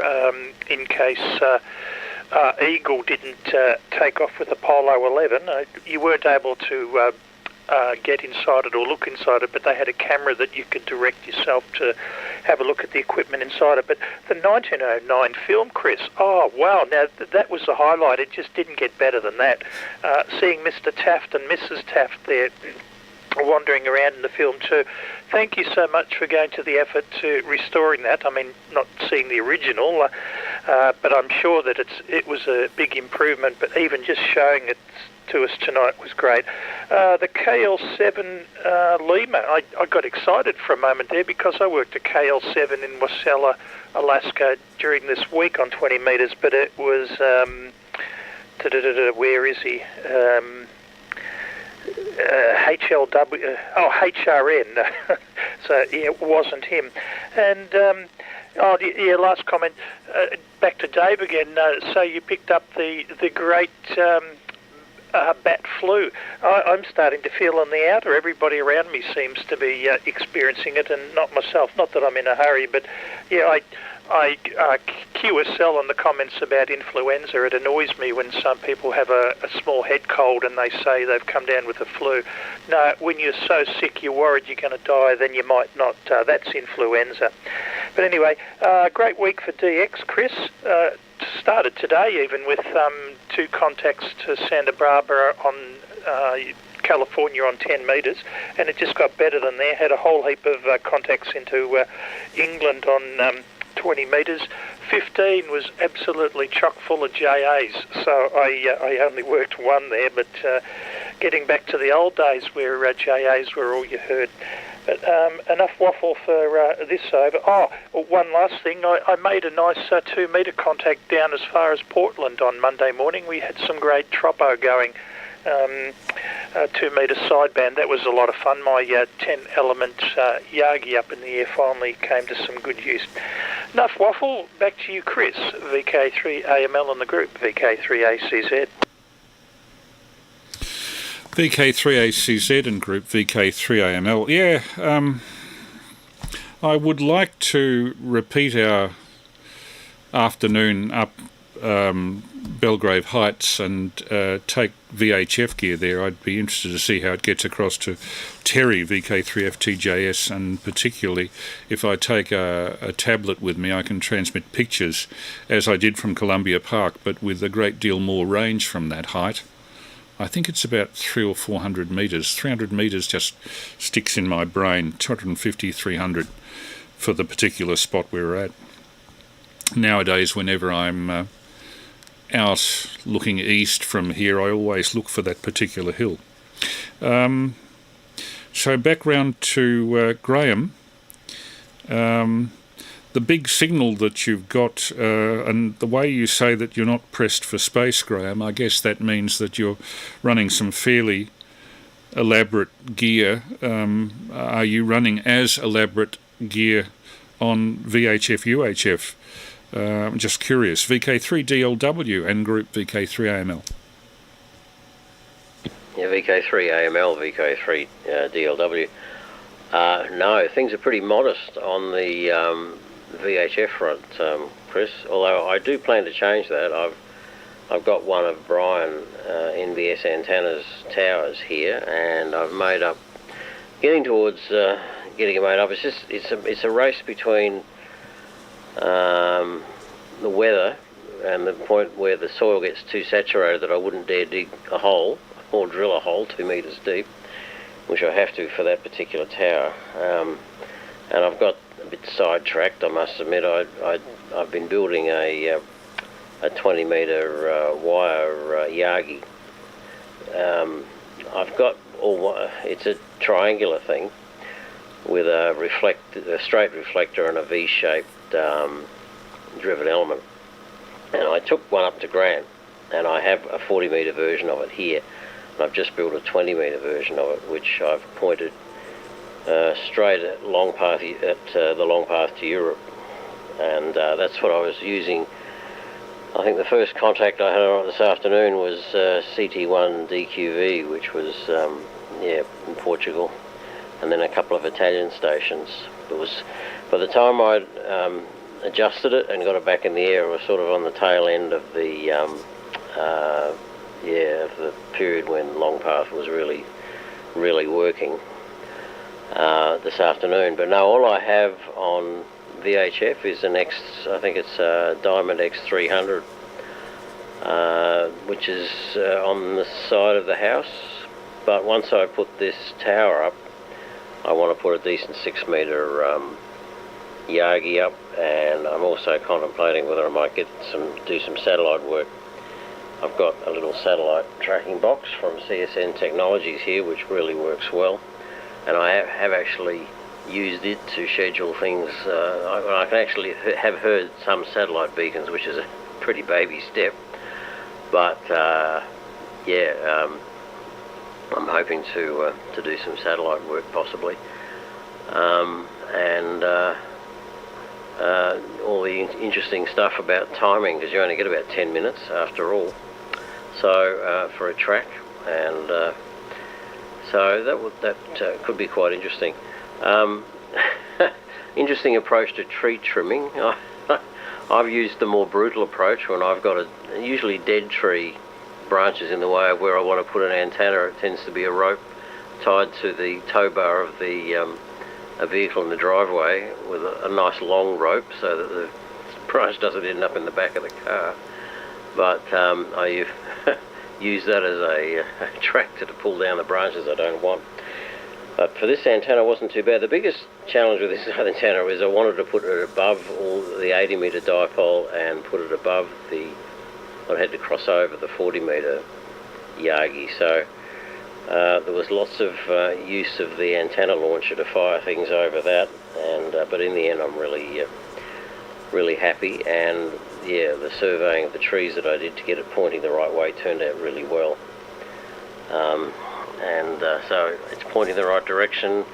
Speaker 7: in case Eagle didn't take off with Apollo 11. You weren't able to get inside it or look inside it, but they had a camera that you could direct yourself to have a look at the equipment inside it. But the 1909 film, Chris, oh wow, now that was the highlight. It just didn't get better than that. Seeing Mr. Taft and Mrs. Taft there wandering around in the film too. Thank you so much for going to the effort to restoring that. I mean, not seeing the original, but I'm sure that it was a big improvement, but even just showing it to us tonight was great. The KL7 Lima, I got excited for a moment there because I worked at KL7 in Wasilla, Alaska during this week on 20 metres, but it was, where is he? HRN. So yeah, it wasn't him. And last comment, back to Dave again. So you picked up the great bat flu. I'm starting to feel on the outer. Everybody around me seems to be experiencing it, and not myself. Not that I'm in a hurry, but yeah, I QSL on the comments about influenza. It annoys me when some people have a small head cold and they say they've come down with the flu. No, when you're so sick you're worried you're going to die, then you might not. That's influenza. But anyway, great week for DX, Chris. Started today even with 2 contacts to Santa Barbara on California on 10 metres, and it just got better than there. Had a whole heap of contacts into England on 20 metres. 15 was absolutely chock full of JAs, so I only worked one there, but getting back to the old days where JAs were all you heard. But enough waffle for this over. Oh, one last thing. I made a nice 2 metre contact down as far as Portland on Monday morning. We had some great tropo going. 2 metre sideband. That was a lot of fun. My 10 element Yagi up in the air finally came to some good use. Enough waffle. Back to you, Chris. VK3AML in the group. VK3ACZ.
Speaker 1: VK3ACZ and group VK3AML. Yeah, I would like to repeat our afternoon up Belgrave Heights and take VHF gear there. I'd be interested to see how it gets across to Terry, VK3FTJS, and particularly if I take a tablet with me, I can transmit pictures, as I did from Columbia Park, but with a great deal more range from that height. I think it's about 300 or 400 metres. 300 metres just sticks in my brain, 250, 300 for the particular spot we're at. Nowadays, whenever I'm out looking east from here, I always look for that particular hill. So back round to Graham. The big signal that you've got, and the way you say that you're not pressed for space, Graham, I guess that means that you're running some fairly elaborate gear. Are you running as elaborate gear on VHF, UHF? I'm just curious. VK3DLW and group VK3AML.
Speaker 6: Yeah, VK3AML, VK3DLW. No, things are pretty modest on the VHF front, Chris. Although I do plan to change that. I've got one of Brian NBS Antenna's towers here, and I've made up, getting towards getting it made up. It's a race between the weather and the point where the soil gets too saturated that I wouldn't dare dig a hole or drill a hole 2 meters deep, which I have to for that particular tower. And I've got a bit sidetracked, I must admit. I've been building a 20 meter wire Yagi. I've got it's a triangular thing with a straight reflector and a V-shaped driven element. And I took one up to Grant, and I have a 40 meter version of it here. And I've just built a 20 meter version of it, which I've pointed straight at the long path to Europe. And that's what I was using. I think the first contact I had on it this afternoon was CT1 DQV, which was in Portugal, and then a couple of Italian stations. It was, by the time I'd adjusted it and got it back in the air, it was sort of on the tail end of the of the period when long path was really working this afternoon. But no, all I have on VHF is I think it's a Diamond X300, which is on the side of the house. But once I put this tower up, I want to put a decent 6 meter Yagi up, and I'm also contemplating whether I might do some satellite work. I've got a little satellite tracking box from CSN Technologies here, which really works well, and I have actually used it to schedule things. I can actually have heard some satellite beacons, which is a pretty baby step, but I'm hoping to do some satellite work possibly, and all the interesting stuff about timing, because you only get about 10 minutes after all, so for a track, and so that could be quite interesting. Interesting approach to tree trimming. I've used the more brutal approach when I've got usually dead tree branches in the way of where I want to put an antenna. It tends to be a rope tied to the tow bar of a vehicle in the driveway with a nice long rope so that the branch doesn't end up in the back of the car. But I use that as a tractor to pull down the branches I don't want. But for this antenna, it wasn't too bad. The biggest challenge with this antenna is I wanted to put it above all the 80 meter dipole and put it above I had to cross over the 40 meter Yagi. So there was lots of use of the antenna launcher to fire things over that, and but in the end I'm really happy, and the surveying of the trees that I did to get it pointing the right way turned out really well. So it's pointing the right direction.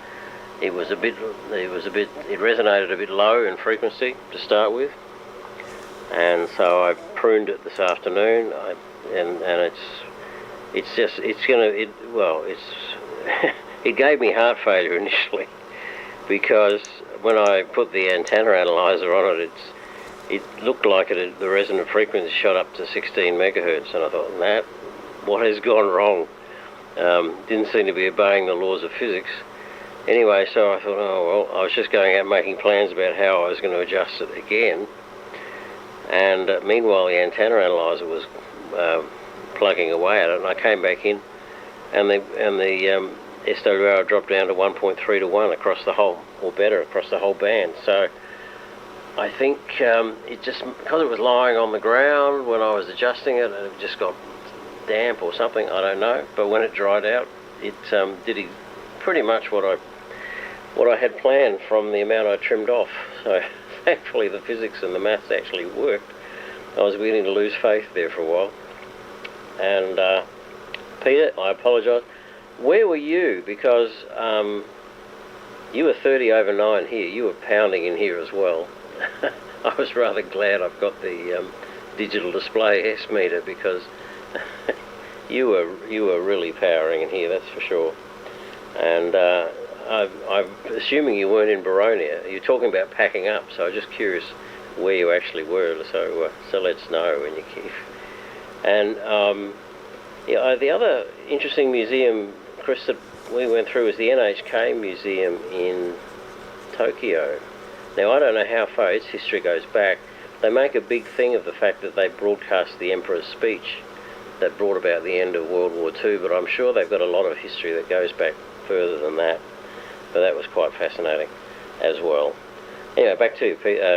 Speaker 6: It resonated a bit low in frequency to start with, and so I pruned it this afternoon. It gave me heart failure initially, because when I put the antenna analyzer on it, it looked like the resonant frequency shot up to 16 megahertz, and I thought, Nat, what has gone wrong? Didn't seem to be obeying the laws of physics. Anyway, so I thought, oh well, I was just going out making plans about how I was going to adjust it again. And meanwhile, the antenna analyzer was plugging away at it, and I came back in, and the SWR dropped down to 1.3 to 1 across the whole, or better, across the whole band. So I think it just, because it was lying on the ground when I was adjusting it, and it just got damp or something, I don't know. But when it dried out, it did pretty much what I had planned from the amount I trimmed off. So thankfully the physics and the maths actually worked. I was beginning to lose faith there for a while. And Peter, I apologise. where were you? Because you were 30 over 9 here. You were pounding in here as well. I was rather glad I've got the digital display S meter, because you were really powering in here, that's for sure. And I'm assuming you weren't in Baronia. You're talking about packing up, so I'm just curious where you actually were. So let's know when you keep. And the other interesting museum, Chris, that we went through was the Nhk Museum in Tokyo. Now, I don't know how far its history goes back. They make a big thing of the fact that they broadcast the Emperor's speech that brought about the end of World War II, but I'm sure they've got a lot of history that goes back further than that. But that was quite fascinating as well. Anyway, back to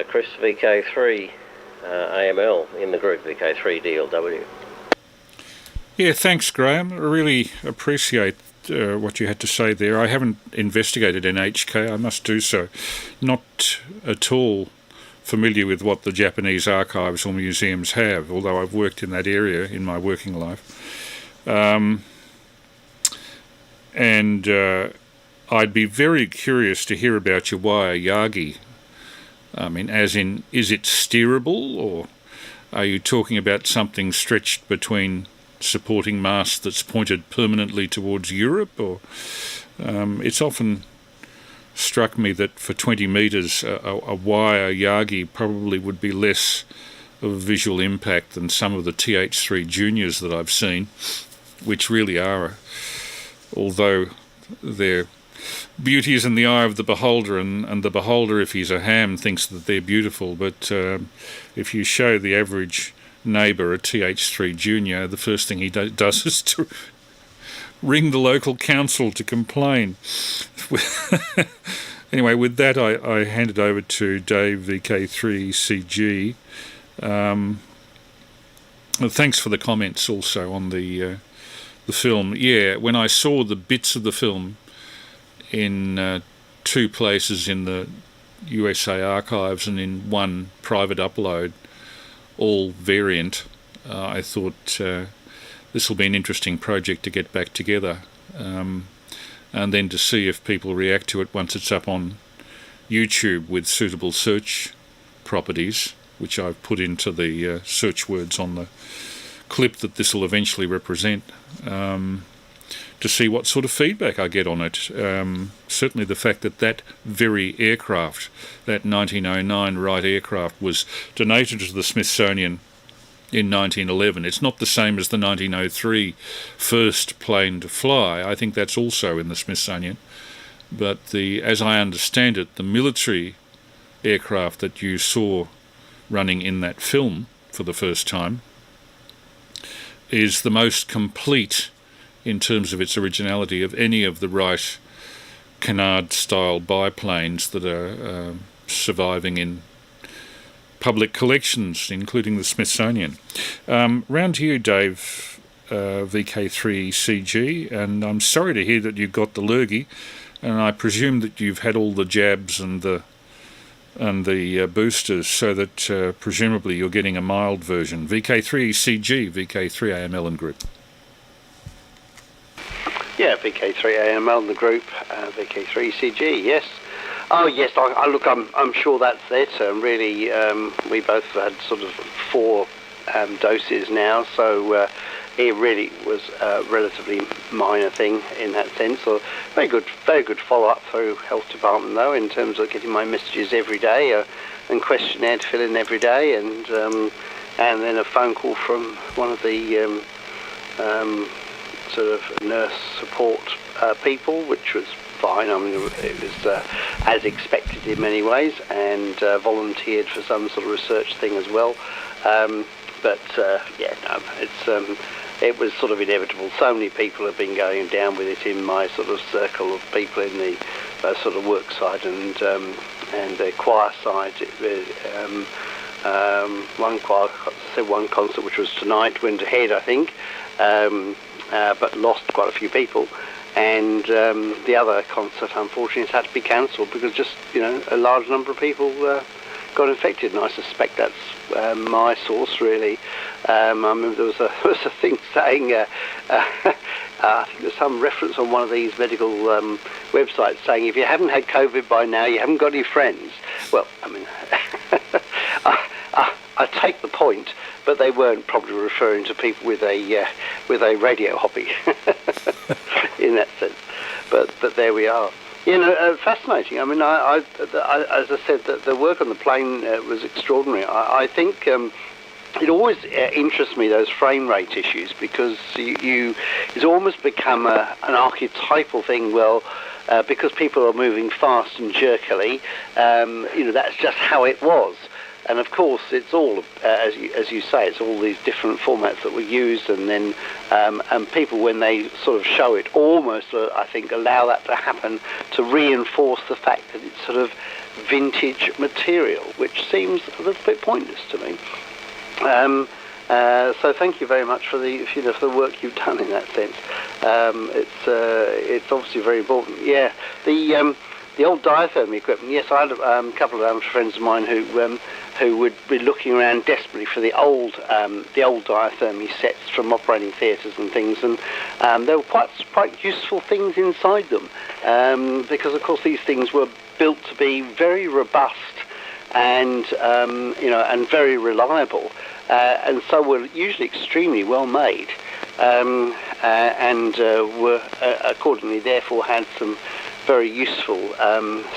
Speaker 6: Chris, VK3AML in the group, VK3DLW.
Speaker 1: Yeah, thanks, Graham. I really appreciate what you had to say there. I haven't investigated NHK, I must do so. Not at all familiar with what the Japanese archives or museums have, although I've worked in that area in my working life. I'd be very curious to hear about your wire Yagi. I mean, as in, is it steerable, or are you talking about something stretched between supporting mast that's pointed permanently towards Europe? Or it's often struck me that for 20 metres a wire Yagi probably would be less of a visual impact than some of the TH3 juniors that I've seen, which really are, although their beauty is in the eye of the beholder, and the beholder, if he's a ham, thinks that they're beautiful, but if you show the average neighbour a TH3 junior, the first thing he does is to ring the local council to complain. Anyway, with that, I hand it over to Dave, VK3CG. Thanks for the comments also on the film. Yeah, when I saw the bits of the film in two places in the USA archives and in one private upload, all variant, I thought this will be an interesting project to get back together, and then to see if people react to it once it's up on YouTube with suitable search properties, which I've put into the search words on the clip that this will eventually represent, to see what sort of feedback I get on it. Certainly the fact that that very aircraft, that 1909 Wright aircraft, was donated to the Smithsonian in 1911. It's not the same as the 1903 first plane to fly. I think that's also in the Smithsonian. But as I understand it, the military aircraft that you saw running in that film for the first time is the most complete in terms of its originality of any of the Wright canard-style biplanes that are surviving in public collections, including the Smithsonian. Round to you, Dave, VK3CG, and I'm sorry to hear that you got the lurgy, and I presume that you've had all the jabs and the boosters, so that presumably you're getting a mild version. VK3CG, VK3AML and group.
Speaker 8: Yeah, VK3AML and the group, VK3CG, yes. Oh yes, look, I'm sure that's it. Really, we both had sort of 4 doses now, so it really was a relatively minor thing in that sense. So very good follow-up through health department though, in terms of getting my messages every day and questionnaire to fill in every day, and then a phone call from one of the sort of nurse support people, which was fine. I mean, it was as expected in many ways, and volunteered for some sort of research thing as well. It was sort of inevitable. So many people have been going down with it in my sort of circle of people in the sort of work side and the choir side. One concert, which was tonight, went ahead, I think, but lost quite a few people. And the other concert, unfortunately, has had to be cancelled because just, a large number of people got infected, and I suspect that's my source, really. I remember there was a thing saying, I think there's some reference on one of these medical websites saying, if you haven't had COVID by now, you haven't got any friends. Well, I mean, I take the point, but they weren't probably referring to people with a radio hobby in that sense. But there we are. Fascinating. I mean, I as I said, the work on the plane was extraordinary. I think it always interests me, those frame rate issues, because it's almost become an archetypal thing. Well, because people are moving fast and jerkily, that's just how it was. And of course, it's all, as you say, it's all these different formats that were used, and then and people, when they sort of show it, almost I think allow that to happen to reinforce the fact that it's sort of vintage material, which seems a little bit pointless to me. So thank you very much for the for the work you've done in that sense. It's obviously very important. Yeah, the old diathermy equipment. Yes, I had a couple of friends of mine who would be looking around desperately for the old diathermy sets from operating theatres and things, and there were quite useful things inside them, because of course these things were built to be very robust and and very reliable, and so were usually extremely well made, and were accordingly therefore had some very useful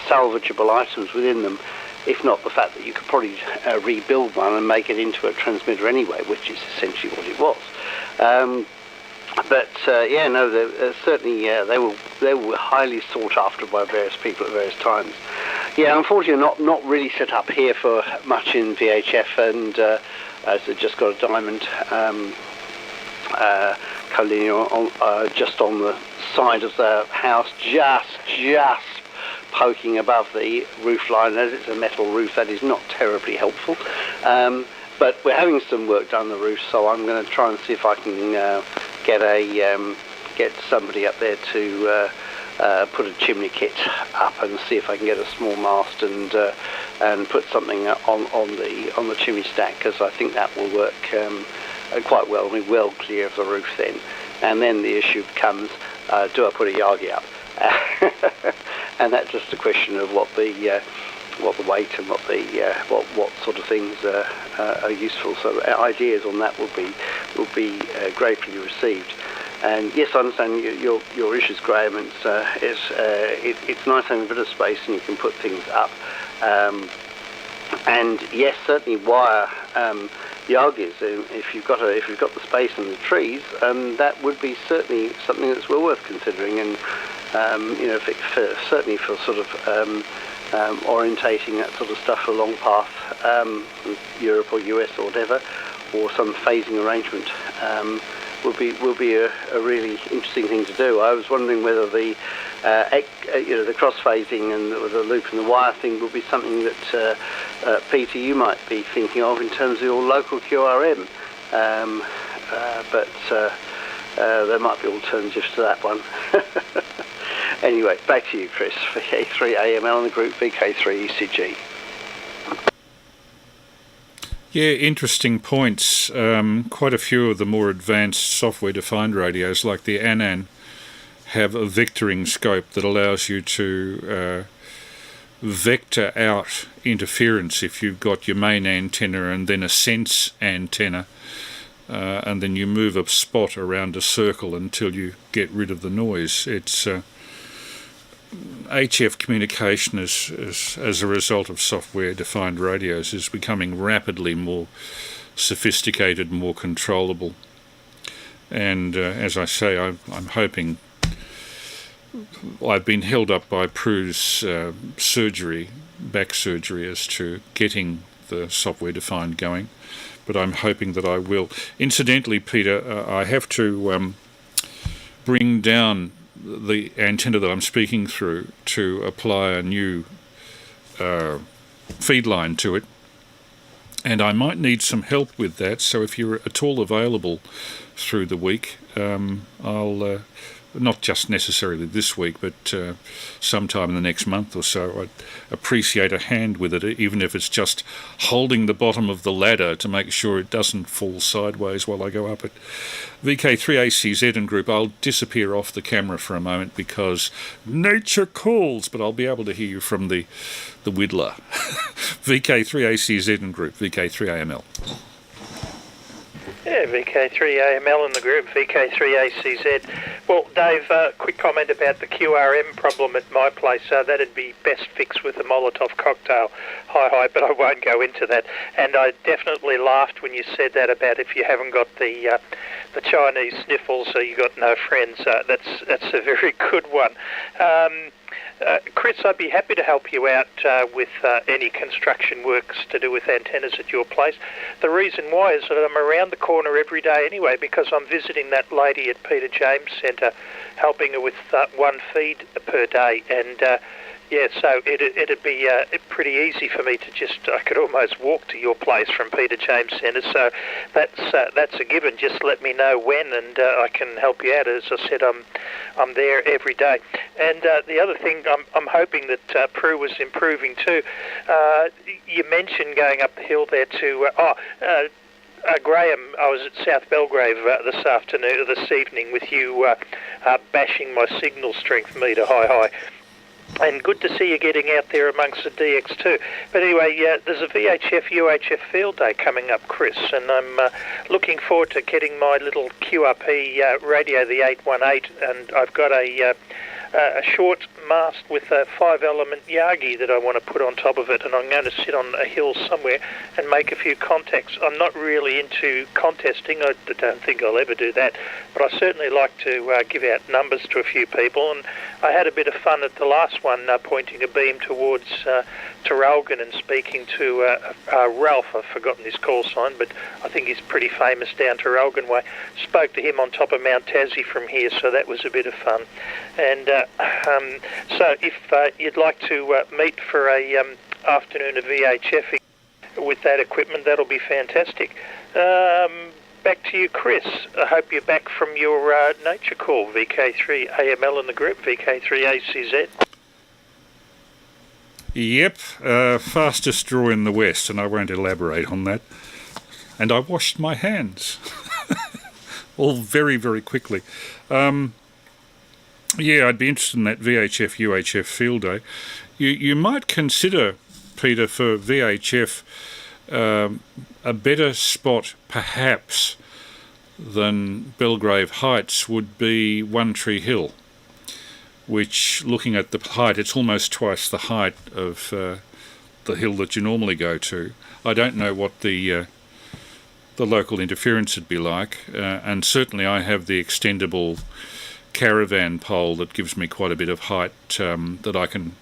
Speaker 8: salvageable items within them, if not the fact that you could probably rebuild one and make it into a transmitter anyway, which is essentially what it was. Certainly they were highly sought after by various people at various times. Yeah, unfortunately not really set up here for much in VHF, and as they just got a diamond collinear just on the side of the house, just poking above the roof line. As it's a metal roof, that is not terribly helpful. But we're having some work done on the roof, so I'm going to try and see if I can get somebody up there to put a chimney kit up and see if I can get a small mast and put something on the chimney stack, because I think that will work quite well. I mean, well clear of the roof then. And then the issue becomes, do I put a Yagi up? And that's just a question of what the weight and what sort of things are useful. So ideas on that will be gratefully received. And yes, I understand your issues, Graham. It's nice having a bit of space and you can put things up. And yes, certainly wire Yagis. If you've got the space and the trees, that would be certainly something that's well worth considering. And certainly for sort of orientating that sort of stuff for a long path, Europe or US or whatever, or some phasing arrangement, will be a really interesting thing to do. I was wondering whether the cross phasing and the loop and the wire thing would be something that Peter, you might be thinking of in terms of your local QRM, but there might be alternatives to that one. Anyway, back to you, Chris. VK3AML and the group VK3ECG.
Speaker 1: Yeah, interesting points. Quite a few of the more advanced software-defined radios, like the ANAN, have a vectoring scope that allows you to vector out interference if you've got your main antenna and then a sense antenna, and then you move a spot around a circle until you get rid of the noise. It's HF communication as a result of software-defined radios is becoming rapidly more sophisticated, more controllable. And as I say, I'm hoping. I've been held up by Prue's back surgery as to getting the software-defined going, but I'm hoping that I will. Incidentally, Peter, I have to bring down the antenna that I'm speaking through to apply a new feed line to it, and I might need some help with that, so if you're at all available through the week, I'll not just necessarily this week, but sometime in the next month or so. I'd appreciate a hand with it, even if it's just holding the bottom of the ladder to make sure it doesn't fall sideways while I go up it. VK3ACZ and group, I'll disappear off the camera for a moment because nature calls, but I'll be able to hear you from the Whittler. VK3ACZ and group, VK3AML.
Speaker 7: Yeah, VK3AML in the group, VK3ACZ. Well, Dave, quick comment about the QRM problem at my place. That'd be best fixed with a Molotov cocktail. Hi, but I won't go into that. And I definitely laughed when you said that about if you haven't got the Chinese sniffles, so you got no friends. That's a very good one. Chris, I'd be happy to help you out with any construction works to do with antennas at your place. The reason why is that I'm around the corner every day anyway, because I'm visiting that lady at Peter James Centre, helping her with one feed per day. And yeah, so it'd be pretty easy for me to I could almost walk to your place from Peter James Centre. So that's a given. Just let me know when, and I can help you out. As I said, I'm there every day. And the other thing, I'm hoping that Prue was improving too. You mentioned going up the hill there to Graham, I was at South Belgrave this evening with you bashing my signal strength meter high. And good to see you getting out there amongst the DX2. But anyway, there's a VHF-UHF field day coming up, Chris, and I'm looking forward to getting my little QRP radio, the 818, and I've got a short mast with a 5-element Yagi that I want to put on top of it, and I'm going to sit on a hill somewhere and make a few contacts. I'm not really into contesting. I don't think I'll ever do that, but I certainly like to give out numbers to a few people, and I had a bit of fun at the last one pointing a beam towards Traralgon and speaking to Ralph. I've forgotten his call sign, but I think he's pretty famous down Traralgon way. Spoke to him on top of Mount Tassie from here, so that was a bit of fun. And so if you'd like to meet for a afternoon of VHF with that equipment, that'll be fantastic. Back to you, Chris. I hope you're back from your nature call, VK3AML in the group, VK3ACZ.
Speaker 1: Yep, fastest draw in the West, and I won't elaborate on that. And I washed my hands. All very, very quickly. Yeah, I'd be interested in that VHF-UHF field day. You might consider, Peter, for VHF a better spot, perhaps, than Belgrave Heights would be One Tree Hill, which, looking at the height, it's almost twice the height of the hill that you normally go to. I don't know what the local interference would be like, and certainly I have the extendable caravan pole that gives me quite a bit of height that I can.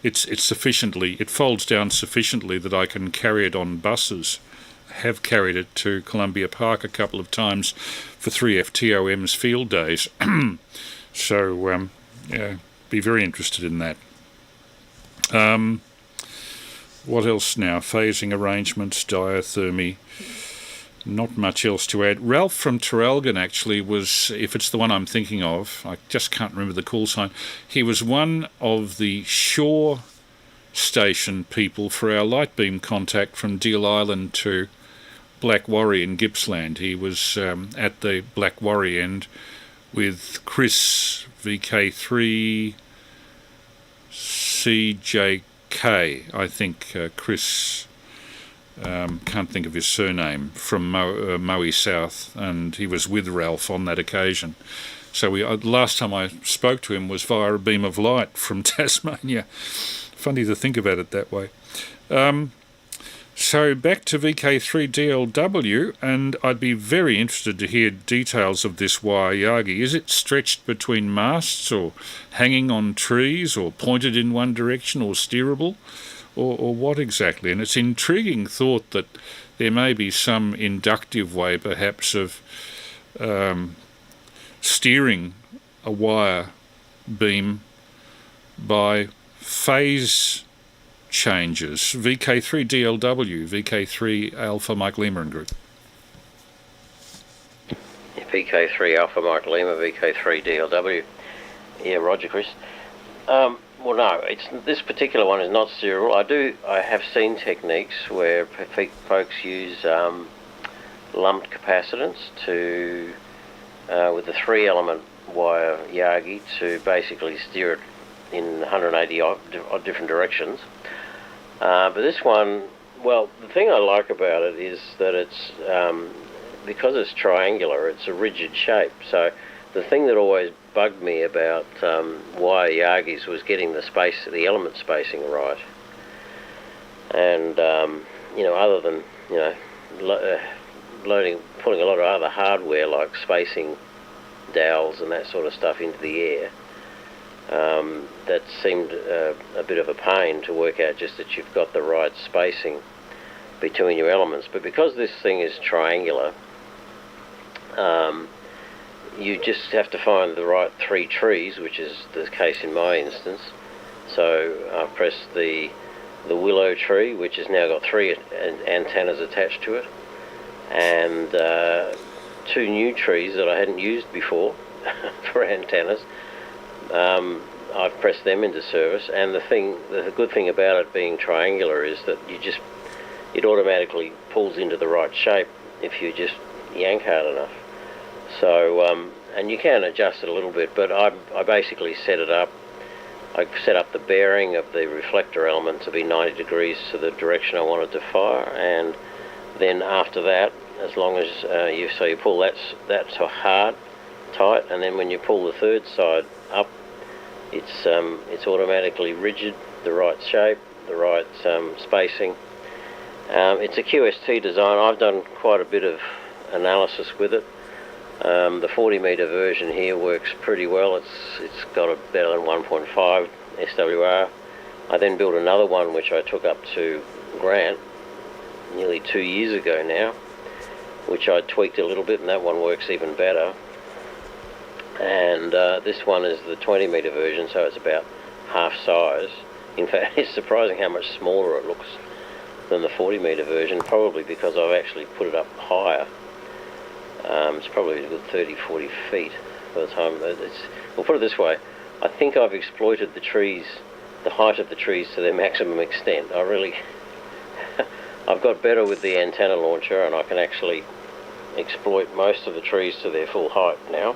Speaker 1: It folds down sufficiently that I can carry it on buses. I have carried it to Columbia Park a couple of times for 3FTOM's field days. So, yeah, be very interested in that. What else now? Phasing arrangements, diathermy. Not much else to add. Ralph from Traralgon actually was, if it's the one I'm thinking of, I just can't remember the call sign, he was one of the shore station people for our light beam contact from Deal Island to Black Warry in Gippsland. He was at the Black Warry end with Chris, VK3CJK, I think, Chris... can't think of his surname, from Maui South, and he was with Ralph on that occasion. So last time I spoke to him was via a beam of light from Tasmania. Funny to think about it that way. So back to VK3DLW, and I'd be very interested to hear details of this wire Yagi. Is it stretched between masts, or hanging on trees, or pointed in one direction, or steerable? Or what exactly? And it's intriguing thought that there may be some inductive way, perhaps, of steering a wire beam by phase changes. VK3DLW, VK3 Alpha Mike Lima and Group.
Speaker 6: VK3 Alpha Mike Lima, VK3 DLW. Yeah, Roger, Chris. Well, no, this particular one is not serial. I have seen techniques where folks use lumped capacitance to with the 3-element wire Yagi to basically steer it in 180 odd different directions. But this one, well, the thing I like about it is that it's because it's triangular, it's a rigid shape. So the thing that always bugged me about wire Yagis was getting the element spacing right. And other than putting a lot of other hardware like spacing dowels and that sort of stuff into the air, that seemed a bit of a pain to work out just that you've got the right spacing between your elements. But because this thing is triangular, you just have to find the right 3 trees, which is the case in my instance. So I've pressed the willow tree, which has now got 3 antennas attached to it, and 2 new trees that I hadn't used before for antennas. I've pressed them into service, and the good thing about it being triangular is that it automatically pulls into the right shape if you just yank hard enough. So, and you can adjust it a little bit, but I basically set it up. I set up the bearing of the reflector element to be 90 degrees to the direction I wanted to fire, and then after that, as long as you pull that to hard, tight, and then when you pull the third side up, it's automatically rigid, the right shape, the right spacing. It's a QST design. I've done quite a bit of analysis with it. The 40 meter version here works pretty well. It's got a better than 1.5 SWR. I then built another one which I took up to Grant nearly 2 years ago now, which I tweaked a little bit, and that one works even better. And this one is the 20 meter version, so it's about half size. In fact, it's surprising how much smaller it looks than the 40 meter version, probably because I've actually put it up higher. It's probably a good 30-40 feet by the time we'll put it this way, I think I've exploited the height of the trees to their maximum extent. I've got better with the antenna launcher, and I can actually exploit most of the trees to their full height now.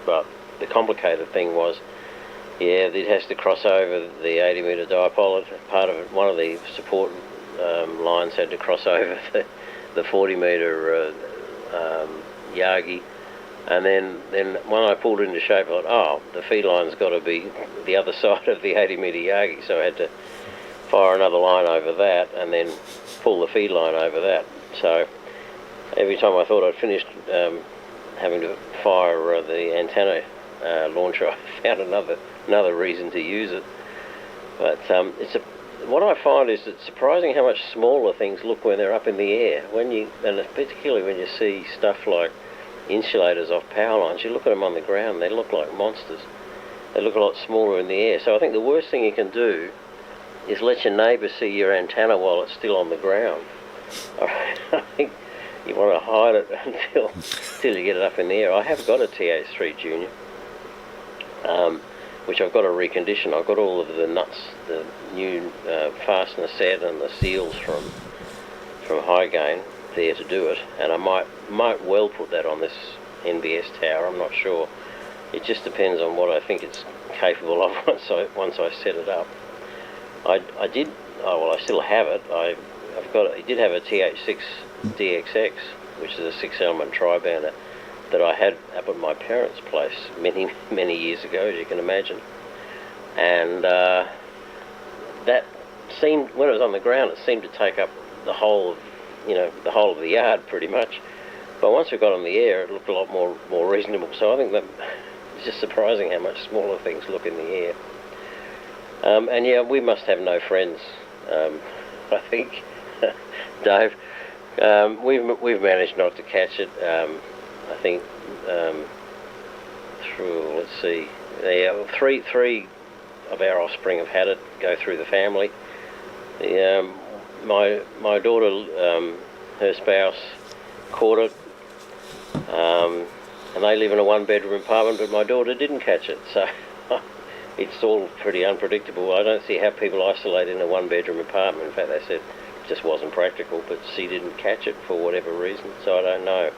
Speaker 6: But the complicated thing was, it has to cross over the 80 meter dipole. Part of it, one of the support lines had to cross over the 40 meter Yagi, and then when I pulled it into shape, I thought, the feed line's got to be the other side of the 80 meter Yagi, so I had to fire another line over that and then pull the feed line over that. So every time I thought I'd finished having to fire the antenna launcher, I found another reason to use it. But what I find is it's surprising how much smaller things look when they're up in the air. And particularly when you see stuff like insulators off power lines, you look at them on the ground, they look like monsters. They look a lot smaller in the air. So I think the worst thing you can do is let your neighbour see your antenna while it's still on the ground. I think you want to hide it until you get it up in the air. I have got a TH3 Junior, which I've got to recondition. I've got all of the nuts, the new fastener set and the seals from High Gain there to do it, and I might well put that on this NBS tower. I'm not sure. It just depends on what I think it's capable of once I set it up. I still have it. I did have a TH6 DXX, which is a 6-element tri-bander that I had up at my parents' place many years ago, as you can imagine. And that seemed, when it was on the ground, it seemed to take up the whole of the yard pretty much. But once we got on the air, it looked a lot more reasonable. So I think that it's just surprising how much smaller things look in the air. And yeah, we must have no friends. I think, Dave. We've managed not to catch it. I think through, let's see, three of our offspring have had it go through the family. My daughter, her spouse, caught it. and they live in a one-bedroom apartment, but my daughter didn't catch it, so it's all pretty unpredictable. I don't see how people isolate in a one-bedroom apartment. In fact, they said it just wasn't practical, but she didn't catch it for whatever reason, so I don't know.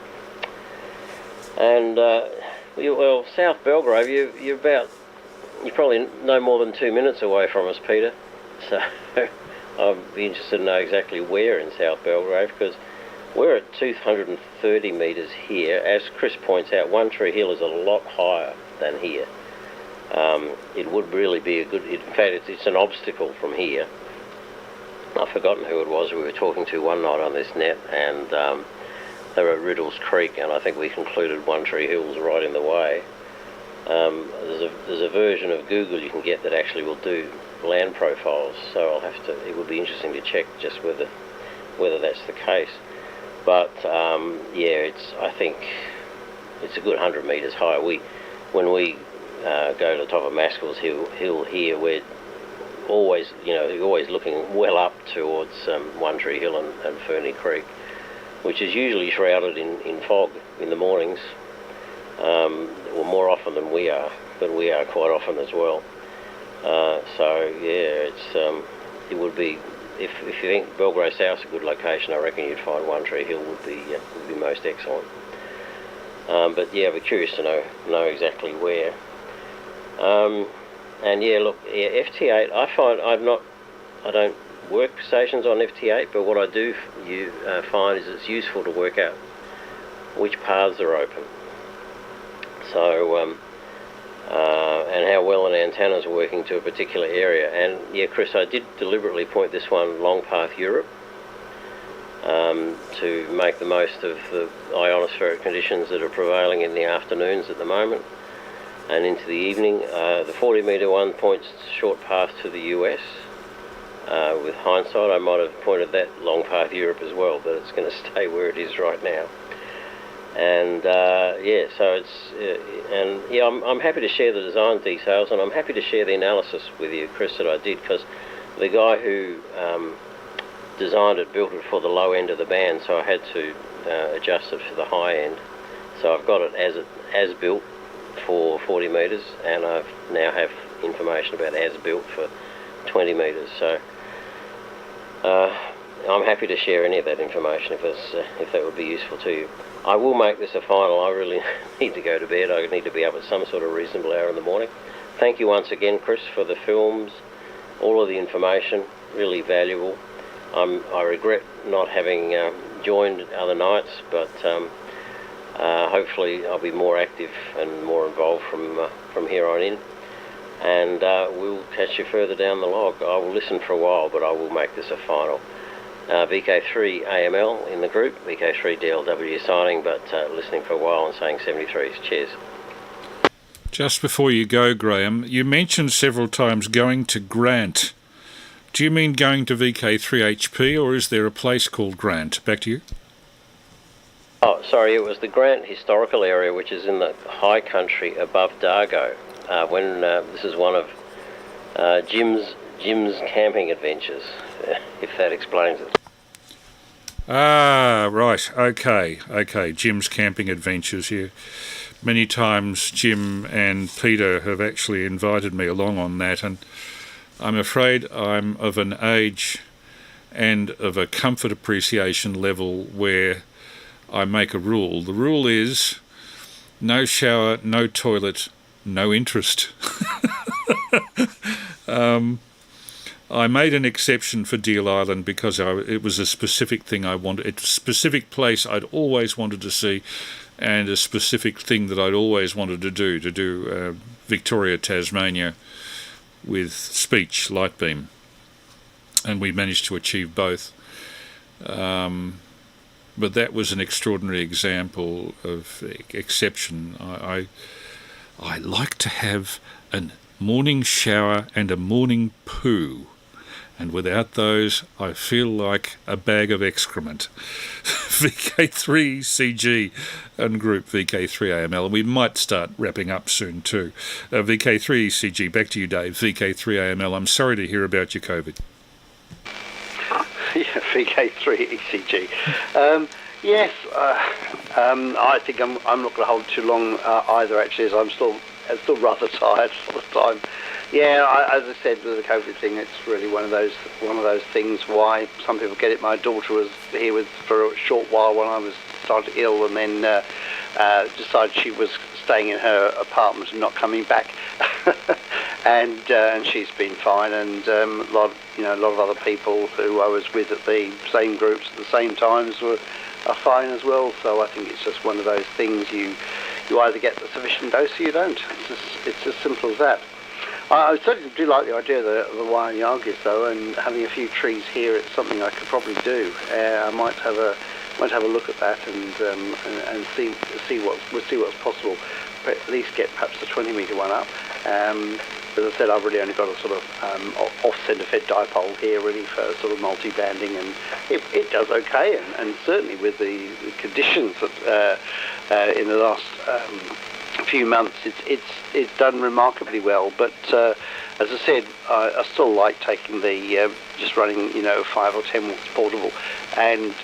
Speaker 6: And, well, South Belgrave, you're probably no more than 2 minutes away from us, Peter, so I'd be interested to know exactly where in South Belgrave, because we're at 230 metres here. As Chris points out, One Tree Hill is a lot higher than here. It would really be a good... In fact, it's an obstacle from here. I've forgotten who it was we were talking to one night on this net, and they were at Riddles Creek, and I think we concluded One Tree Hill's right in the way. There's a version of Google you can get that actually will do land profiles, so it would be interesting to check just whether that's the case. But yeah, I think it's a good 100 metres high. When we go to the top of Maskell's Hill here, we're always looking well up towards One Tree Hill and Ferny Creek, which is usually shrouded in fog in the mornings, or more often than we are, but we are quite often as well. So yeah, it would be, if you think Belgrave South's a good location, I reckon you'd find One Tree Hill would be most excellent. But yeah, I'd be curious to know exactly where. And yeah, look, yeah, FT8, I find I don't work stations on FT8, but what I do find is it's useful to work out which paths are open. So, and how well an antenna's working to a particular area. And yeah, Chris, I did deliberately point this one Long Path Europe to make the most of the ionospheric conditions that are prevailing in the afternoons at the moment and into the evening. The 40 metre one points short path to the US. With hindsight, I might have pointed that Long Path Europe as well, but it's going to stay where it is right now. And yeah, so and yeah, I'm happy to share the design details, and I'm happy to share the analysis with you, Chris, that I did, because the guy who designed it built it for the low end of the band, so I had to adjust it for the high end. So I've got it as built for 40 metres, and I now have information about as built for 20 metres. So I'm happy to share any of that information if that would be useful to you. I will make this a final. I really need to go to bed. I need to be up at some sort of reasonable hour in the morning. Thank you once again, Chris, for the films, all of the information, really valuable. I regret not having joined other nights, but hopefully I'll be more active and more involved from here on in. And we'll catch you further down the log. I will listen for a while, but I will make this a final. VK3AML in the group, VK3DLW signing, but listening for a while and saying 73s. Cheers.
Speaker 1: Just before you go, Graham, you mentioned several times going to Grant. Do you mean going to VK3HP, or is there a place called Grant? Back to you.
Speaker 6: Oh, sorry, it was the Grant Historical Area, which is in the high country above Dargo. This is one of Jim's camping adventures, if that explains it.
Speaker 1: Ah, right. Okay. Jim's camping adventures here. Many times Jim and Peter have actually invited me along on that, and I'm afraid I'm of an age and of a comfort appreciation level where I make a rule. The rule is no shower, no toilet, no interest. I made an exception for Deal Island because it was a specific thing I wanted. It's a specific place I'd always wanted to see, and a specific thing that I'd always wanted to do Victoria, Tasmania with speech, light beam. And we managed to achieve both. But that was an extraordinary example of exception. I like to have a morning shower and a morning poo, and without those I feel like a bag of excrement. VK3CG and group VK3AML, and we might start wrapping up soon too. VK3CG, back to you, Dave. VK3AML, I'm sorry to hear about your COVID.
Speaker 8: Yeah, VK3ECG. Yes, I think I'm not going to hold too long either. Actually, as I'm still rather tired all the time. Yeah, as I said with the COVID thing, it's really one of those things. Why some people get it. My daughter was here for a short while when I was started ill, and then decided she was staying in her apartment and not coming back. and she's been fine, and a lot of other people who I was with at the same groups at the same times are fine as well. So I think it's just one of those things, you either get the sufficient dose or you don't. It's as simple as that. I certainly do like the idea of the wire Yagis though, and having a few trees here, it's something I could probably do. I might have a look at that and see what's possible. But at least get perhaps the 20-metre one up. As I said, I've really only got a sort of off-centre fed dipole here really for sort of multi-banding, and it does okay, and certainly with the conditions that in the last few months, it's done remarkably well. But as I said, I still like taking the just running 5 or 10 watts portable, and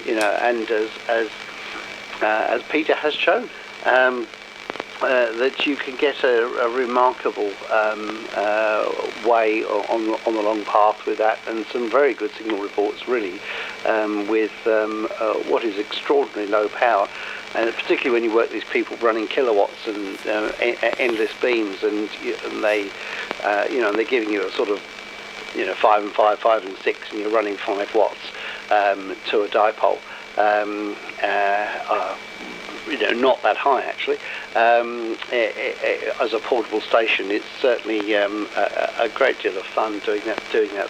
Speaker 8: as Peter has shown. That you can get a remarkable way on the long path with that, and some very good signal reports really with what is extraordinarily low power, and particularly when you work these people running kilowatts and endless beams, and they're giving you a sort of 5 and 5, 5 and 6, and you're running 5 watts to a dipole. Not that high actually. As a portable station, it's certainly a great deal of fun doing that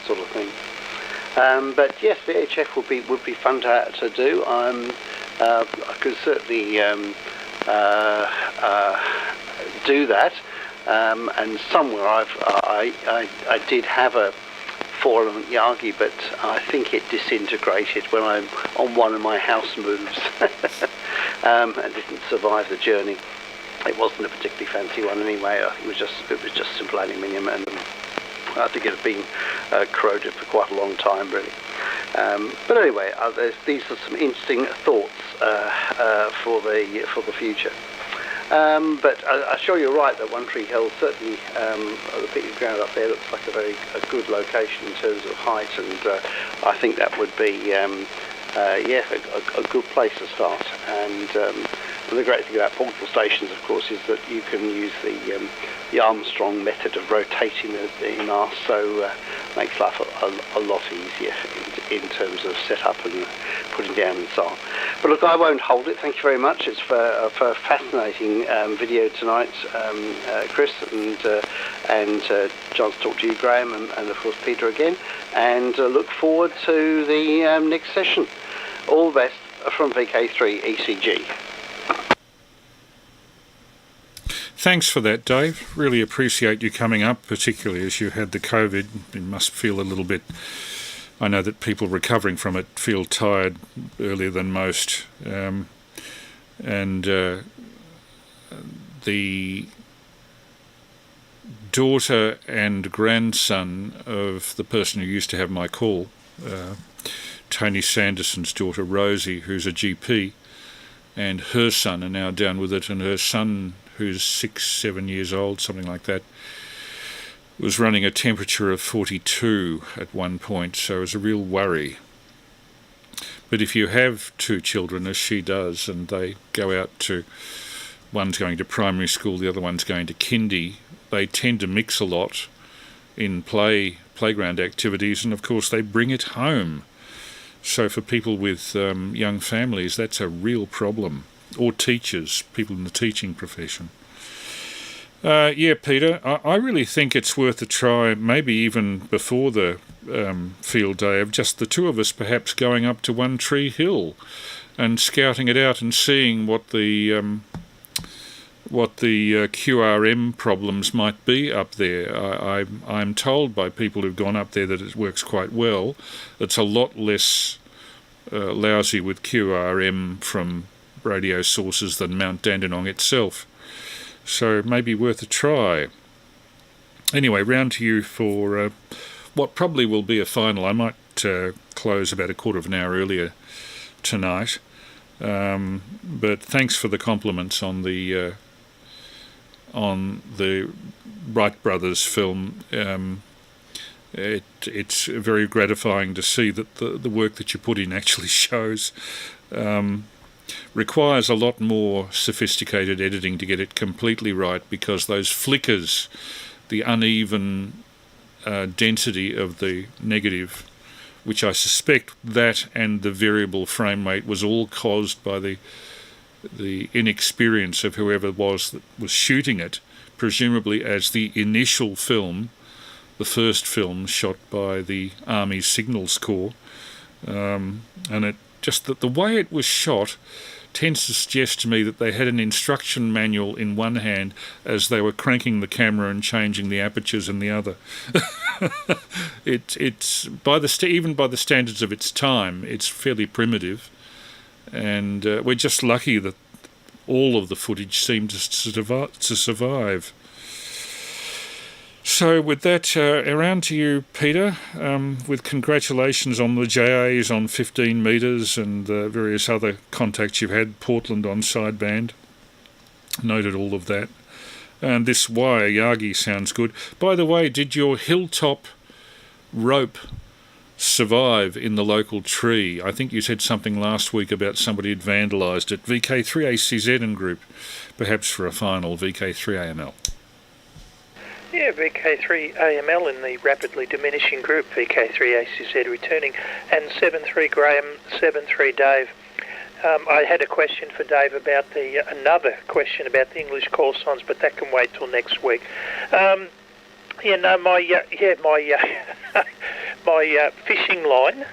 Speaker 8: sort of thing. But yes, the HF would be fun to do. I could certainly do that. And somewhere I did have a 4-element Yagi, but I think it disintegrated when I'm on one of my house moves and didn't survive the journey. It wasn't a particularly fancy one anyway. I think it was just simple aluminium, and I think it had been corroded for quite a long time really. But anyway, these are some interesting thoughts for the future. But I'm sure you're right that One Tree Hill certainly, the picnic ground up there looks like a good location in terms of height, and I think that would be a good place to start. And the great thing about portable stations, of course, is that you can use the Armstrong method of rotating the mast, so makes life a lot easier in terms of setup and putting down and so on. But look, I won't hold it. Thank you very much. It's for a fascinating video tonight, Chris, and chance to talk to you, Graham, and of course Peter again. And look forward to the next session. All the best from VK3ACG.
Speaker 1: Thanks for that, Dave. Really appreciate you coming up, particularly as you had the COVID. You must feel a little bit... I know that people recovering from it feel tired earlier than most. The daughter and grandson of the person who used to have my call, Tony Sanderson's daughter Rosie, who's a GP, and her son are now down with it, and her son, who's 6-7 years old, something like that, was running a temperature of 42 at one point, so it was a real worry. But if you have 2 children, as she does, and they go out to, one's going to primary school, the other one's going to kindy, they tend to mix a lot in playground activities, and of course they bring it home. So for people with young families, that's a real problem. Or teachers, people in the teaching profession. Yeah, Peter, I really think it's worth a try, maybe even before the field day, of just the 2 of us perhaps going up to One Tree Hill and scouting it out and seeing what the QRM problems might be up there. I'm told by people who've gone up there that it works quite well. It's a lot less lousy with QRM from radio sources than Mount Dandenong itself. So maybe worth a try. Anyway, round to you for what probably will be a final. I might close about a quarter of an hour earlier tonight. But thanks for the compliments on the Wright Brothers film. It's very gratifying to see that the work that you put in actually shows. Requires a lot more sophisticated editing to get it completely right, because those flickers, the uneven density of the negative, which I suspect that and the variable frame rate was all caused by the inexperience of whoever it was that was shooting it, presumably as the initial film, the first film shot by the Army Signals Corps, and it just that the way it was shot tends to suggest to me that they had an instruction manual in one hand as they were cranking the camera and changing the apertures in the other. It's even by the standards of its time, it's fairly primitive, and we're just lucky that all of the footage seemed to survive. So with that, around to you, Peter, with congratulations on the JAs on 15 metres and various other contacts you've had, Portland on sideband. Noted all of that. And this wire Yagi sounds good. By the way, did your hilltop rope survive in the local tree? I think you said something last week about somebody had vandalised it. VK3ACZ group, perhaps for a final VK3AML.
Speaker 7: Yeah, VK3AML in the rapidly diminishing group, VK3ACZ returning, and 7-3 Graham, 7-3 Dave. I had a question for Dave about another question about the English call signs, but that can wait till next week. My fishing line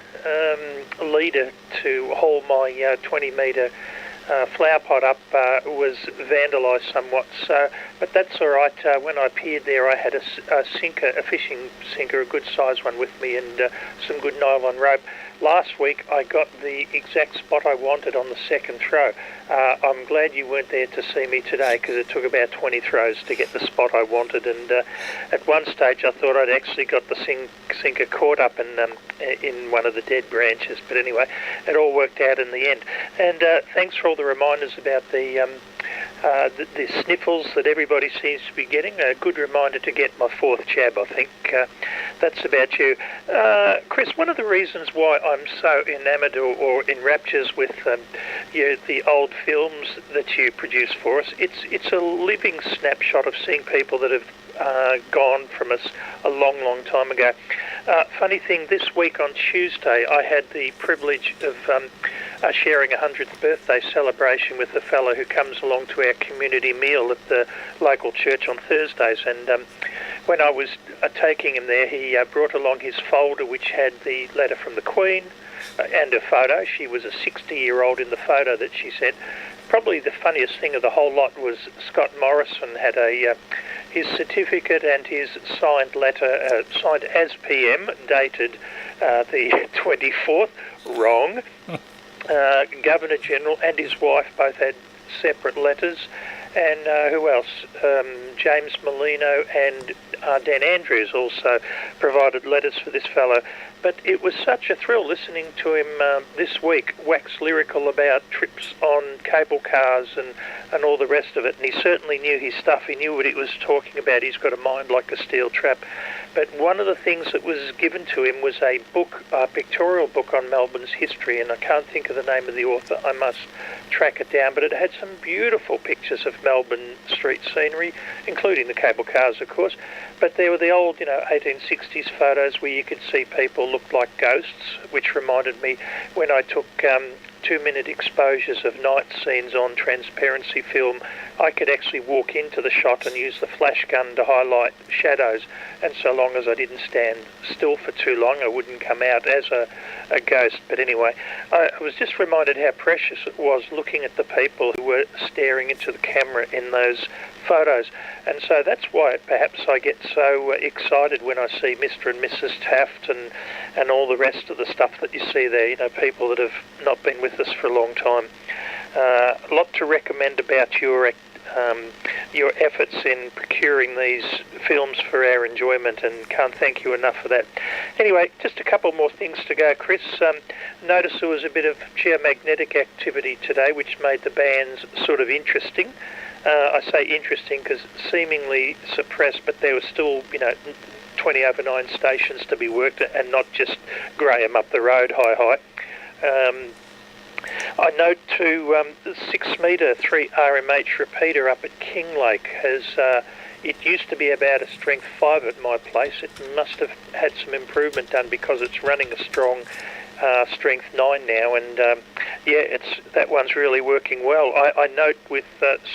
Speaker 7: leader to haul my 20-metre flower pot up was vandalised somewhat, but that's all right. When I appeared there, I had a fishing sinker, a good size one with me, and some good nylon rope. Last week I got the exact spot I wanted on the second throw. I'm glad you weren't there to see me today, because it took about 20 throws to get the spot I wanted, and at one stage I thought I'd actually got the sinker caught up in one of the dead branches, but anyway, it all worked out in the end. And thanks for all the reminders about the sniffles that everybody seems to be getting. A good reminder to get my fourth jab, I think. That's about you. Chris, one of the reasons why I'm so enamoured or in raptures with the old films that you produce for us, it's a living snapshot of seeing people that have gone from us a long, long time ago. Funny thing, this week on Tuesday, I had the privilege of sharing a 100th birthday celebration with the fellow who comes along to our community meal at the local church on Thursdays. And when I was taking him there, he brought along his folder, which had the letter from the Queen and a photo. She was a 60-year-old in the photo that she sent. Probably the funniest thing of the whole lot was Scott Morrison had his certificate and his signed letter, signed as PM, dated the 24th, wrong. Governor General and his wife both had separate letters, and who else? James Molino and Dan Andrews also provided letters for this fellow. But it was such a thrill listening to him this week wax lyrical about trips on cable cars and all the rest of it. And he certainly knew his stuff. He knew what he was talking about. He's got a mind like a steel trap. But one of the things that was given to him was a book, a pictorial book on Melbourne's history, and I can't think of the name of the author. I must track it down, but it had some beautiful pictures of Melbourne street scenery, including the cable cars, of course. But there were the old, 1860s photos where you could see people look like ghosts, which reminded me when I took 2-minute exposures of night scenes on transparency film, I could actually walk into the shot and use the flash gun to highlight shadows, and so long as I didn't stand still for too long, I wouldn't come out as a ghost. But anyway, I was just reminded how precious it was looking at the people who were staring into the camera in those photos. And so that's why perhaps I get so excited when I see Mr. and Mrs. Taft and all the rest of the stuff that you see there, people that have not been with us for a long time. A lot to recommend about your your efforts in procuring these films for our enjoyment, and can't thank you enough for that. Anyway, just a couple more things to go, Chris. Notice there was a bit of geomagnetic activity today, which made the bands sort of interesting. I say interesting because seemingly suppressed, but there was still, 20 over 9 stations to be worked at, and not just Graham up the road, hi. I note too, the 6 metre 3 RMH repeater up at Kinglake has, it used to be about a strength 5 at my place. It must have had some improvement done because it's running a strong strength 9 now, and that one's really working well. I note with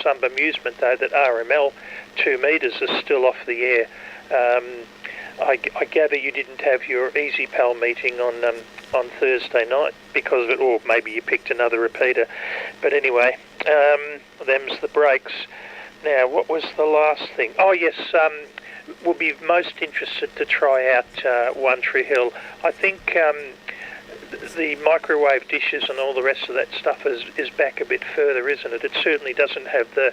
Speaker 7: some amusement though that RML 2 metres is still off the air. I gather you didn't have your EasyPal meeting on Thursday night because of it, or maybe you picked another repeater. But anyway, them's the breaks. Now, what was the last thing? Oh yes, we'll be most interested to try out One Tree Hill. I think the microwave dishes and all the rest of that stuff is back a bit further, isn't it? It certainly doesn't have the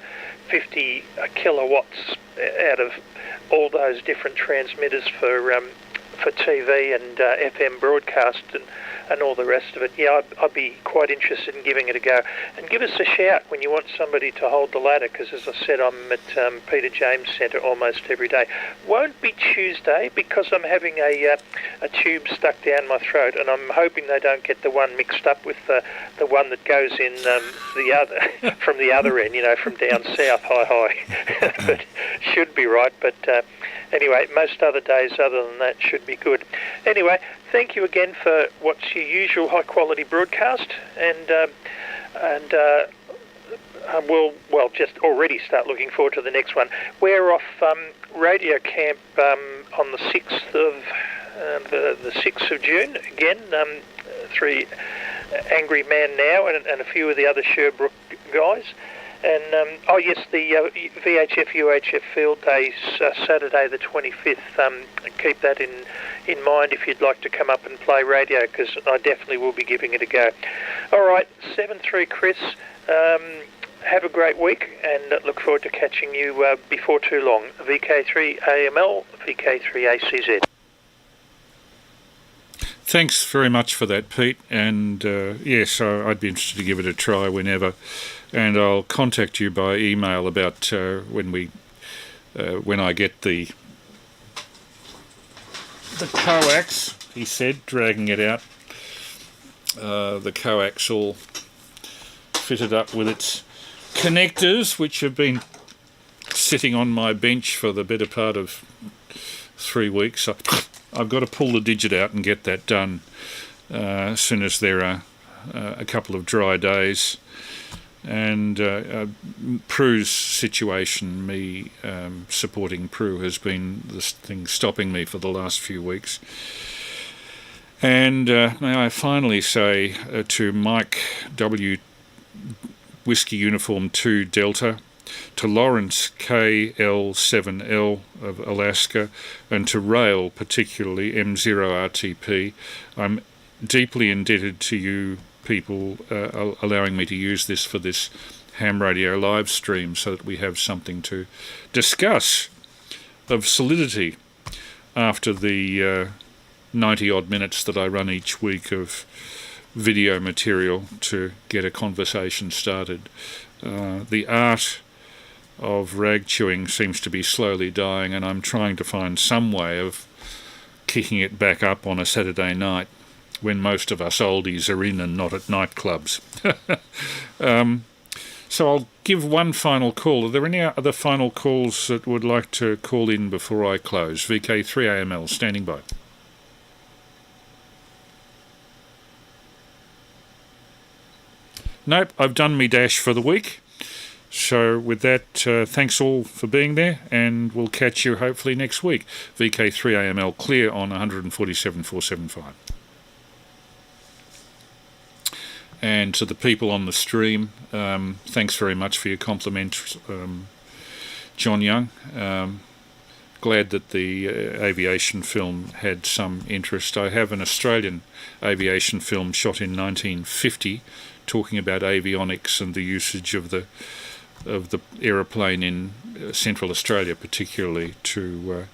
Speaker 7: 50 kilowatts out of all those different transmitters for TV and FM broadcast and all the rest of it. Yeah, I'd be quite interested in giving it a go. And give us a shout when you want somebody to hold the ladder, because as I said, I'm at Peter James Centre almost every day. Won't be Tuesday because I'm having a tube stuck down my throat, and I'm hoping they don't get the one mixed up with the one that goes in the other from the other end, from down south, hi. But should be right, but anyway, most other days other than that should be good. Anyway, thank you again for what's your usual high-quality broadcast, and we'll just already start looking forward to the next one. We're off radio camp on the 6th of the 6th of June again. 3 Angry Man Now and a few of the other Sherbrooke guys. And, the VHF UHF Field Days, Saturday the 25th. Keep that in mind if you'd like to come up and play radio, because I definitely will be giving it a go. All right, 7-3 Chris. Have a great week, and look forward to catching you before too long. VK3AML, VK3ACZ.
Speaker 1: Thanks very much for that, Pete. And yes, I'd be interested to give it a try whenever. And I'll contact you by email about when I get the coax, he said, dragging it out. The coax all fitted up with its connectors, which have been sitting on my bench for the better part of 3 weeks. I've got to pull the digit out and get that done as soon as there are a couple of dry days. And Prue's situation, me supporting Prue, has been this thing stopping me for the last few weeks. And may I finally say to Mike W. Whiskey Uniform 2 Delta, to Laurence KL7L of Alaska, and to Rael, particularly M0RTP, I'm deeply indebted to you people allowing me to use this for this ham radio live stream so that we have something to discuss of solidity after the 90-odd minutes that I run each week of video material to get a conversation started. The art of rag chewing seems to be slowly dying, and I'm trying to find some way of kicking it back up on a Saturday night when most of us oldies are in and not at nightclubs. So I'll give one final call. Are there any other final calls that would like to call in before I close? VK3AML, standing by. Nope, I've done me dash for the week. So with that, thanks all for being there, and we'll catch you hopefully next week. VK3AML clear on 147.475. And to the people on the stream, thanks very much for your compliment, John Young. Glad that the aviation film had some interest. I have an Australian aviation film shot in 1950 talking about avionics and the usage of the the aeroplane in Central Australia, particularly to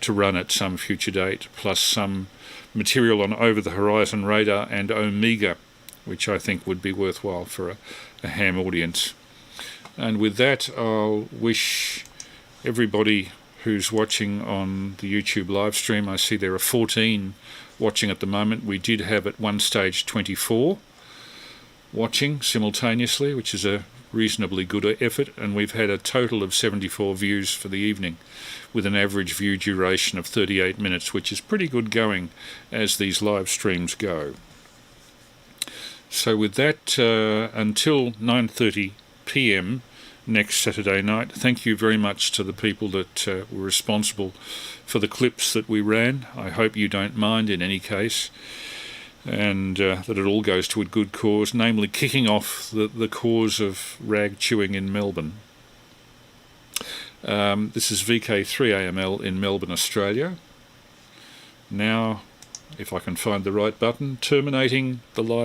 Speaker 1: run at some future date, plus some material on over-the-horizon radar and Omega, which I think would be worthwhile for a ham audience. And with that, I'll wish everybody who's watching on the YouTube live stream, I see there are 14 watching at the moment. We did have at one stage 24 watching simultaneously, which is a reasonably good effort, and we've had a total of 74 views for the evening, with an average view duration of 38 minutes, which is pretty good going as these live streams go. So with that, until 9:30 p.m. next Saturday night, thank you very much to the people that were responsible for the clips that we ran. I hope you don't mind in any case, and that it all goes to a good cause, namely kicking off the cause of rag chewing in Melbourne. This is VK3AML in Melbourne, Australia. Now, if I can find the right button, terminating the live